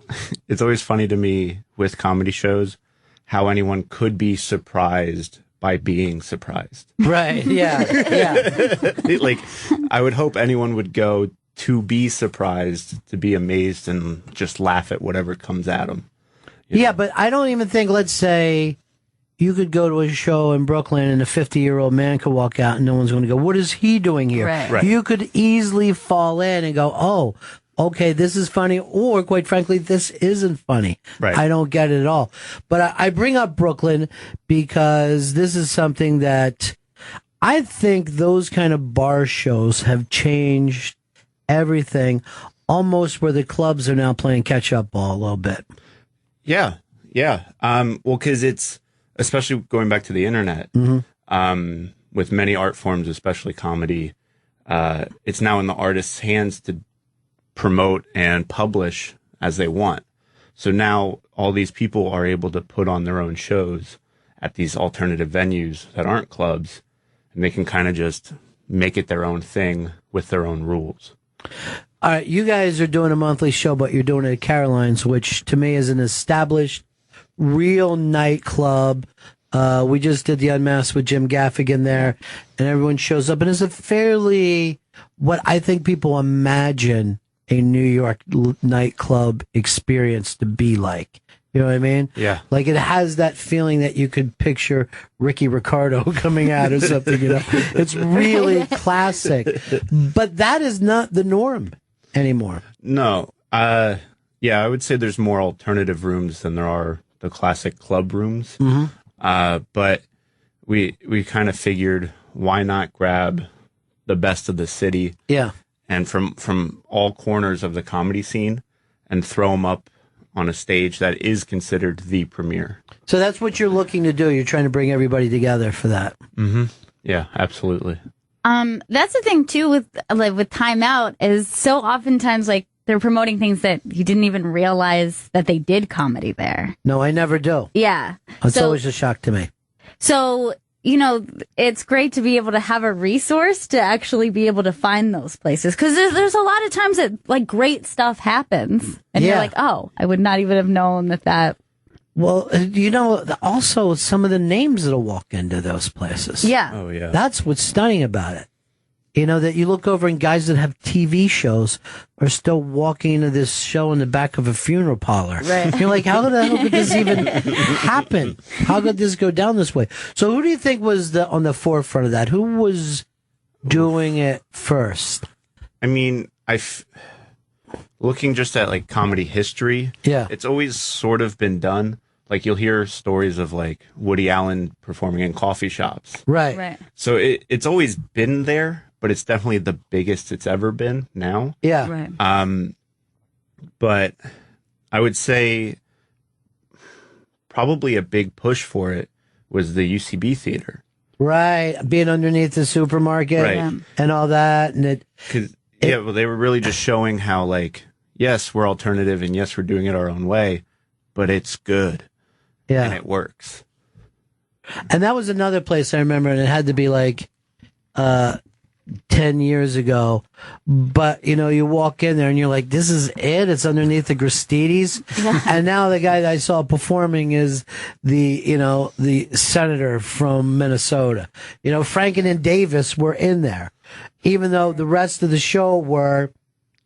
it's always funny to me with comedy shows how anyone could be surprised by being surprised. Right. Yeah. Yeah. Like, I would hope anyone would go to be surprised, to be amazed, and just laugh at whatever comes at them. Yeah, but I don't even think, let's say, you could go to a show in Brooklyn and a 50-year-old man could walk out and no one's going to go, what is he doing here? Right. You could easily fall in and go, oh, okay, this is funny, or quite frankly, this isn't funny. Right. I don't get it at all. But I bring up Brooklyn because this is something that I think those kind of bar shows have changed everything, almost where the clubs are now playing catch-up ball a little bit. Yeah. Well, because it's, especially going back to the internet, with many art forms, especially comedy, it's now in the artist's hands to promote and publish as they want. So now all these people are able to put on their own shows at these alternative venues that aren't clubs, and they can kind of just make it their own thing with their own rules. All right, you guys are doing a monthly show, but you're doing it at Caroline's, which to me is an established, real nightclub. We just did the Unmasked with Jim Gaffigan there, and everyone shows up, and it's a fairly, what I think people imagine a New York nightclub experience to be like. You know what I mean? Yeah. Like it has that feeling that you could picture Ricky Ricardo coming out or something, It's really classic. But that is not the norm anymore. No. Yeah, I would say there's more alternative rooms than there are the classic club rooms. But we kind of figured, why not grab the best of the city? Yeah. And from all corners of the comedy scene and throw them up on a stage that is considered the premiere. So that's what you're looking to do. You're trying to bring everybody together for that. Mm-hmm. Yeah, absolutely. That's the thing too with Time Out is so oftentimes like they're promoting things that you didn't even realize that they did comedy there. No, I never do. Yeah. It's always a shock to me. So, it's great to be able to have a resource to actually be able to find those places. Because there's a lot of times that, like, great stuff happens. And you're like, oh, I would not even have known that. Well, also some of the names that'll walk into those places. Yeah. Oh, yeah. That's what's stunning about it. That you look over and guys that have TV shows are still walking into this show in the back of a funeral parlor. Right. You're like, how the hell could this even happen? How could this go down this way? So who do you think was on the forefront of that? Who was doing it first? I mean, looking just at like comedy history, it's always sort of been done. Like you'll hear stories of like Woody Allen performing in coffee shops. Right. So it's always been there, but it's definitely the biggest it's ever been now. Yeah. Right. But I would say probably a big push for it was the UCB theater. Right. Being underneath the supermarket and all that. And well, they were really just showing how like, yes, we're alternative and yes, we're doing it our own way, but it's good. Yeah. And it works. And that was another place I remember, and it had to be like 10 years ago. But, you walk in there and you're like, this is it? It's underneath the Gristedes? And now the guy that I saw performing is the senator from Minnesota. Franken and Davis were in there, even though the rest of the show were,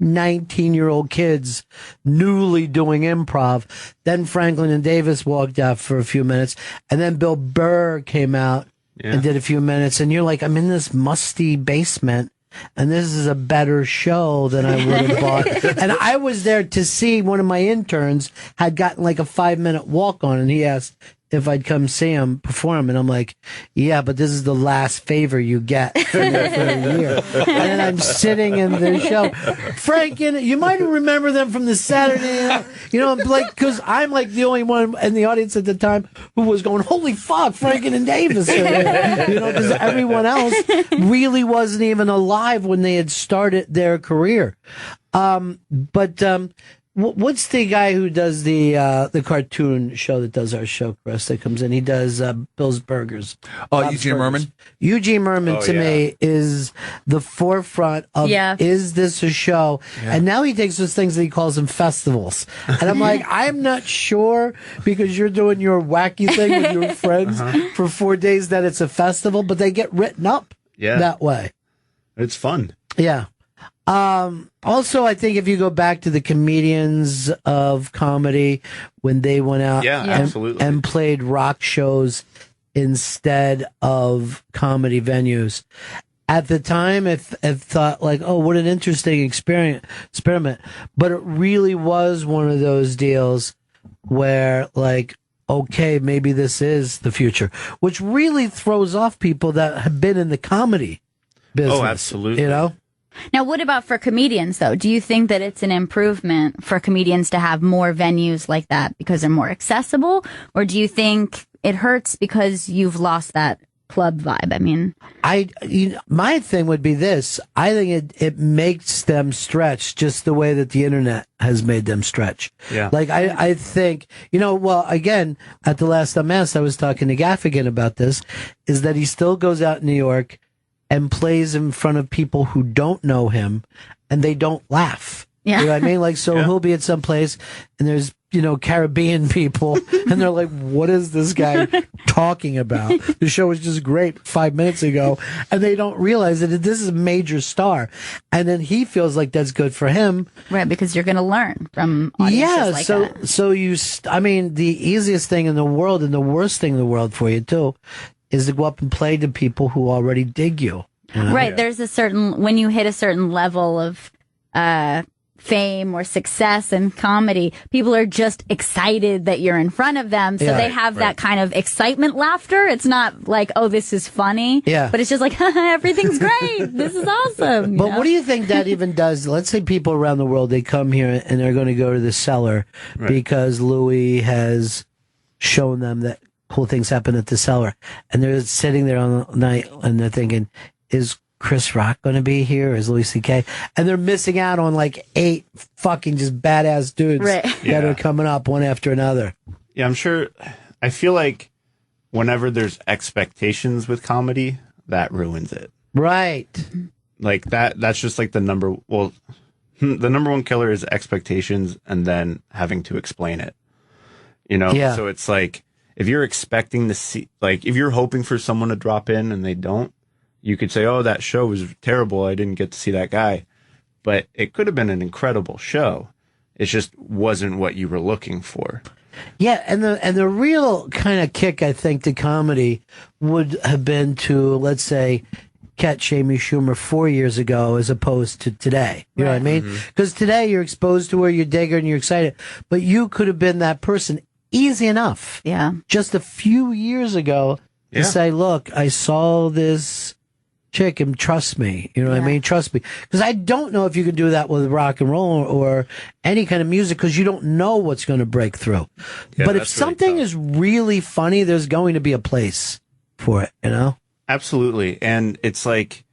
19-year-old kids newly doing improv. Then Franklin and Davis walked out for a few minutes, and then Bill Burr came out and did a few minutes, and you're like, I'm in this musty basement, and this is a better show than I would have bought. And I was there to see one of my interns had gotten like a 5-minute walk on, and he asked if I'd come see him perform. And I'm like, yeah, but this is the last favor you get for a year. And then I'm sitting in the show. Franken, you might remember them from the Saturday, like, because I'm like the only one in the audience at the time who was going, holy fuck, Franken and Davis are here. Because everyone else really wasn't even alive when they had started their career. What's the guy who does the cartoon show that does our show, Chris, that comes in? He does Bill's Burgers. Eugene Merman? Eugene Merman, to me, is the forefront of, is this a show? Yeah. And now he takes those things and he calls them festivals. And I'm like, I'm not sure, because you're doing your wacky thing with your friends for 4 days, that it's a festival, but they get written up that way. It's fun. Yeah. Also, I think if you go back to the comedians of comedy when they went out and played rock shows instead of comedy venues, at the time I thought like, oh, what an interesting experiment. But it really was one of those deals where like, okay, maybe this is the future, which really throws off people that have been in the comedy business. Oh, absolutely. Now, what about for comedians, though? Do you think that it's an improvement for comedians to have more venues like that because they're more accessible? Or do you think it hurts because you've lost that club vibe? I mean, my thing would be this. I think it makes them stretch just the way that the internet has made them stretch. Yeah. Like, I think, well, again, at the last MS, I was talking to Gaffigan about this, is that he still goes out in New York and plays in front of people who don't know him, and they don't laugh. Yeah. You know what I mean? Like, so he'll be at some place, and there's, Caribbean people, and they're like, what is this guy talking about? The show was just great 5 minutes ago, and they don't realize that this is a major star. And then he feels like that's good for him. Right, because you're going to learn from audiences like that. So the easiest thing in the world and the worst thing in the world for you, too, is to go up and play to people who already dig you. Right. There's when you hit a certain level of fame or success in comedy, people are just excited that you're in front of them. So they have that kind of excitement laughter. It's not like, oh, this is funny. Yeah. But it's just like, everything's great. This is awesome. But what do you think that even does? Let's say people around the world, they come here and they're going to go to the cellar because Louis has shown them that cool things happen at the cellar, and they're sitting there on the night and they're thinking, is Chris Rock going to be here? Or is Louis C.K.? And they're missing out on like 8 fucking just badass dudes that are coming up one after another. Yeah, I'm sure. I feel like whenever there's expectations with comedy, that ruins it. Right. Like that's just like the number one killer is expectations and then having to explain it. So it's like, if you're expecting to see, like, if you're hoping for someone to drop in and they don't, you could say, oh, that show was terrible. I didn't get to see that guy. But it could have been an incredible show. It just wasn't what you were looking for. Yeah, and the real kind of kick, I think, to comedy would have been to, let's say, catch Amy Schumer 4 years ago as opposed to today. You know what I mean? Because today you're exposed to her, you dig her, and you're excited. But you could have been that person easy enough. Yeah. Just a few years ago to say, look, I saw this chick and trust me. You know what I mean? Trust me. Because I don't know if you can do that with rock and roll or any kind of music, because you don't know what's going to break through. But if something is really funny, there's going to be a place for it, Absolutely. And it's like,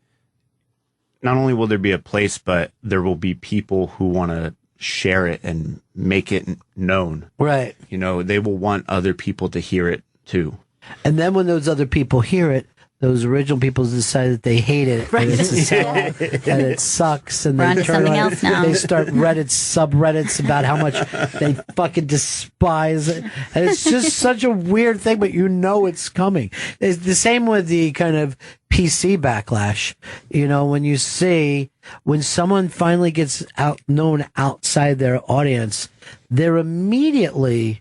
not only will there be a place, but there will be people who want to share it and make it known. Right. They will want other people to hear it too. And then when those other people hear it, those original people decide that they hate it, and it's a salad, and it sucks, and We're they onto turn something on else now. They start subreddits about how much they fucking despise it, and it's just such a weird thing, but you know it's coming. It's the same with the kind of PC backlash. You know, when someone finally gets known outside their audience, they're immediately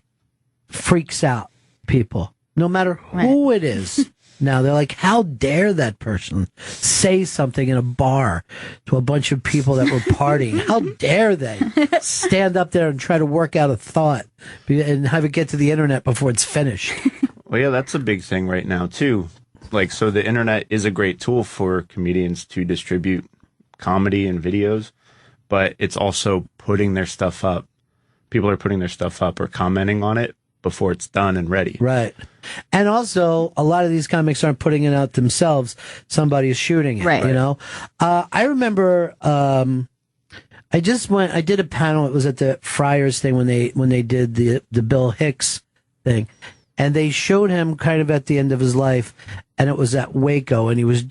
freaks out people, no matter who it is. Now they're like, how dare that person say something in a bar to a bunch of people that were partying? How dare they stand up there and try to work out a thought and have it get to the internet before it's finished? Well, yeah, that's a big thing right now too. Like, so the internet is a great tool for comedians to distribute comedy and videos, but it's also putting their stuff up. People are putting their stuff up or commenting on it before it's done and ready. Right. And also, a lot of these comics aren't putting it out themselves. Somebody's shooting it, Right. you know? I remember, I did a panel. It was at the Friars thing when they did the Bill Hicks thing. And they showed him kind of at the end of his life, and it was at Waco, and it was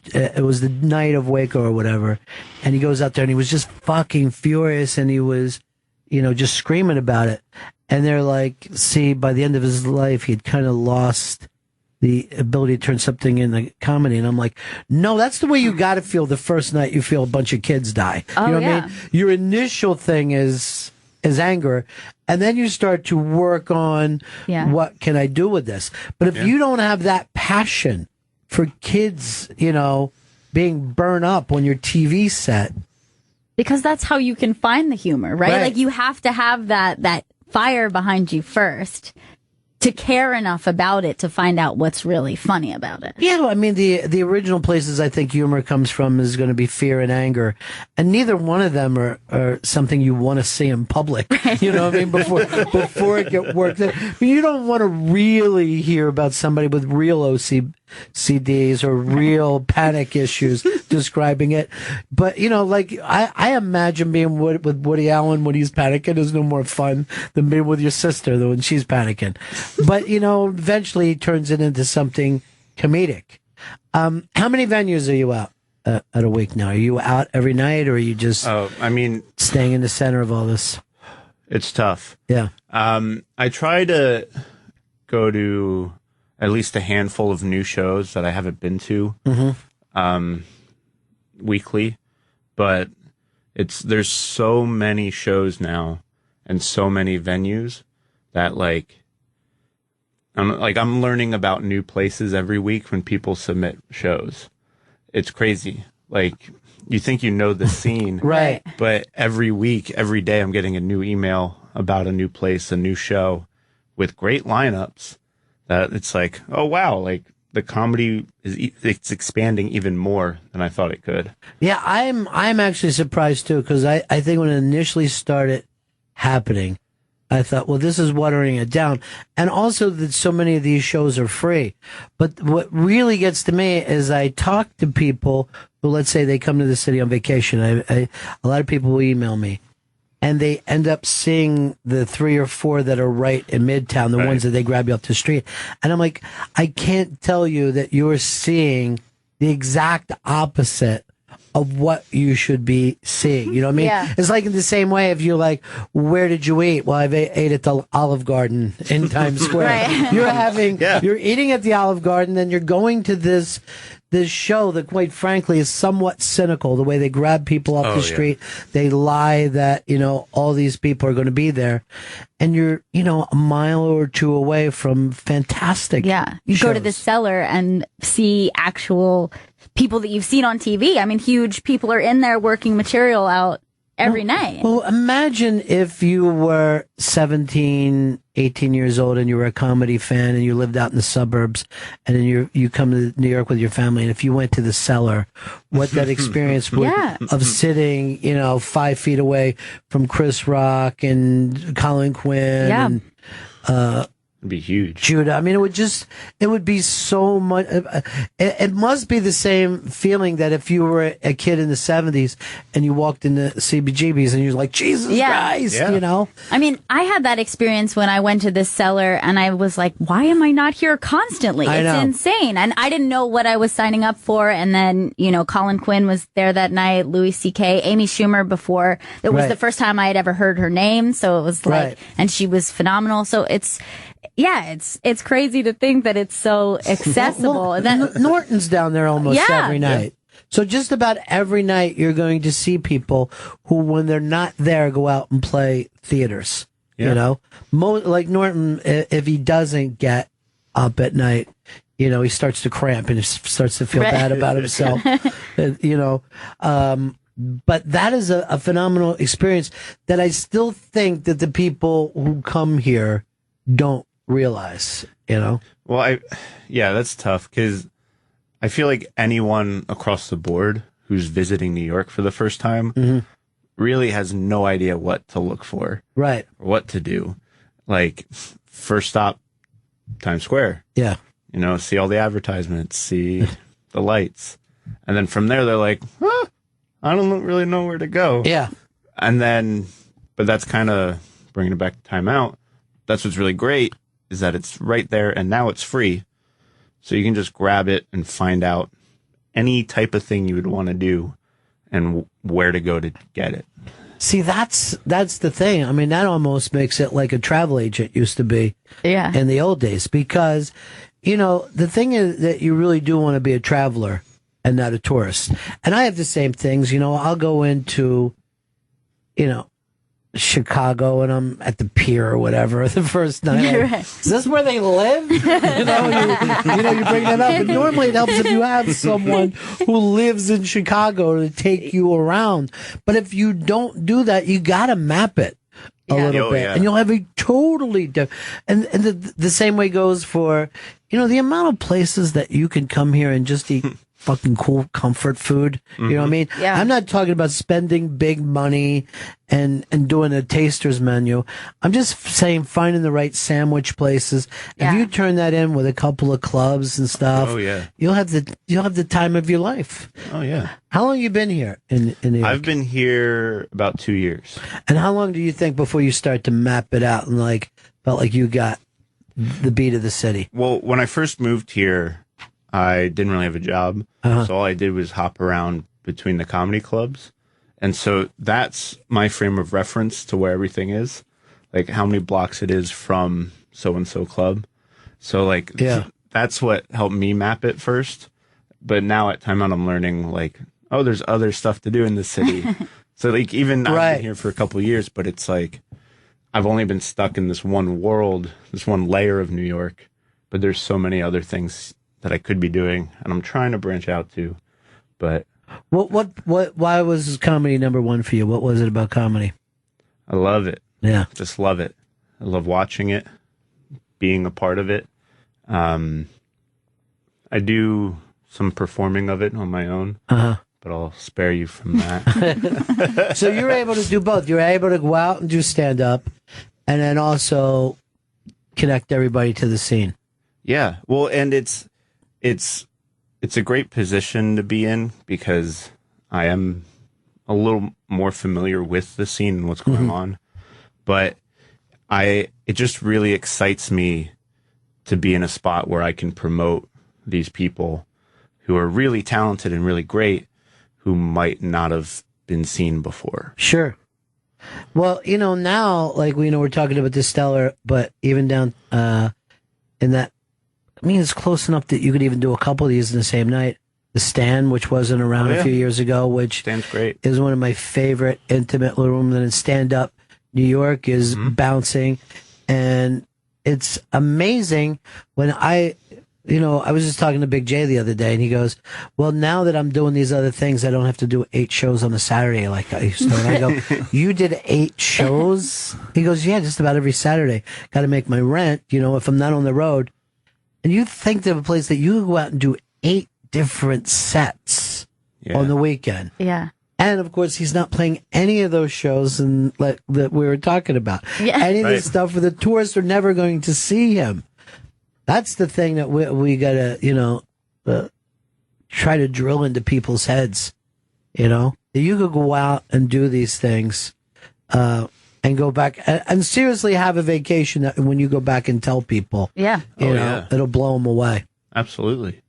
the night of Waco or whatever. And he goes out there and he was just fucking furious, and he was, just screaming about it. And they're like, see, by the end of his life, he'd kind of lost the ability to turn something into comedy. And I'm like, no, that's the way you got to feel the first night you feel a bunch of kids die. Oh, you know what yeah. I mean? Your initial thing is anger. And then you start to work on what can I do with this? But if you don't have that passion for kids, being burned up on your TV set. Because that's how you can find the humor, right? Like you have to have that fire behind you first to care enough about it to find out what's really funny about it. Yeah, I mean, the original places I think humor comes from is going to be fear and anger. And neither one of them are something you want to see in public. You know what I mean? Before it get worked out. I mean, you don't want to really hear about somebody with real OCDs or real panic issues describing it. But, I imagine being with Woody Allen when he's panicking is no more fun than being with your sister when she's panicking. But, eventually it turns it into something comedic. How many venues are you out at a week now? Are you out every night, or are you just staying in the center of all this? It's tough. Yeah. I try to go to at least a handful of new shows that I haven't been to weekly, but there's so many shows now and so many venues that I'm learning about new places every week when people submit shows. It's crazy. Like, you think you know the scene, right? But every week, every day, I'm getting a new email about a new place, a new show with great lineups. That it's like, oh wow, like the comedy it's expanding even more than I thought it could. Yeah, I'm actually surprised too, because I think when it initially started happening, I thought, well, this is watering it down. And also that so many of these shows are free. But what really gets to me is I talk to people who, let's say they come to the city on vacation. A lot of people will email me, and they end up seeing the 3 or 4 that are right in Midtown, the ones that they grab you up the street. And I'm like, I can't tell you that you're seeing the exact opposite of what you should be seeing. You know what I mean? Yeah. It's like in the same way if you're like, where did you eat? Well, I've ate at the Olive Garden in Times Square. Right. You're eating at the Olive Garden, then you're going to this show that, quite frankly, is somewhat cynical. The way they grab people off the street, they lie that, all these people are going to be there. And you're, a mile or two away from fantastic You go to the cellar and see actual people that you've seen on TV. I mean, huge people are in there working material out every night. Well, imagine if you were 17, 18 years old and you were a comedy fan and you lived out in the suburbs, and then you come to New York with your family, and if you went to the cellar, what that experience would of sitting, 5 feet away from Chris Rock and Colin Quinn and It'd be huge. Judah, I mean, it would be so much. It must be the same feeling that if you were a kid in the 70s and you walked into CBGB's and you're like, Jesus Christ, you know? I mean, I had that experience when I went to this cellar and I was like, why am I not here constantly? I It's know. insane. And I didn't know what I was signing up for. And then, you know, Colin Quinn was there that night, Louis C.K., Amy Schumer before. It was Right. the first time I had ever heard her name. So it was like, Right. and she was phenomenal. So it's crazy to think that it's so accessible. Well, And that, Norton's down there almost Yeah. every night. So just about every night you're going to see people who, when they're not there, go out and play theaters. Yeah. You know, like Norton, if he doesn't get up at night, you know, he starts to cramp and he starts to feel Right. bad about himself. You know, but that is a phenomenal experience that I still think that the people who come here don't realize, you know? Well, that's tough because I feel like anyone across the board who's visiting New York for the first time really has no idea what to look for. Right. Or what to do. Like, first stop, Times Square. Yeah. You know, see all the advertisements, see the lights. And then from there, they're like, I don't really know where to go. Yeah. And then, but that's kind of bringing it back to Time Out. That's what's really great is that it's right there and now it's free. So you can just grab it and find out any type of thing you would want to do and where to go to get it. See, that's the thing. I mean, that almost makes it like a travel agent used to be in the old days, because, you know, the thing is that you really do want to be a traveler and not a tourist. And I have the same things. You know, I'll go into, you know, Chicago and I'm at the pier or whatever the first night. Like, is this where they live? You know, you bring that up. And normally it helps if you have someone who lives in Chicago to take you around. But if you don't do that, you got to map it a little bit. And you'll have a totally different. And the same way goes for, you know, the amount of places that you can come here and just eat fucking cool comfort food. You know what I mean? Yeah. I'm not talking about spending big money and doing a taster's menu. I'm just saying finding the right sandwich places. If you turn that in with a couple of clubs and stuff, you'll have the time of your life. Oh yeah. How long you been here in New York? I've been here about 2 years. And how long do you think before you start to map it out and like felt like you got the beat of the city? Well, when I first moved here, I didn't really have a job. So all I did was hop around between the comedy clubs. And so that's my frame of reference to where everything is, like how many blocks it is from so-and-so club. So like, that's what helped me map it first. But now at Time Out, I'm learning like, oh, there's other stuff to do in the city. So like, even I've been here for a couple of years, but it's like, I've only been stuck in this one world, this one layer of New York, but there's so many other things that I could be doing, and I'm trying to branch out to. But why was comedy number one for you? What was it about comedy? I love it. Yeah, just love it. I love watching it, being a part of it. I do some performing of it on my own, but I'll spare you from that. So you're able to do both. You're able to go out and do stand up, and then also connect everybody to the scene. Yeah, well, and it's a great position to be in because I am a little more familiar with the scene and what's going on. But it just really excites me to be in a spot where I can promote these people who are really talented and really great who might not have been seen before. Sure. Well, you know, now, like, we know we're talking about the Stellar, but even down in that, I mean, it's close enough that you could even do a couple of these in the same night. The Stand, which wasn't around a few years ago, which Stand's great. Is one of my favorite intimate little rooms. And Stand Up New York is bouncing. And it's amazing when I was just talking to Big J the other day, and he goes, well, now that I'm doing these other things, I don't have to do 8 shows on a Saturday like I used to. And I go, you did 8 shows? He goes, yeah, just about every Saturday. Got to make my rent, you know, if I'm not on the road. And you think of a place that you can go out and do 8 different sets on the weekend. Yeah. And of course, he's not playing any of those shows that we were talking about. Yeah. Any of Right. this stuff where the tourists are never going to see him. That's the thing that we gotta, try to drill into people's heads. You could go out and do these things, and go back and seriously have a vacation when you go back and tell people. Yeah. It'll blow them away. Absolutely.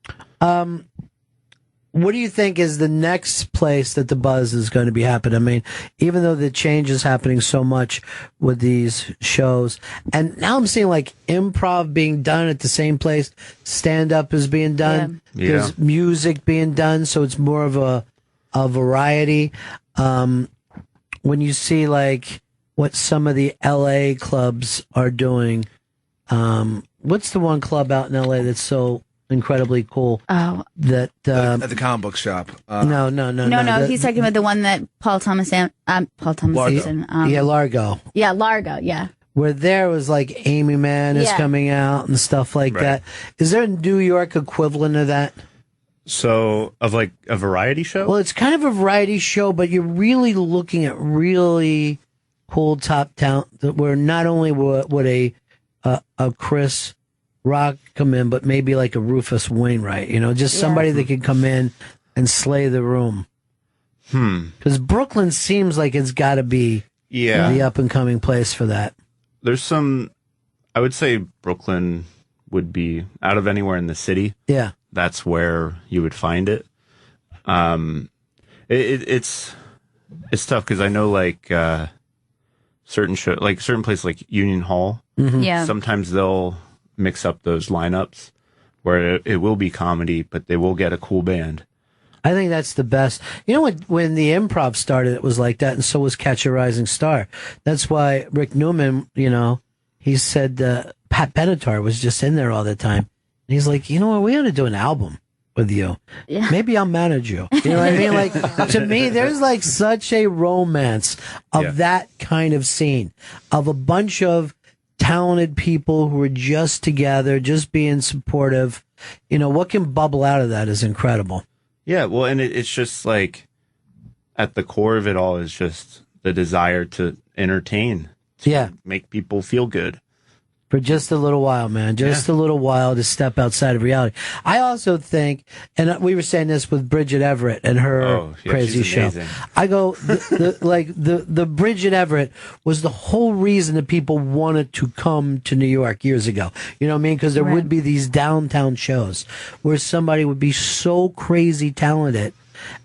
What do you think is the next place that the buzz is going to be happening? I mean, even though the change is happening so much with these shows, and now I'm seeing like improv being done at the same place, stand up is being done, Yeah. there's music being done, so it's more of a variety. When you see like what some of the LA clubs are doing, what's the one club out in LA that's so incredibly cool? Oh, that at the comic book shop. No. He's talking about the one that Paul Thomas Anderson. Largo. Yeah, Largo. Yeah. Where there was like Amy Mann is Yeah. coming out and stuff like Right. that. Is there a New York equivalent of that? So, of like a variety show? Well, it's kind of a variety show, but you're really looking at really cool top talent where not only would a Chris Rock come in, but maybe like a Rufus Wainwright, just somebody that could come in and slay the room. Because Brooklyn seems like it's got to be the up and coming place for that. There's some, I would say Brooklyn would be, out of anywhere in the city. Yeah. That's where you would find it. It's tough because I know like certain places like Union Hall. Mhm. Yeah. Sometimes they'll mix up those lineups where it will be comedy, but they will get a cool band. I think that's the best. When the improv started, it was like that, and so was Catch a Rising Star. That's why Rick Newman, he said Pat Benatar was just in there all the time. And he's like, we ought to do an album with you. Yeah. Maybe I'll manage you. You know what I mean? Like, to me, there's like such a romance of that kind of scene, of a bunch of talented people who are just together, just being supportive. What can bubble out of that is incredible. Yeah, well, and it's just like at the core of it all is just the desire to entertain, to make people feel good. For just a little while, man. Just a little while to step outside of reality. I also think, and we were saying this with Bridget Everett and her crazy she's show. amazing. I go, the Bridget Everett was the whole reason that people wanted to come to New York years ago. You know what I mean? Because there would be these downtown shows where somebody would be so crazy talented.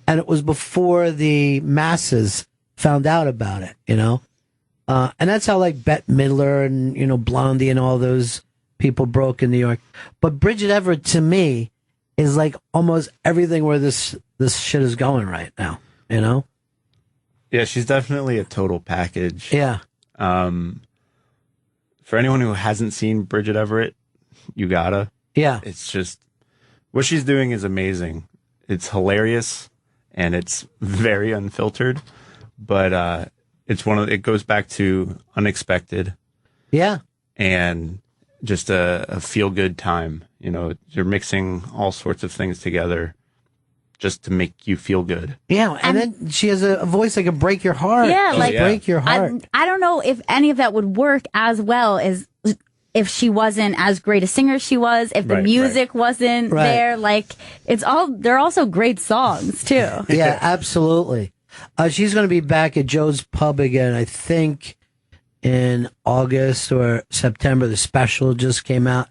And it was before the masses found out about it, and that's how like Bette Midler and, Blondie and all those people broke in New York. But Bridget Everett, to me, is like almost everything where this shit is going right now, Yeah, she's definitely a total package. Yeah. For anyone who hasn't seen Bridget Everett, you gotta. Yeah. It's just, what she's doing is amazing. It's hilarious and it's very unfiltered, but it goes back to unexpected. Yeah. And just a feel good time. You're mixing all sorts of things together just to make you feel good. Yeah. And then she has a voice that can break your heart. Yeah, break your heart. I don't know if any of that would work as well as if she wasn't as great a singer as she was, if the music wasn't there. Like, they're also great songs too. Yeah, absolutely. She's going to be back at Joe's Pub again, I think, in August or September. The special just came out.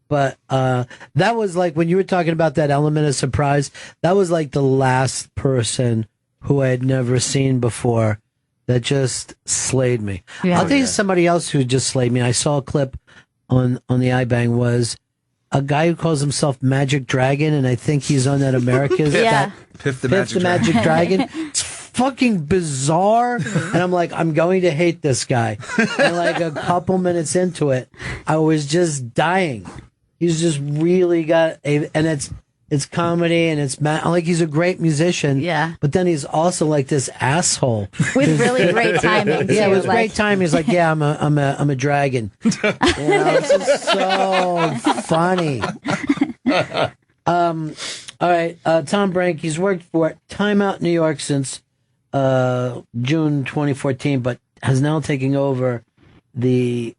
But that was like, when you were talking about that element of surprise, that was like the last person who I had never seen before that just slayed me. Yeah. I'll tell you somebody else who just slayed me. I saw a clip on the iBang was a guy who calls himself Magic Dragon, and I think he's on that America's. Yeah. Piff the Piff Magic the Magic Dragon. It's fucking bizarre. And I'm like, I'm going to hate this guy. And like a couple minutes into it, I was just dying. He's just really got and it's comedy and it's like he's a great musician. Yeah. But then he's also like this asshole With really great timing, Yeah, too, with like- great timing. He's like, yeah, I'm a dragon. It's just so funny. All right, Tom Brink. He's worked for Time Out New York since June 2014, but has now taken over the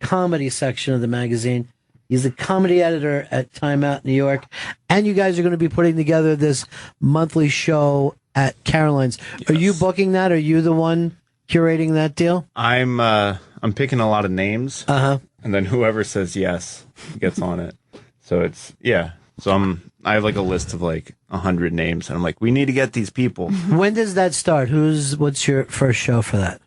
comedy section of the magazine. He's the comedy editor at Time Out New York. And you guys are going to be putting together this monthly show at Caroline's. Yes. Are you booking that? Are you the one curating that deal? I'm picking a lot of names. Uh-huh. And then whoever says yes gets on it. So it's, yeah. So I have like a list of like 100 names. And I'm like, we need to get these people. When does that start? What's your first show for that?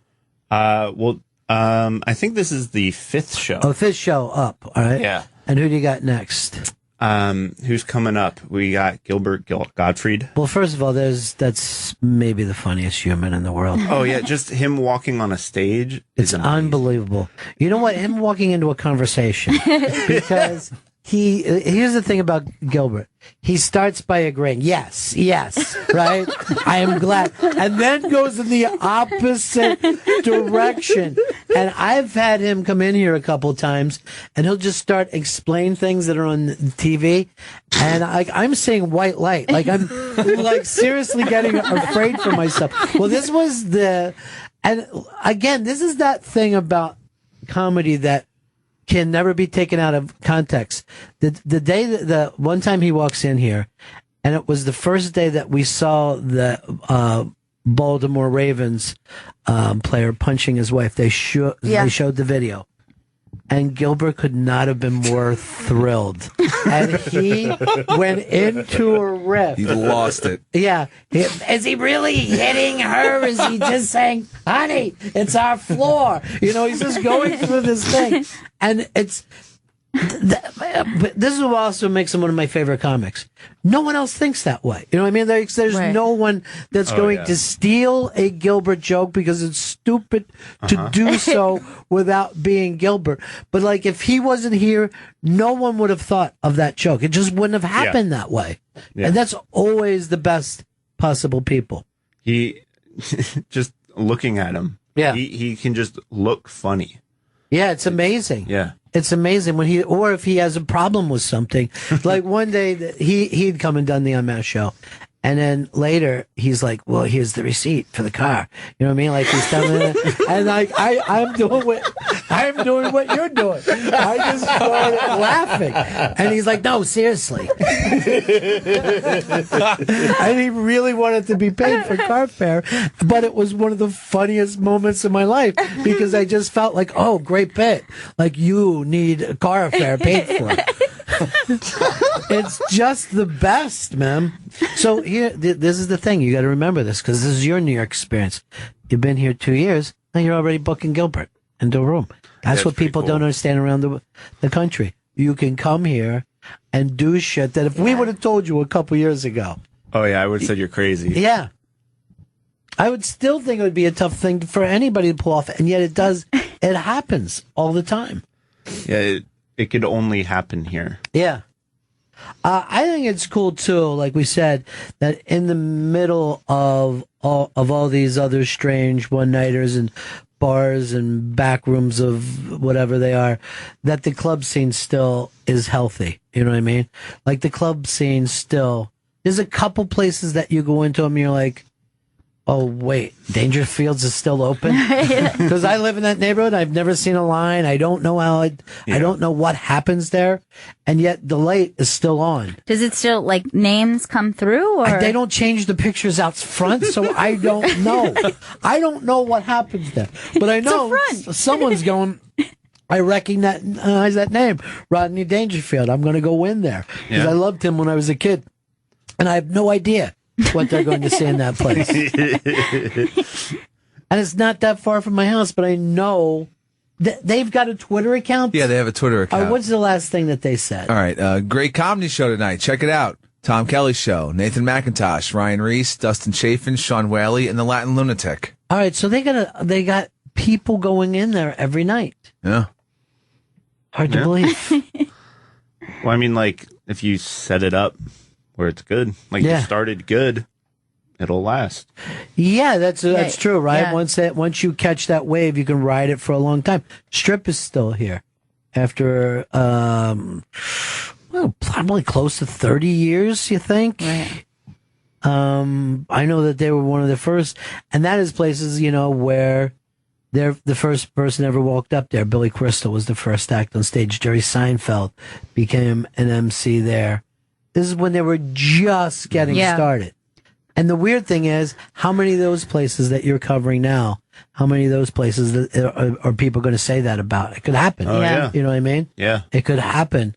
I think this is the 5th show. Oh, 5th show up. All right. Yeah. And who do you got next? Who's coming up? We got Gilbert Gottfried. Well, first of all, that's maybe the funniest human in the world. Oh yeah, just him walking on a stage. It's unbelievable. You know what? Him walking into a conversation because here's the thing about Gilbert. He starts by agreeing, yes, right? I am glad. And then goes in the opposite direction. And I've had him come in here a couple of times, and he'll just start explain things that are on TV. And I'm seeing white light. Like, I'm like seriously getting afraid for myself. Well, this was and again, this is that thing about comedy that can never be taken out of context. The day the one time he walks in here, and it was the first day that we saw the Baltimore Ravens player punching his wife. They showed the video, and Gilbert could not have been more thrilled. And he went into a riff. He lost it. Yeah. Is he really hitting her? Is he just saying, honey, it's our floor? You know, he's just going through this thing. And it's... But this is what also makes him one of my favorite comics. No one else thinks that way. You know what I mean? There's right. no one that's going to steal a Gilbert joke because it's stupid to do so without being Gilbert. But like, if he wasn't here, no one would have thought of that joke. It just wouldn't have happened that way. Yeah. And that's always the best possible people. He just looking at him. Yeah. He can just look funny. Yeah, it's amazing. Yeah. It's amazing when if he has a problem with something. Like one day he'd come and done the Unmasked show. And then later he's like, well, here's the receipt for the car. You know what I mean? Like he's telling me, and like I'm doing what you're doing. I just started laughing. And he's like, no, seriously. And he really wanted to be paid for car fare, but it was one of the funniest moments of my life because I just felt like, oh, great bit. Like you need a car fare paid for. It's just the best, man. So here, this is the thing. You got to remember this because this is your New York experience. You've been here 2 years. Now you're already booking Gilbert into a room. That's what people don't understand around the country. You can come here and do shit that if we would have told you a couple years ago. Oh, yeah. I would have said you're crazy. Yeah. I would still think it would be a tough thing for anybody to pull off. And yet it does. It happens all the time. Yeah. It could only happen here. Yeah. I think it's cool too, like we said, that in the middle of all these other strange one-nighters and bars and back rooms of whatever they are, that the club scene still is healthy. You know what I mean? Like the club scene still, there's a couple places that you go into them and you're like, oh, wait, Dangerfields is still open? Because I live in that neighborhood. I've never seen a line. I don't know I don't know what happens there. And yet the light is still on. Does it still, like, names come through? Or? They don't change the pictures out front, so I don't know. I don't know what happens there. But I know someone's going, I recognize that name, Rodney Dangerfield. I'm going to go in there. Because I loved him when I was a kid. And I have no idea what they're going to see in that place. And it's not that far from my house, but I know they've got a Twitter account. Yeah, they have a Twitter account. What's the last thing that they said? All right, great comedy show tonight. Check it out. Tom Kelly Show, Nathan McIntosh, Ryan Reese, Dustin Chafin, Sean Whaley, and the Latin Lunatic. All right, so they got people going in there every night. Yeah. Hard to believe. Well, I mean, like, if you set it up where it's good, like you started good, it'll last. Yeah, that's true, right? Yeah. Once you catch that wave, you can ride it for a long time. Strip is still here after probably close to 30 years, you think? Right. I know that they were one of the first, and that is places, where they're the first person ever walked up there. Billy Crystal was the first act on stage. Jerry Seinfeld became an MC there. This is when they were just getting started. And the weird thing is, how many of those places that you're covering now, how many of those places are people going to say that about? It could happen. Oh, yeah. You know what I mean? Yeah. It could happen.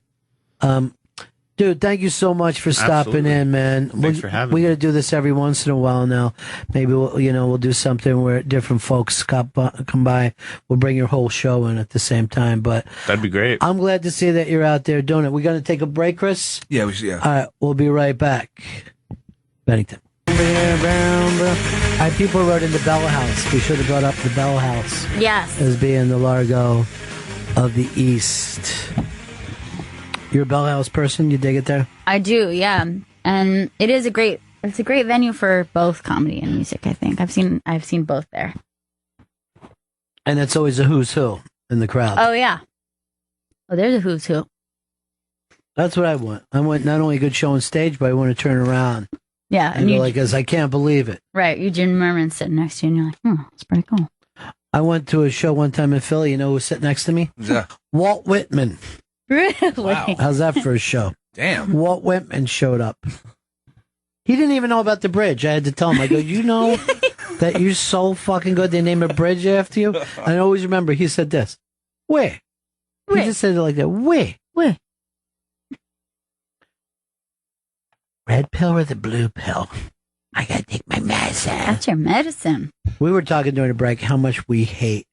Dude, thank you so much for stopping in, man. Thanks for having me. We me. got to do this every once in a while now. Maybe we'll do something where different folks come by. We'll bring your whole show in at the same time. But That'd be great. I'm glad to see that you're out there doing it. We're going to take a break, Chris? Yeah, we should. Yeah. All right, we'll be right back. Bennington. All right, people wrote in the Bell House. We should have brought up the Bell House. Yes. As being the Largo of the East. You're a Bell House person? You dig it there? I do, yeah. And it's a great venue for both comedy and music, I think. I've seen both there. And it's always a who's who in the crowd. Oh yeah. Oh, there's a who's who. That's what I want. I want not only a good show on stage, but I want to turn around. Yeah. And go like this, I can't believe it. Right. Eugene Merman's sitting next to you and you're like, that's pretty cool. I went to a show one time in Philly. You know who was sitting next to me? Yeah. Walt Whitman. Really? Wow. How's that for a show? Damn. Walt Whitman showed up. He didn't even know about the bridge. I had to tell him, I go, you know that you're so fucking good they name a bridge after you? I always remember he said this. Where? He just said it like that. Where? Red pill or the blue pill? I gotta take my medicine. That's your medicine. We were talking during the break how much we hate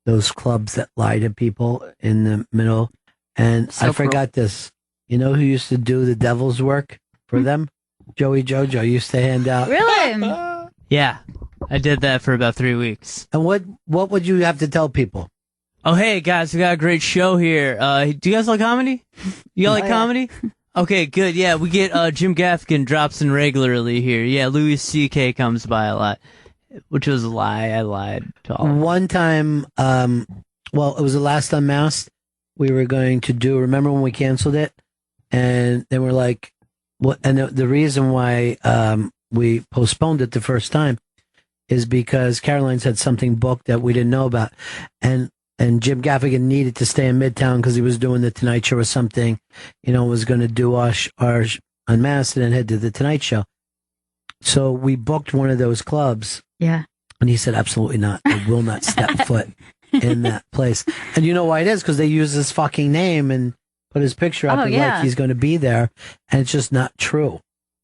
those clubs that lie to people in the middle. And So I forgot this. You know who used to do the devil's work for them? Joey Jojo used to hand out. Really? Yeah, I did that for about 3 weeks. And what would you have to tell people? Oh, hey guys, we got a great show here. Do you guys like comedy? You like comedy? Okay, good. Yeah, we get Jim Gaffigan drops in regularly here. Yeah, Louis C.K. comes by a lot, which was a lie. I lied to all. One time, it was the last Unmasked we were going to do. Remember when we canceled it? And they were like, "What?" And the reason why we postponed it the first time is because Caroline's had something booked that we didn't know about, and Jim Gaffigan needed to stay in Midtown because he was doing the Tonight Show or something. Was going to do our Unmasked and then head to the Tonight Show. So we booked one of those clubs. Yeah. And he said, absolutely not. I will not step foot in that place. And you know why it is? Because they use his fucking name and put his picture up like he's going to be there. And it's just not true.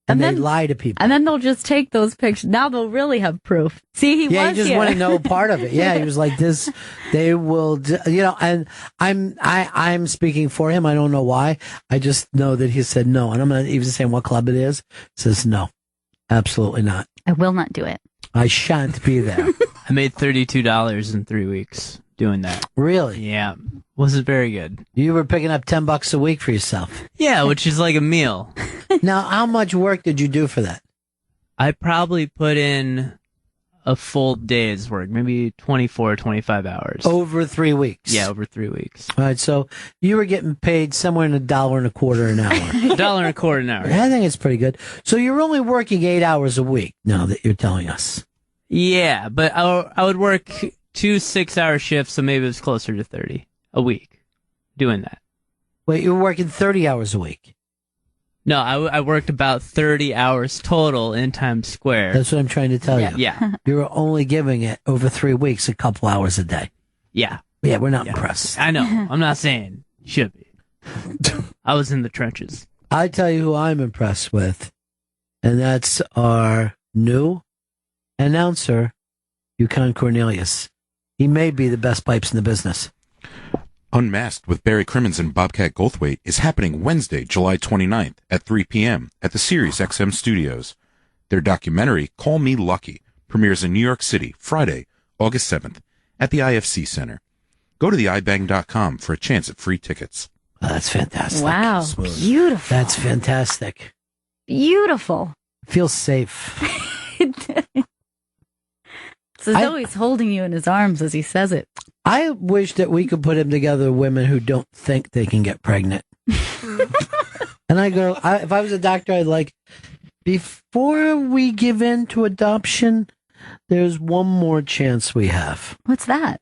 And they lie to people. And then they'll just take those pictures. Now they'll really have proof. See, he just want to know part of it. Yeah, he was like this. They will, and I'm speaking for him. I don't know why. I just know that he said no. And I'm not even saying what club it is. He says no, absolutely not. I will not do it. I shan't be there. I made $32 in 3 weeks doing that. Really? Yeah. Wasn't very good. You were picking up $10 a week for yourself. Yeah, which is like a meal. Now, how much work did you do for that? I probably put in a full day's work, maybe 24, 25 hours. Over 3 weeks? Yeah, over 3 weeks. All right, so you were getting paid somewhere in $1.25 an hour. $1.25 an hour. I think it's pretty good. So you're only working 8 hours a week now that you're telling us. Yeah, but I would work 2 6-hour shifts, so maybe it was closer to 30 a week doing that. Wait, you were working 30 hours a week? No, I worked about 30 hours total in Times Square. That's what I'm trying to tell you. Yeah. You were only giving it over 3 weeks, a couple hours a day. Yeah. Yeah, we're not impressed. I know. I'm not saying you should be. I was in the trenches. I tell you who I'm impressed with, and that's our new announcer, Yukon Cornelius. He may be the best pipes in the business. Unmasked with Barry Crimmins and Bobcat Goldthwait is happening Wednesday, July 29th at 3 p.m. at the Sirius XM studios. Their documentary, Call Me Lucky, premieres in New York City Friday, August 7th at the IFC Center. Go to theibang.com for a chance at free tickets. Oh, that's fantastic. Wow, beautiful. That's fantastic. Beautiful. Feels safe. It's as though he's holding you in his arms as he says it. I wish that we could put him together with women who don't think they can get pregnant. And I go, if I was a doctor, I'd like, before we give in to adoption, there's one more chance we have. What's that?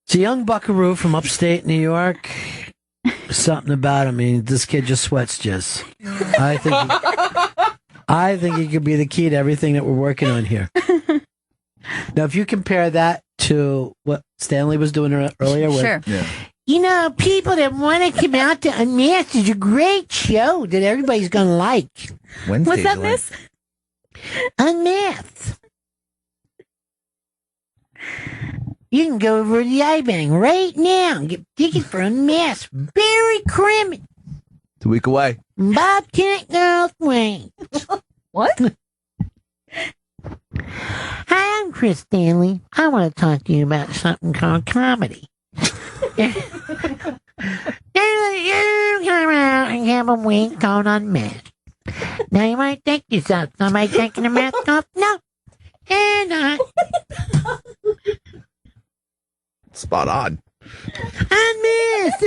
It's a young buckaroo from upstate New York. Something about him. I mean, this kid just sweats jizz. I think he could be the key to everything that we're working on here. Now, if you compare that to what Stanley was doing earlier, Sure. Yeah. You know, people that want to come out to Unmasked is a great show that everybody's going to like. Wednesday, What's that, July- miss? Unmasked. You can go over to the iBang right now and get tickets for Unmasked. Barry Crimmins, It's a week away. Bobcat Goldthwait. What? Hi, I'm Chris Stanley. I want to talk to you about something called comedy. You come out and have a week called Unmasked. Now you might think yourself, somebody taking the mask off? No, they're not. Spot on. Unmasked.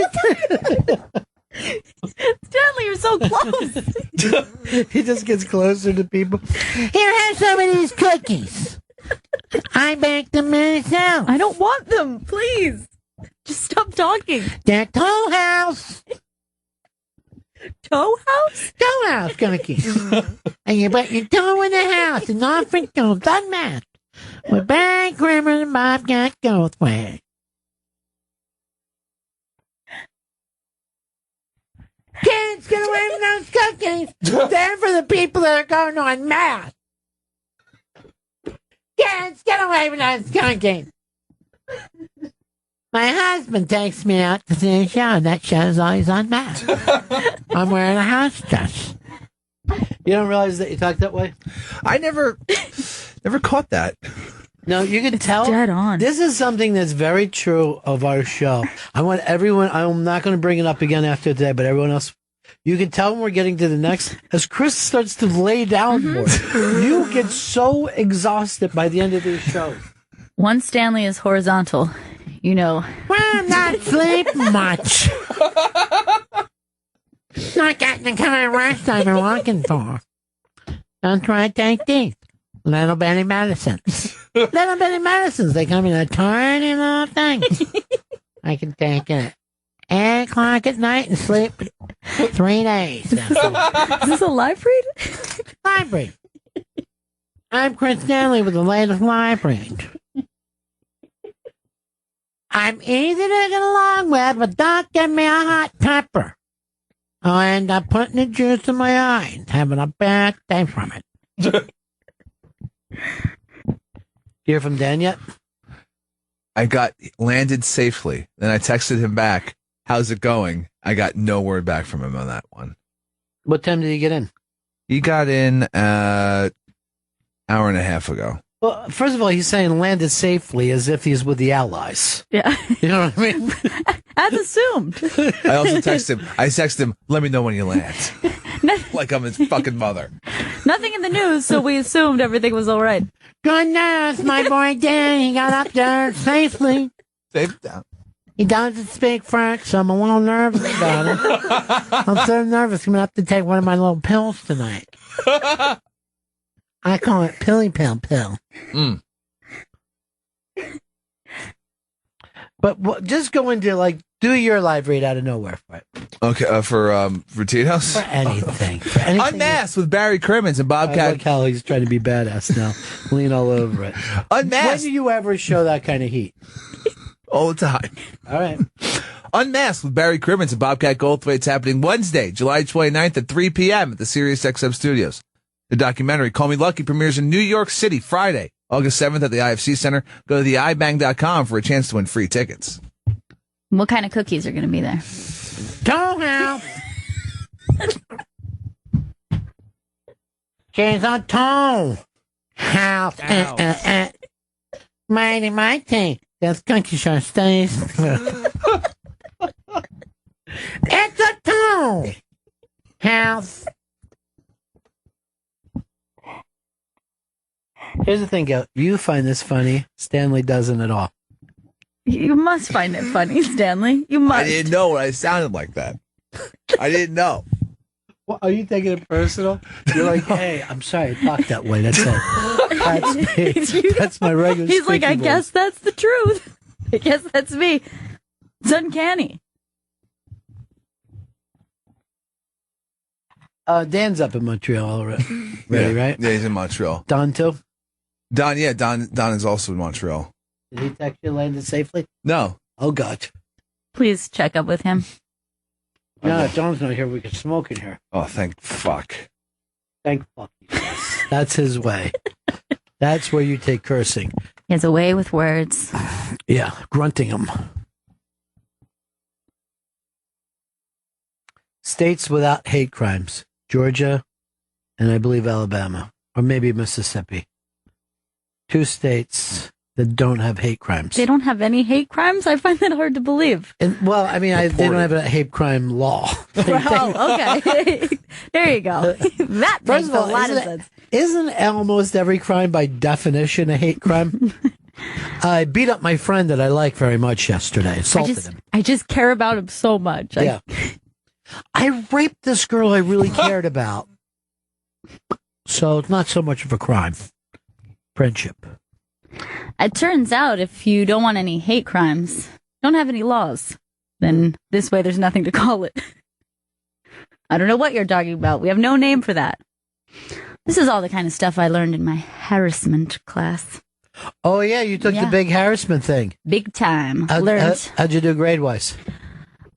Stanley, you're so close. He just gets closer to people. Here, have some of these cookies. I baked them myself. I don't want them. Please. Just stop talking. They're Toll House. Toe house? Toll House cookies. And you put your toe in the house and off it goes Unmasked with Barry Crimmins and Bobcat Goldthwait. Kids, get away from those cookies. They're for the people that are going to Unmasked. Kids, get away from those cookies. My husband takes me out to see a show, and that show's always Unmasked. I'm wearing a house dress. You don't realize that you talk that way? I never caught that. No, you can tell. Dead on. This is something that's very true of our show. I want everyone, I'm not going to bring it up again after today, but everyone else, you can tell when we're getting to the next, as Chris starts to lay down more, you get so exhausted by the end of these shows. Once Stanley is horizontal, you know. Well, I'm not sleeping much. Not getting the kind of rest I've been looking for. Don't try to take these. Little bitty medicines. Little bitty medicines. They come in a tiny little thing. I can take it at 8 o'clock at night and sleep 3 days. Is this a live read? Live read. I'm Chris Stanley with the latest live read. I'm easy to get along with, but don't give me a hot pepper. I'll end up putting the juice in my eye and having a bad day from it. Hear from Dan yet? I landed safely. Then I texted him back, how's it going? I got no word back from him on that one. What time did he get in? He got in hour and a half ago. Well, first of all, he's saying landed safely as if he's with the Allies. Yeah. You know what I mean? As assumed. I also texted him, let me know when you land. Like I'm his fucking mother. Nothing in the news, so we assumed everything was all right. Good news, my boy Dan. He got up there safely. Safe down. He doesn't speak French, so I'm a little nervous about it. I'm so nervous. I'm going to have to take one of my little pills tonight. I call it Pilly Pill. Mm. But just go into, do your live read out of nowhere for it. Okay, for Tito's? For anything. Unmasked with Barry Crimmins and Bobcat. I like how he's trying to be badass now. Lean all over it. Unmasked. When do you ever show that kind of heat? All the time. All right. Unmasked with Barry Crimmins and Bobcat Goldthwait's happening Wednesday, July 29th at 3 p.m. at the SiriusXM studios. The documentary, Call Me Lucky, premieres in New York City Friday, August 7th at the IFC Center. Go to theibang.com for a chance to win free tickets. What kind of cookies are going to be there? Toll House. She's a Toll House. Mighty, mighty. This cookie sure stays. It's a Toll House. Here's the thing, Gail. You find this funny. Stanley doesn't at all. You must find it funny, Stanley. You must. I didn't know I sounded like that. I didn't know. Well, are you taking it personal? You're like, hey, I'm sorry, I talk that way. That's it. That's me. That's my regular. He's like, I speaking guess that's the truth. I guess that's me. It's uncanny. Dan's up in Montreal already, right? Yeah, he's in Montreal. Don too? Don is also in Montreal. Did he text you landed safely? No. Oh, God. Please check up with him. No, Don's not here. We can smoke in here. Oh, thank fuck. Thank fuck. Yes. That's his way. That's where you take cursing. He has a way with words. Yeah, grunting them. States without hate crimes. Georgia and I believe Alabama. Or maybe Mississippi. 2 states that don't have hate crimes. They don't have any hate crimes? I find that hard to believe. Well, I mean, they don't have a hate crime law. Oh, okay. There you go. That First makes of all, a lot of sense. Isn't almost every crime by definition a hate crime? I beat up my friend that I like very much yesterday. Assaulted him. I just care about him so much. Yeah. I raped this girl I really cared about. So it's not so much of a crime. Friendship. It turns out if you don't want any hate crimes, don't have any laws, then this way there's nothing to call it. I don't know what you're talking about. We have no name for that. This is all the kind of stuff I learned in my harassment class. Oh, yeah, you took the big harassment thing. Big time. How'd you do grade-wise?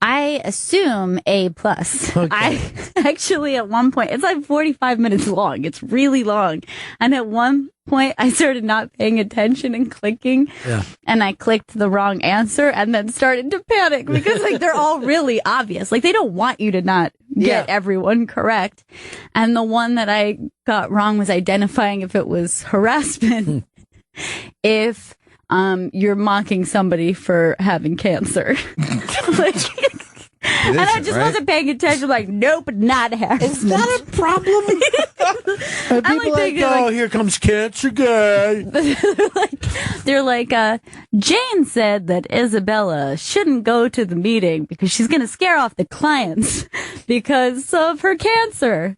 I assume A+. Okay. I actually, at one point, it's like 45 minutes long. It's really long. And at one point, I started not paying attention and clicking. Yeah. And I clicked the wrong answer and then started to panic because like they're all really obvious. Like they don't want you to not get everyone correct. And the one that I got wrong was identifying if it was harassment. If you're mocking somebody for having cancer. And I just wasn't paying attention. Like, nope, not harassment. Is that a problem? And people like, here comes cancer guy. They're like, Jane said that Isabella shouldn't go to the meeting because she's going to scare off the clients because of her cancer.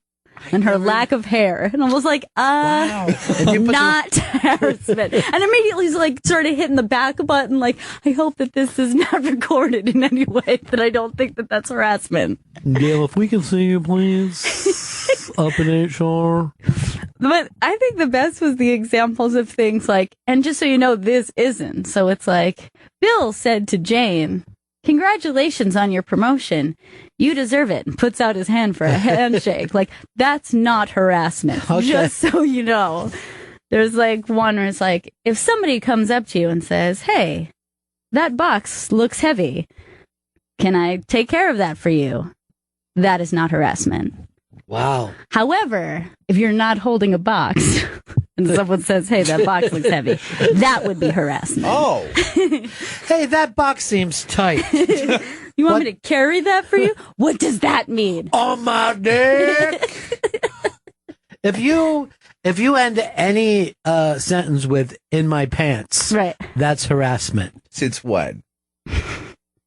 And her lack of hair. And I was like, not harassment. And immediately like started hitting the back button like, I hope that this is not recorded in any way, that I don't think that that's harassment. Gail, if we can see you, please. Up in HR. But I think the best was the examples of things like, and just so you know, this isn't. So it's like, Bill said to Jane, congratulations on your promotion. You deserve it. And puts out his hand for a handshake. Like, that's not harassment. Okay. Just so you know. There's like one where it's like, if somebody comes up to you and says, hey, that box looks heavy. Can I take care of that for you? That is not harassment. Wow. However, if you're not holding a box and someone says, hey, that box looks heavy, that would be harassment. Oh. Hey, that box seems tight. You want me to carry that for you? What does that mean? On my dick. If you end any sentence with "in my pants," right, that's harassment. Since when?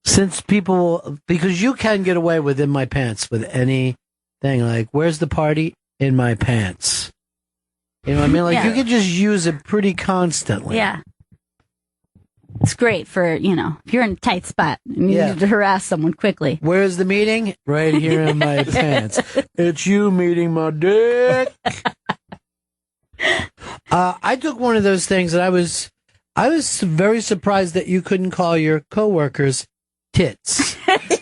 Since because you can get away with "in my pants" with anything. Like, where's the party? In my pants. You know what I mean? Like, you can just use it pretty constantly. Yeah. It's great for, if you're in a tight spot and you need to harass someone quickly. Where's the meeting? Right here in my pants. It's you meeting my dick. I took one of those things and I was very surprised that you couldn't call your coworkers tits.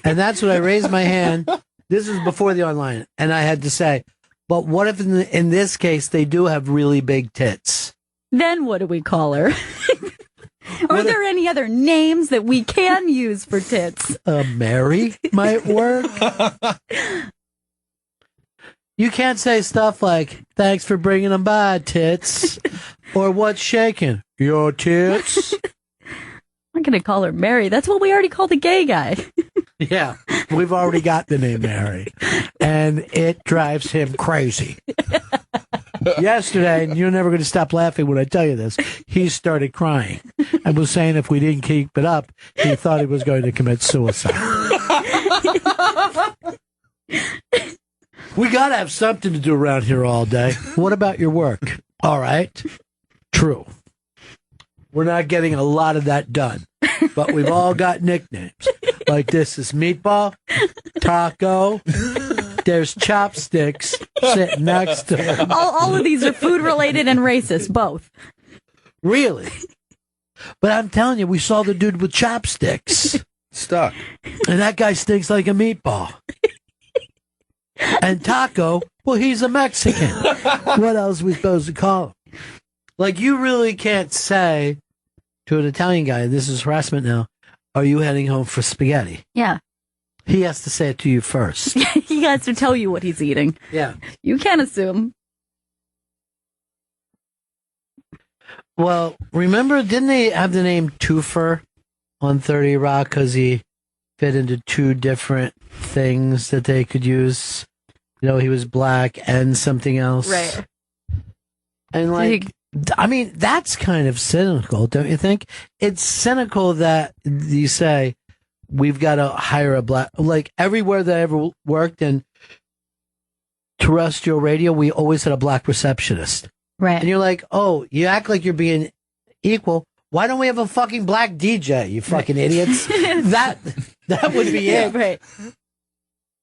And that's when I raised my hand. This is before the online. And I had to say, but what if in this case they do have really big tits? Then what do we call her? Are there any other names that we can use for tits? Mary might work. You can't say stuff like, thanks for bringing them by, tits. Or what's shaking? Your tits. I'm going to call her Mary. That's what we already called the gay guy. Yeah, we've already got the name Mary. And it drives him crazy. Yesterday, and you're never going to stop laughing when I tell you this, he started crying and was saying if we didn't keep it up, he thought he was going to commit suicide. We got to have something to do around here all day. What about your work? All right. True. We're not getting a lot of that done, but we've all got nicknames. Like this is Meatball, Taco, there's Chopsticks sitting next to him. All of these are food related and racist, both. Really? But I'm telling you, we saw the dude with chopsticks. Stuck. And that guy stinks like a meatball. And Taco, well, he's a Mexican. What else are we supposed to call him? Like, you really can't say to an Italian guy, this is harassment now, are you heading home for spaghetti? Yeah. He has to say it to you first. He has to tell you what he's eating. Yeah. You can't assume. Well, remember, didn't they have the name Twofer on 30 Rock because he fit into two different things that they could use? You know, he was black and something else. Right. And like, I mean, that's kind of cynical, don't you think? It's cynical that you say, we've got to hire a black, like everywhere that I ever worked in terrestrial radio, we always had a black receptionist. Right. And you're like, oh, you act like you're being equal. Why don't we have a fucking black DJ, you fucking idiots? That would be it. Right.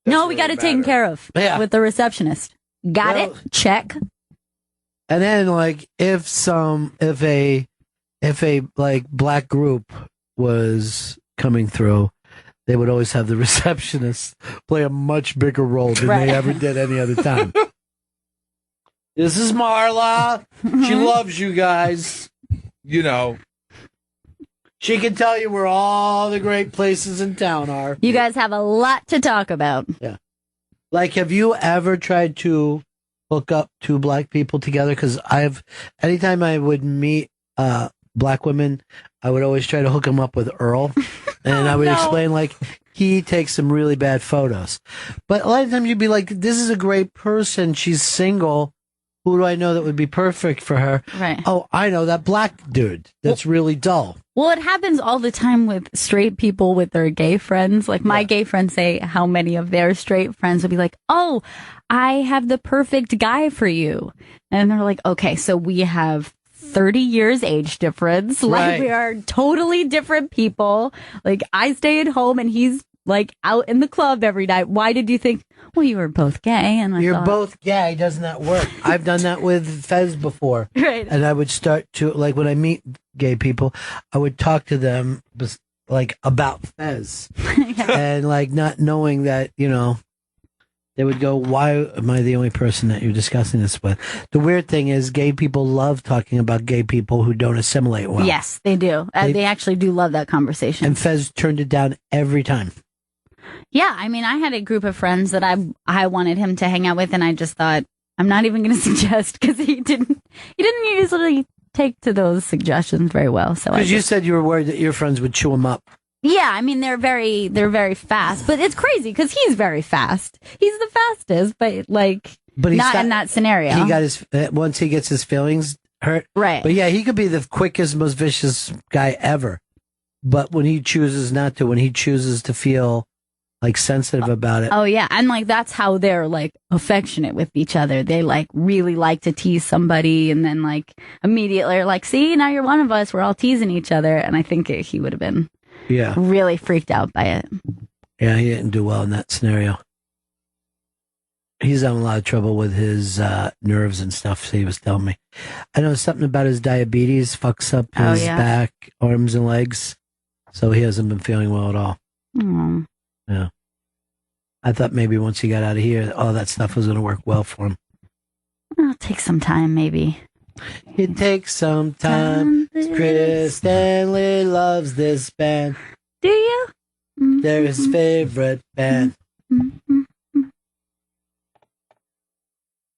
No, we got it taken care of with the receptionist. Got it? Check. And then, like, if a like black group was coming through, they would always have the receptionist play a much bigger role than they ever did any other time. This is Marla. She loves you guys. You know. She can tell you where all the great places in town are. You guys have a lot to talk about. Yeah. Like, have you ever tried to hook up two black people together? Because anytime I would meet black women, I would always try to hook them up with Earl. And I would explain, like, he takes some really bad photos. But a lot of times you'd be like, this is a great person. She's single. Who do I know that would be perfect for her? Right. Oh, I know that black dude that's really dull. Well, it happens all the time with straight people with their gay friends. Like, my gay friends say how many of their straight friends will be like, oh, I have the perfect guy for you. And they're like, okay, so we have 30 years age difference. Like, we are totally different people. Like, I stay at home and he's like out in the club every night. Why did you think, well, you were both gay? And You're both gay. Doesn't that work? I've done that with Fez before. Right. And I would start to, like, when I meet gay people, I would talk to them, like, about Fez. And, like, not knowing that, you know, they would go, why am I the only person that you're discussing this with? The weird thing is gay people love talking about gay people who don't assimilate well. Yes, they do. They actually do love that conversation. And Fez turned it down every time. Yeah, I mean, I had a group of friends that I wanted him to hang out with, and I just thought, I'm not even going to suggest, because he didn't usually take to those suggestions very well. So Because you said you were worried that your friends would chew him up. Yeah, I mean, they're very fast, but it's crazy because he's very fast. He's the fastest, but not in that scenario. He got his once he gets his feelings hurt, right? But yeah, he could be the quickest, most vicious guy ever. But when he chooses not to, when he chooses to feel like sensitive about it, oh yeah, and like that's how they're like affectionate with each other. They like really like to tease somebody, and then like immediately are like, "See, now you're one of us. We're all teasing each other." And I think he would have been. Yeah. Really freaked out by it. Yeah, he didn't do well in that scenario. He's having a lot of trouble with his nerves and stuff, so he was telling me. I know something about his diabetes fucks up his back, arms, and legs, so he hasn't been feeling well at all. Mm. Yeah. I thought maybe once he got out of here, all that stuff was going to work well for him. It'll take some time, maybe. It takes some time. Chris Stanley loves this band. Do you? They're his favorite band.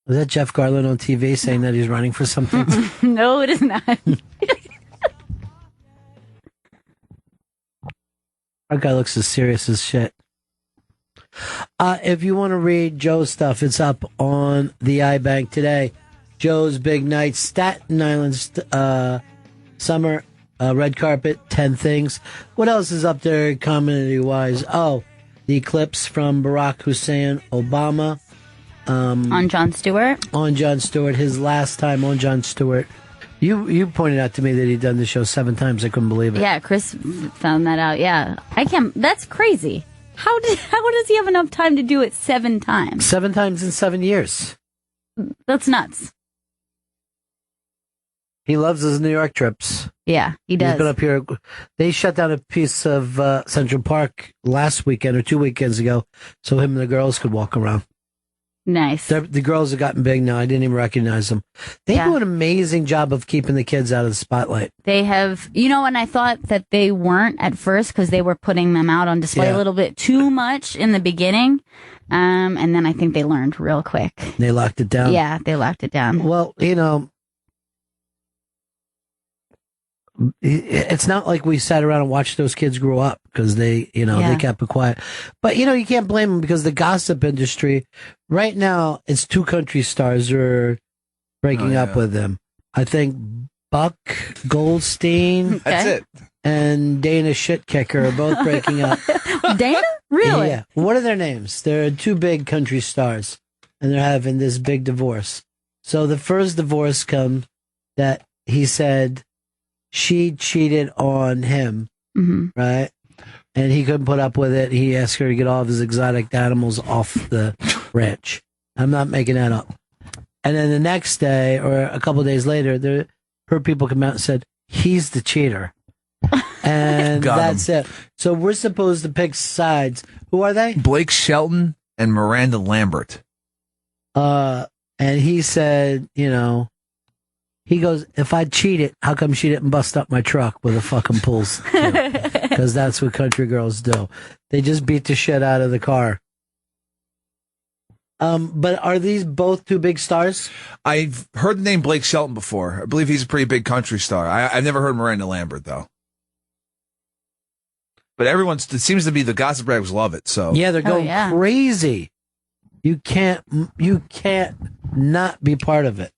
Was that Jeff Garland on TV saying that he's running for something? No, it is not. Our guy looks as serious as shit. If you want to read Joe's stuff, it's up on the iBank today. Joe's Big Night, Staten Island summer red carpet, 10 things. What else is up there comedy-wise? Oh, the clips from Barack Hussein Obama. On Jon Stewart? On Jon Stewart. His last time on Jon Stewart. You pointed out to me that he'd done the show 7 times. I couldn't believe it. Yeah, Chris found that out. Yeah. I can't. That's crazy. How does he have enough time to do it 7 times? 7 times in 7 years. That's nuts. He loves his New York trips. Yeah, he does. He's been up here. They shut down a piece of Central Park last weekend or 2 weekends ago so him and the girls could walk around. Nice. The girls have gotten big now. I didn't even recognize them. They do an amazing job of keeping the kids out of the spotlight. They have, and I thought that they weren't at first because they were putting them out on display a little bit too much in the beginning. And then I think they learned real quick. They locked it down. Yeah, they locked it down. Well, it's not like we sat around and watched those kids grow up because they kept it quiet. But, you can't blame them because the gossip industry right now, it's 2 country stars who are breaking up with them. I think Buck Goldstein. That's it. And Dana Shitkicker are both breaking up. Dana? Really? Yeah. What are their names? They're 2 big country stars and they're having this big divorce. So the first divorce comes that he said she cheated on him, right? And he couldn't put up with it. He asked her to get all of his exotic animals off the ranch. I'm not making that up. And then the next day, or a couple of days later, her people come out and said, he's the cheater. And that's it. So we're supposed to pick sides. Who are they? Blake Shelton and Miranda Lambert. And he said, he goes, if I cheated, how come she didn't bust up my truck with a fucking pulls? Because that's what country girls do. They just beat the shit out of the car. But are these both 2 big stars? I've heard the name Blake Shelton before. I believe he's a pretty big country star. I've never heard Miranda Lambert, though. But it seems to be the gossip rags love it. So yeah, they're going crazy. You can't not be part of it.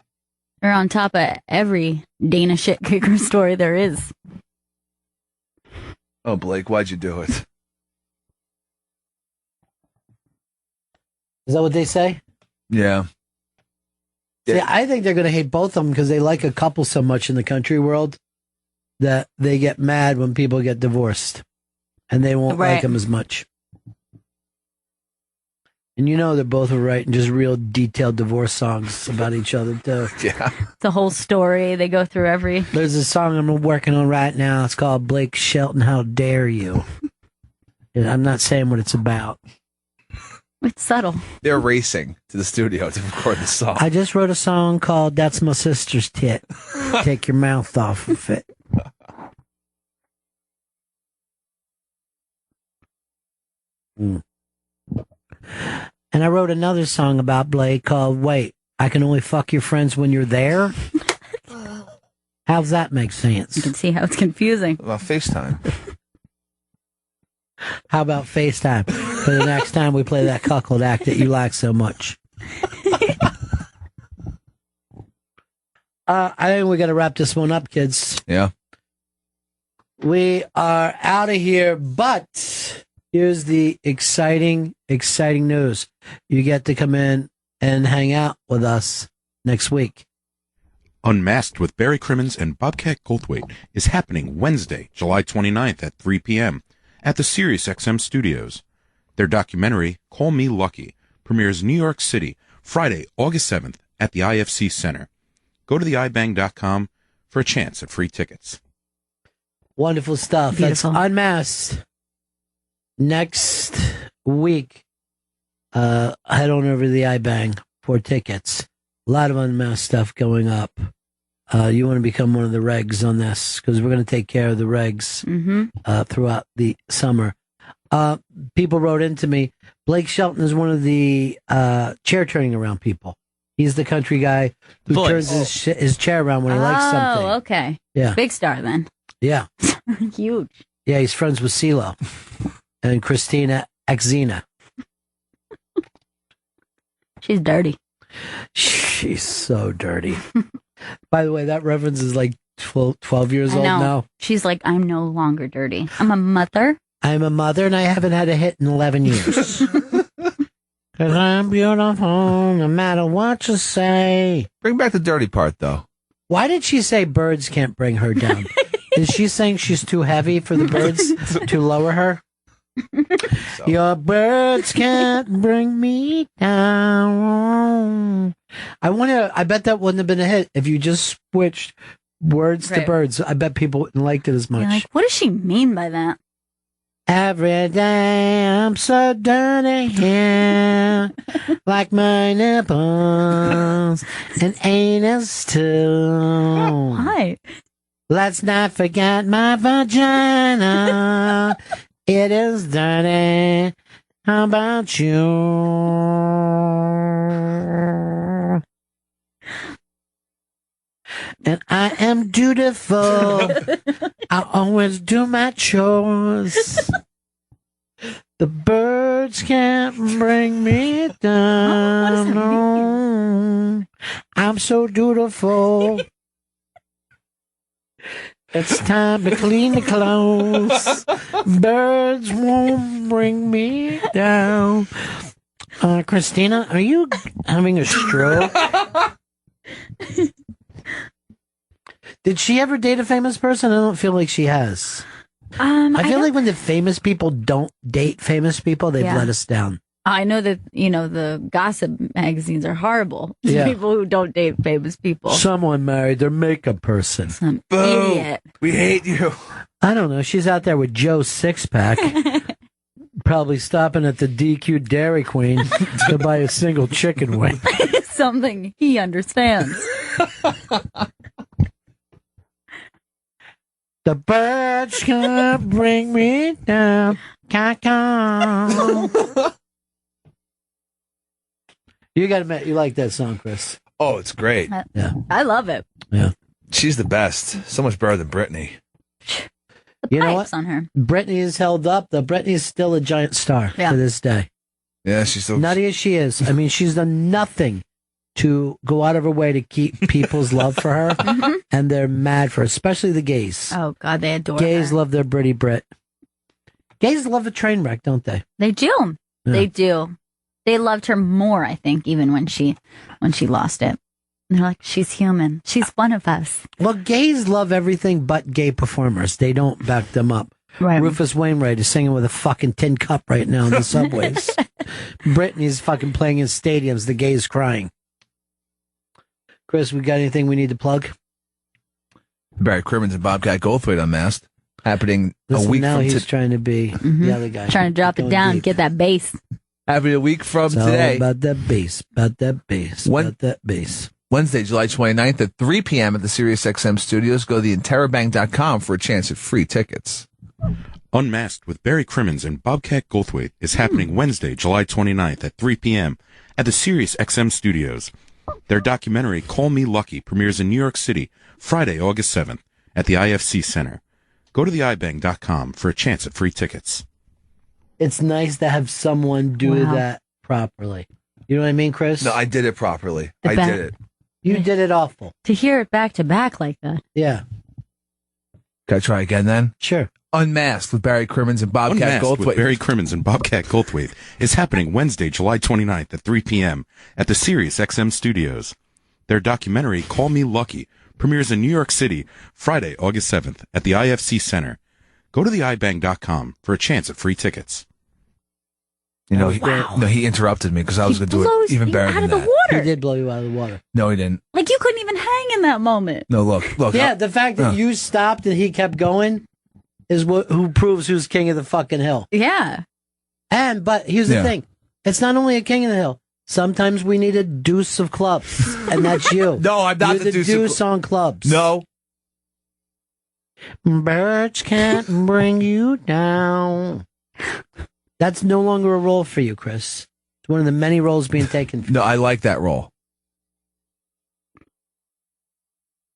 They're on top of every Dana Shitkicker story there is. Oh, Blake, why'd you do it? Is that what they say? Yeah. See, I think they're going to hate both of them because they like a couple so much in the country world that they get mad when people get divorced. And they won't like them as much. And they're both writing just real detailed divorce songs about each other, too. Yeah. The whole story. They go through every... There's a song I'm working on right now. It's called Blake Shelton, How Dare You. And I'm not saying what it's about. It's subtle. They're racing to the studio to record the song. I just wrote a song called That's My Sister's Tit. Take your mouth off of it. And I wrote another song about Blake called Wait, I Can Only Fuck Your Friends When You're There. How's that make sense? You can see how it's confusing. Well, FaceTime. How about FaceTime for the next time we play that cuckold act that you like so much? I think we got to wrap this one up, kids. Yeah. We are out of here, but here's the exciting news. You get to come in and hang out with us next week. Unmasked with Barry Crimmins and Bobcat Goldthwait is happening Wednesday, July 29th at 3 p.m. at the SiriusXM studios. Their documentary, Call Me Lucky, premieres New York City Friday, August 7th at the IFC Center. Go to theibang.com for a chance at free tickets. Wonderful stuff. Beautiful. That's Unmasked. Next week, head on over to the iBang for tickets. A lot of Unmasked stuff going up. You want to become one of the regs on this because we're going to take care of the regs throughout the summer. People wrote into me, Blake Shelton is one of the chair turning around people. He's the country guy who turns his chair around when he likes something. Oh, okay. Yeah. Big star then. Yeah. Huge. Yeah, he's friends with CeeLo and Christina Xena. She's dirty. She's so dirty. By the way, that reference is like 12 years old now. She's like, I'm no longer dirty. I'm a mother. I'm a mother and I haven't had a hit in 11 years. 'Cause I'm beautiful no matter what you say. Bring back the dirty part, though. Why did she say birds can't bring her down? Is she saying she's too heavy for the birds to lower her? Your birds can't bring me down. I bet that wouldn't have been a hit if you just switched words to Right. birds. I bet people wouldn't liked it as much. You're like, what does she mean by that? Every day I'm so dirty here, like my nipples and anus too. Why? Let's not forget my vagina. It is dirty. How about you? And I am dutiful. I always do my chores. The birds can't bring me down. No. I'm so dutiful. It's time to clean the clothes. Birds won't bring me down. Christina, are you having a stroke? Did she ever date a famous person? I don't feel like she has. I feel like when the famous people don't date famous people, they've Yeah. let us down. I know that, the gossip magazines are horrible. to Yeah. People who don't date famous people. Someone married their makeup person. Some Boo. idiot. We hate you. I don't know. She's out there with Joe Sixpack, probably stopping at the DQ Dairy Queen to buy a single chicken wing. Something he understands. The birds can't bring me down. Caw-caw. You got to admit, you like that song, Chris. Oh, it's great. Yeah. I love it. Yeah. She's the best. So much better than Britney. You know Pipes what? on her. Britney is held up, though. Britney is still a giant star Yeah. to this day. Yeah, she's so. Nutty as she is. I mean, she's done nothing to go out of her way to keep people's love for her, and they're mad for her, especially the gays. Oh, God, they adore Gays her. love their Britty Brit. Gays love a train wreck, don't they? They do. Yeah. They do. They loved her more, I think, even when she lost it. And they're like, she's human. She's one of us. Well, gays love everything but gay performers. They don't back them up. Right. Rufus Wainwright is singing with a fucking tin cup right now in the subways. Britney's fucking playing in stadiums. The gays crying. Chris, we got anything we need to plug? Barry Crimmins and Bobcat Goldthwait unmasked. Happening Listen, a week now from he's today. trying to be the other guy. Trying to drop it Going down, deep. get that bass. Happening a week from It's all today. about that bass, about that bass, about that bass. Wednesday, July 29th at 3 p.m. at the SiriusXM studios. Go to theinterrobang.com for a chance at free tickets. Unmasked with Barry Crimmins and Bobcat Goldthwait is happening Wednesday, July 29th at 3 p.m. at the SiriusXM studios. Their documentary, Call Me Lucky, premieres in New York City Friday, August 7th at the IFC Center. Go to theibang.com for a chance at free tickets. It's nice to have someone do Wow. that properly. You know what I mean, Chris? No, I did it properly. The I back- did it. You did it awful. To hear it back to back like that. Yeah. Can I try again then? Sure. Unmasked with Barry Crimmins and Bobcat Unmasked with Goldthwait. Barry Crimmins and Bobcat Goldthwait is happening Wednesday, July 29th at 3 p.m. at the SiriusXM studios. Their documentary, Call Me Lucky, premieres in New York City Friday, August 7th at the IFC Center. Go to theibang.com for a chance at free tickets. You know, he interrupted me because I was going to do it even better than that. He did blow you out of the water. No, he didn't. Like you couldn't even hang in that moment. No, look. Yeah, the fact that you stopped and he kept going is who proves who's king of the fucking hill. Yeah. But here's the Yeah. thing. It's not only a king of the hill. Sometimes we need a deuce of clubs, and that's you. No, I'm not You're the deuce of deuce on clubs. No. Birds can't bring you down. That's no longer a role for you, Chris. It's one of the many roles being taken. No, I like that role.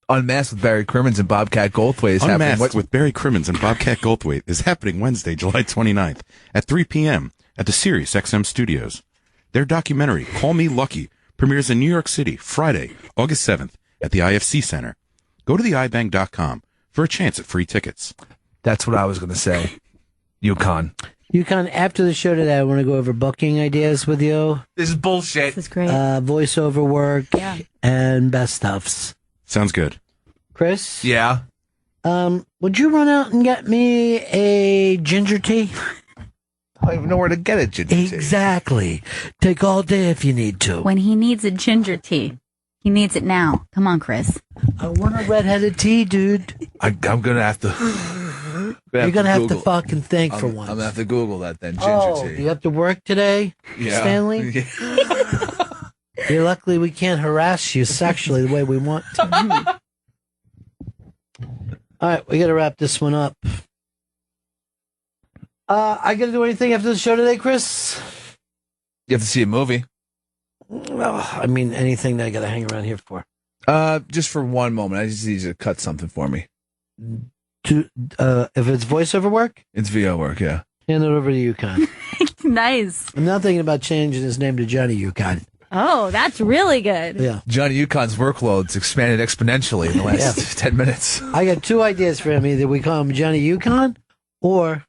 Unmasked with Barry Crimmins and Bobcat Goldthwait is happening. Unmasked with Barry Crimmins and Bobcat Goldthwait is happening Wednesday, July 29th at 3 p.m. at the SiriusXM studios. Their documentary, Call Me Lucky, premieres in New York City Friday, August 7th at the IFC Center. Go to theibang.com for a chance at free tickets. That's what I was going to say. UConn. Yukon, after the show today, I want to go over booking ideas with you. This is bullshit. This is great. Voiceover work and best stuffs. Sounds good. Chris? Yeah? Would you run out and get me a ginger tea? I don't even know where to get a ginger tea. Exactly. Take all day if you need to. When he needs a ginger tea, he needs it now. Come on, Chris. I want a redheaded tea, dude. I'm going to have to... You're going to have to fucking think for once. I'm going to have to Google that then, ginger Oh, tea. you have to work today, Yeah. Stanley? You're luckily we can't harass you sexually the way we want to. All right, we got to wrap this one up. I got to do anything after the show today, Chris? You have to see a movie. Well, I mean, anything that I got to hang around here for. Just for one moment. I just need you to cut something for me. If it's voiceover work? It's VO work, yeah. Hand it over to Yukon. Nice. I'm not thinking about changing his name to Johnny Yukon. Oh, that's really good. Yeah. Johnny Yukon's workload's expanded exponentially in the last 10 minutes. I got two ideas for him. Either we call him Johnny Yukon or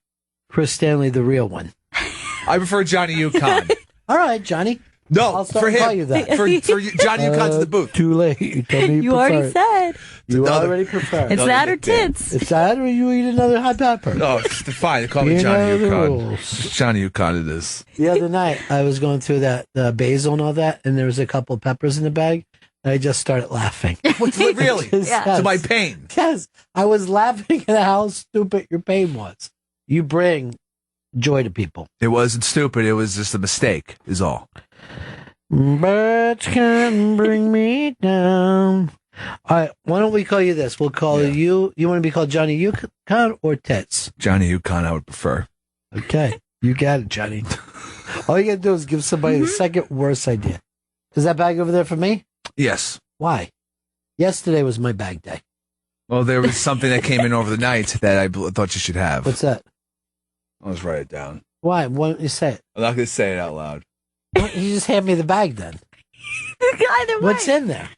Chris Stanley, the real one. I prefer Johnny Yukon. All right, Johnny. No, I'll start for to call him. you that. For Johnny Yukon's in the booth. Too late. You told me You already said. You already prefer. It's that or tits. It's that or you eat another hot pepper. No, fine. Call me You Johnny know the Yukon. rules. Johnny Yukon it is. The other night, I was going through that basil and all that, and there was a couple of peppers in the bag, and I just started laughing. Really? Yes. To my pain. Yes. I was laughing at how stupid your pain was. You bring joy to people. It wasn't stupid. It was just a mistake, is all. Birds can bring me down. All right, why don't we call you this? We'll call you. You want to be called Johnny Yukon or Tits? Johnny Yukon, I would prefer. Okay, you got it, Johnny. All you got to do is give somebody the second worst idea. Is that bag over there for me? Yes. Why? Yesterday was my bag day. Well, there was something that came in over the night that I thought you should have. What's that? I'll just write it down. Why? Why don't you say it? I'm not going to say it out loud. Why don't you just hand me the bag then? Either way. What's in there?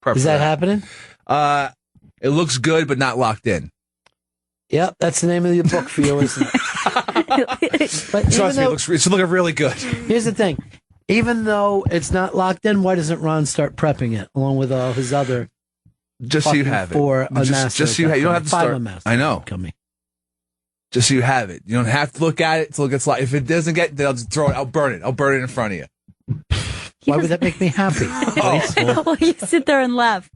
Is that happening? It looks good, but not locked in. Yep, that's the name of the book for you, isn't it? But Trust me, it's looking really good. Here's the thing. Even though it's not locked in, why doesn't Ron start prepping it along with all his other Just so you have it. for a Just master so you have, you don't have to Final start. master I know. coming. Just so you have it. You don't have to look at it until it gets locked. If it doesn't get, then I'll just throw it. I'll burn it. I'll burn it in front of you. Why would that make me happy? Well, you sit there and laugh.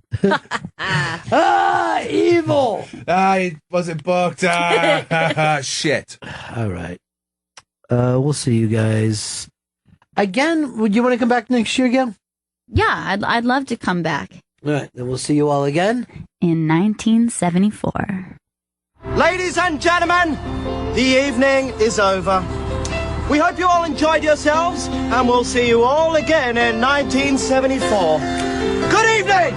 Evil! It wasn't booked. Shit. All right. We'll see you guys again. Would you want to come back next year, Gail? Yeah, I'd love to come back. All right. Then we'll see you all again in 1974. Ladies and gentlemen, the evening is over. We hope you all enjoyed yourselves, and we'll see you all again in 1974. Good evening!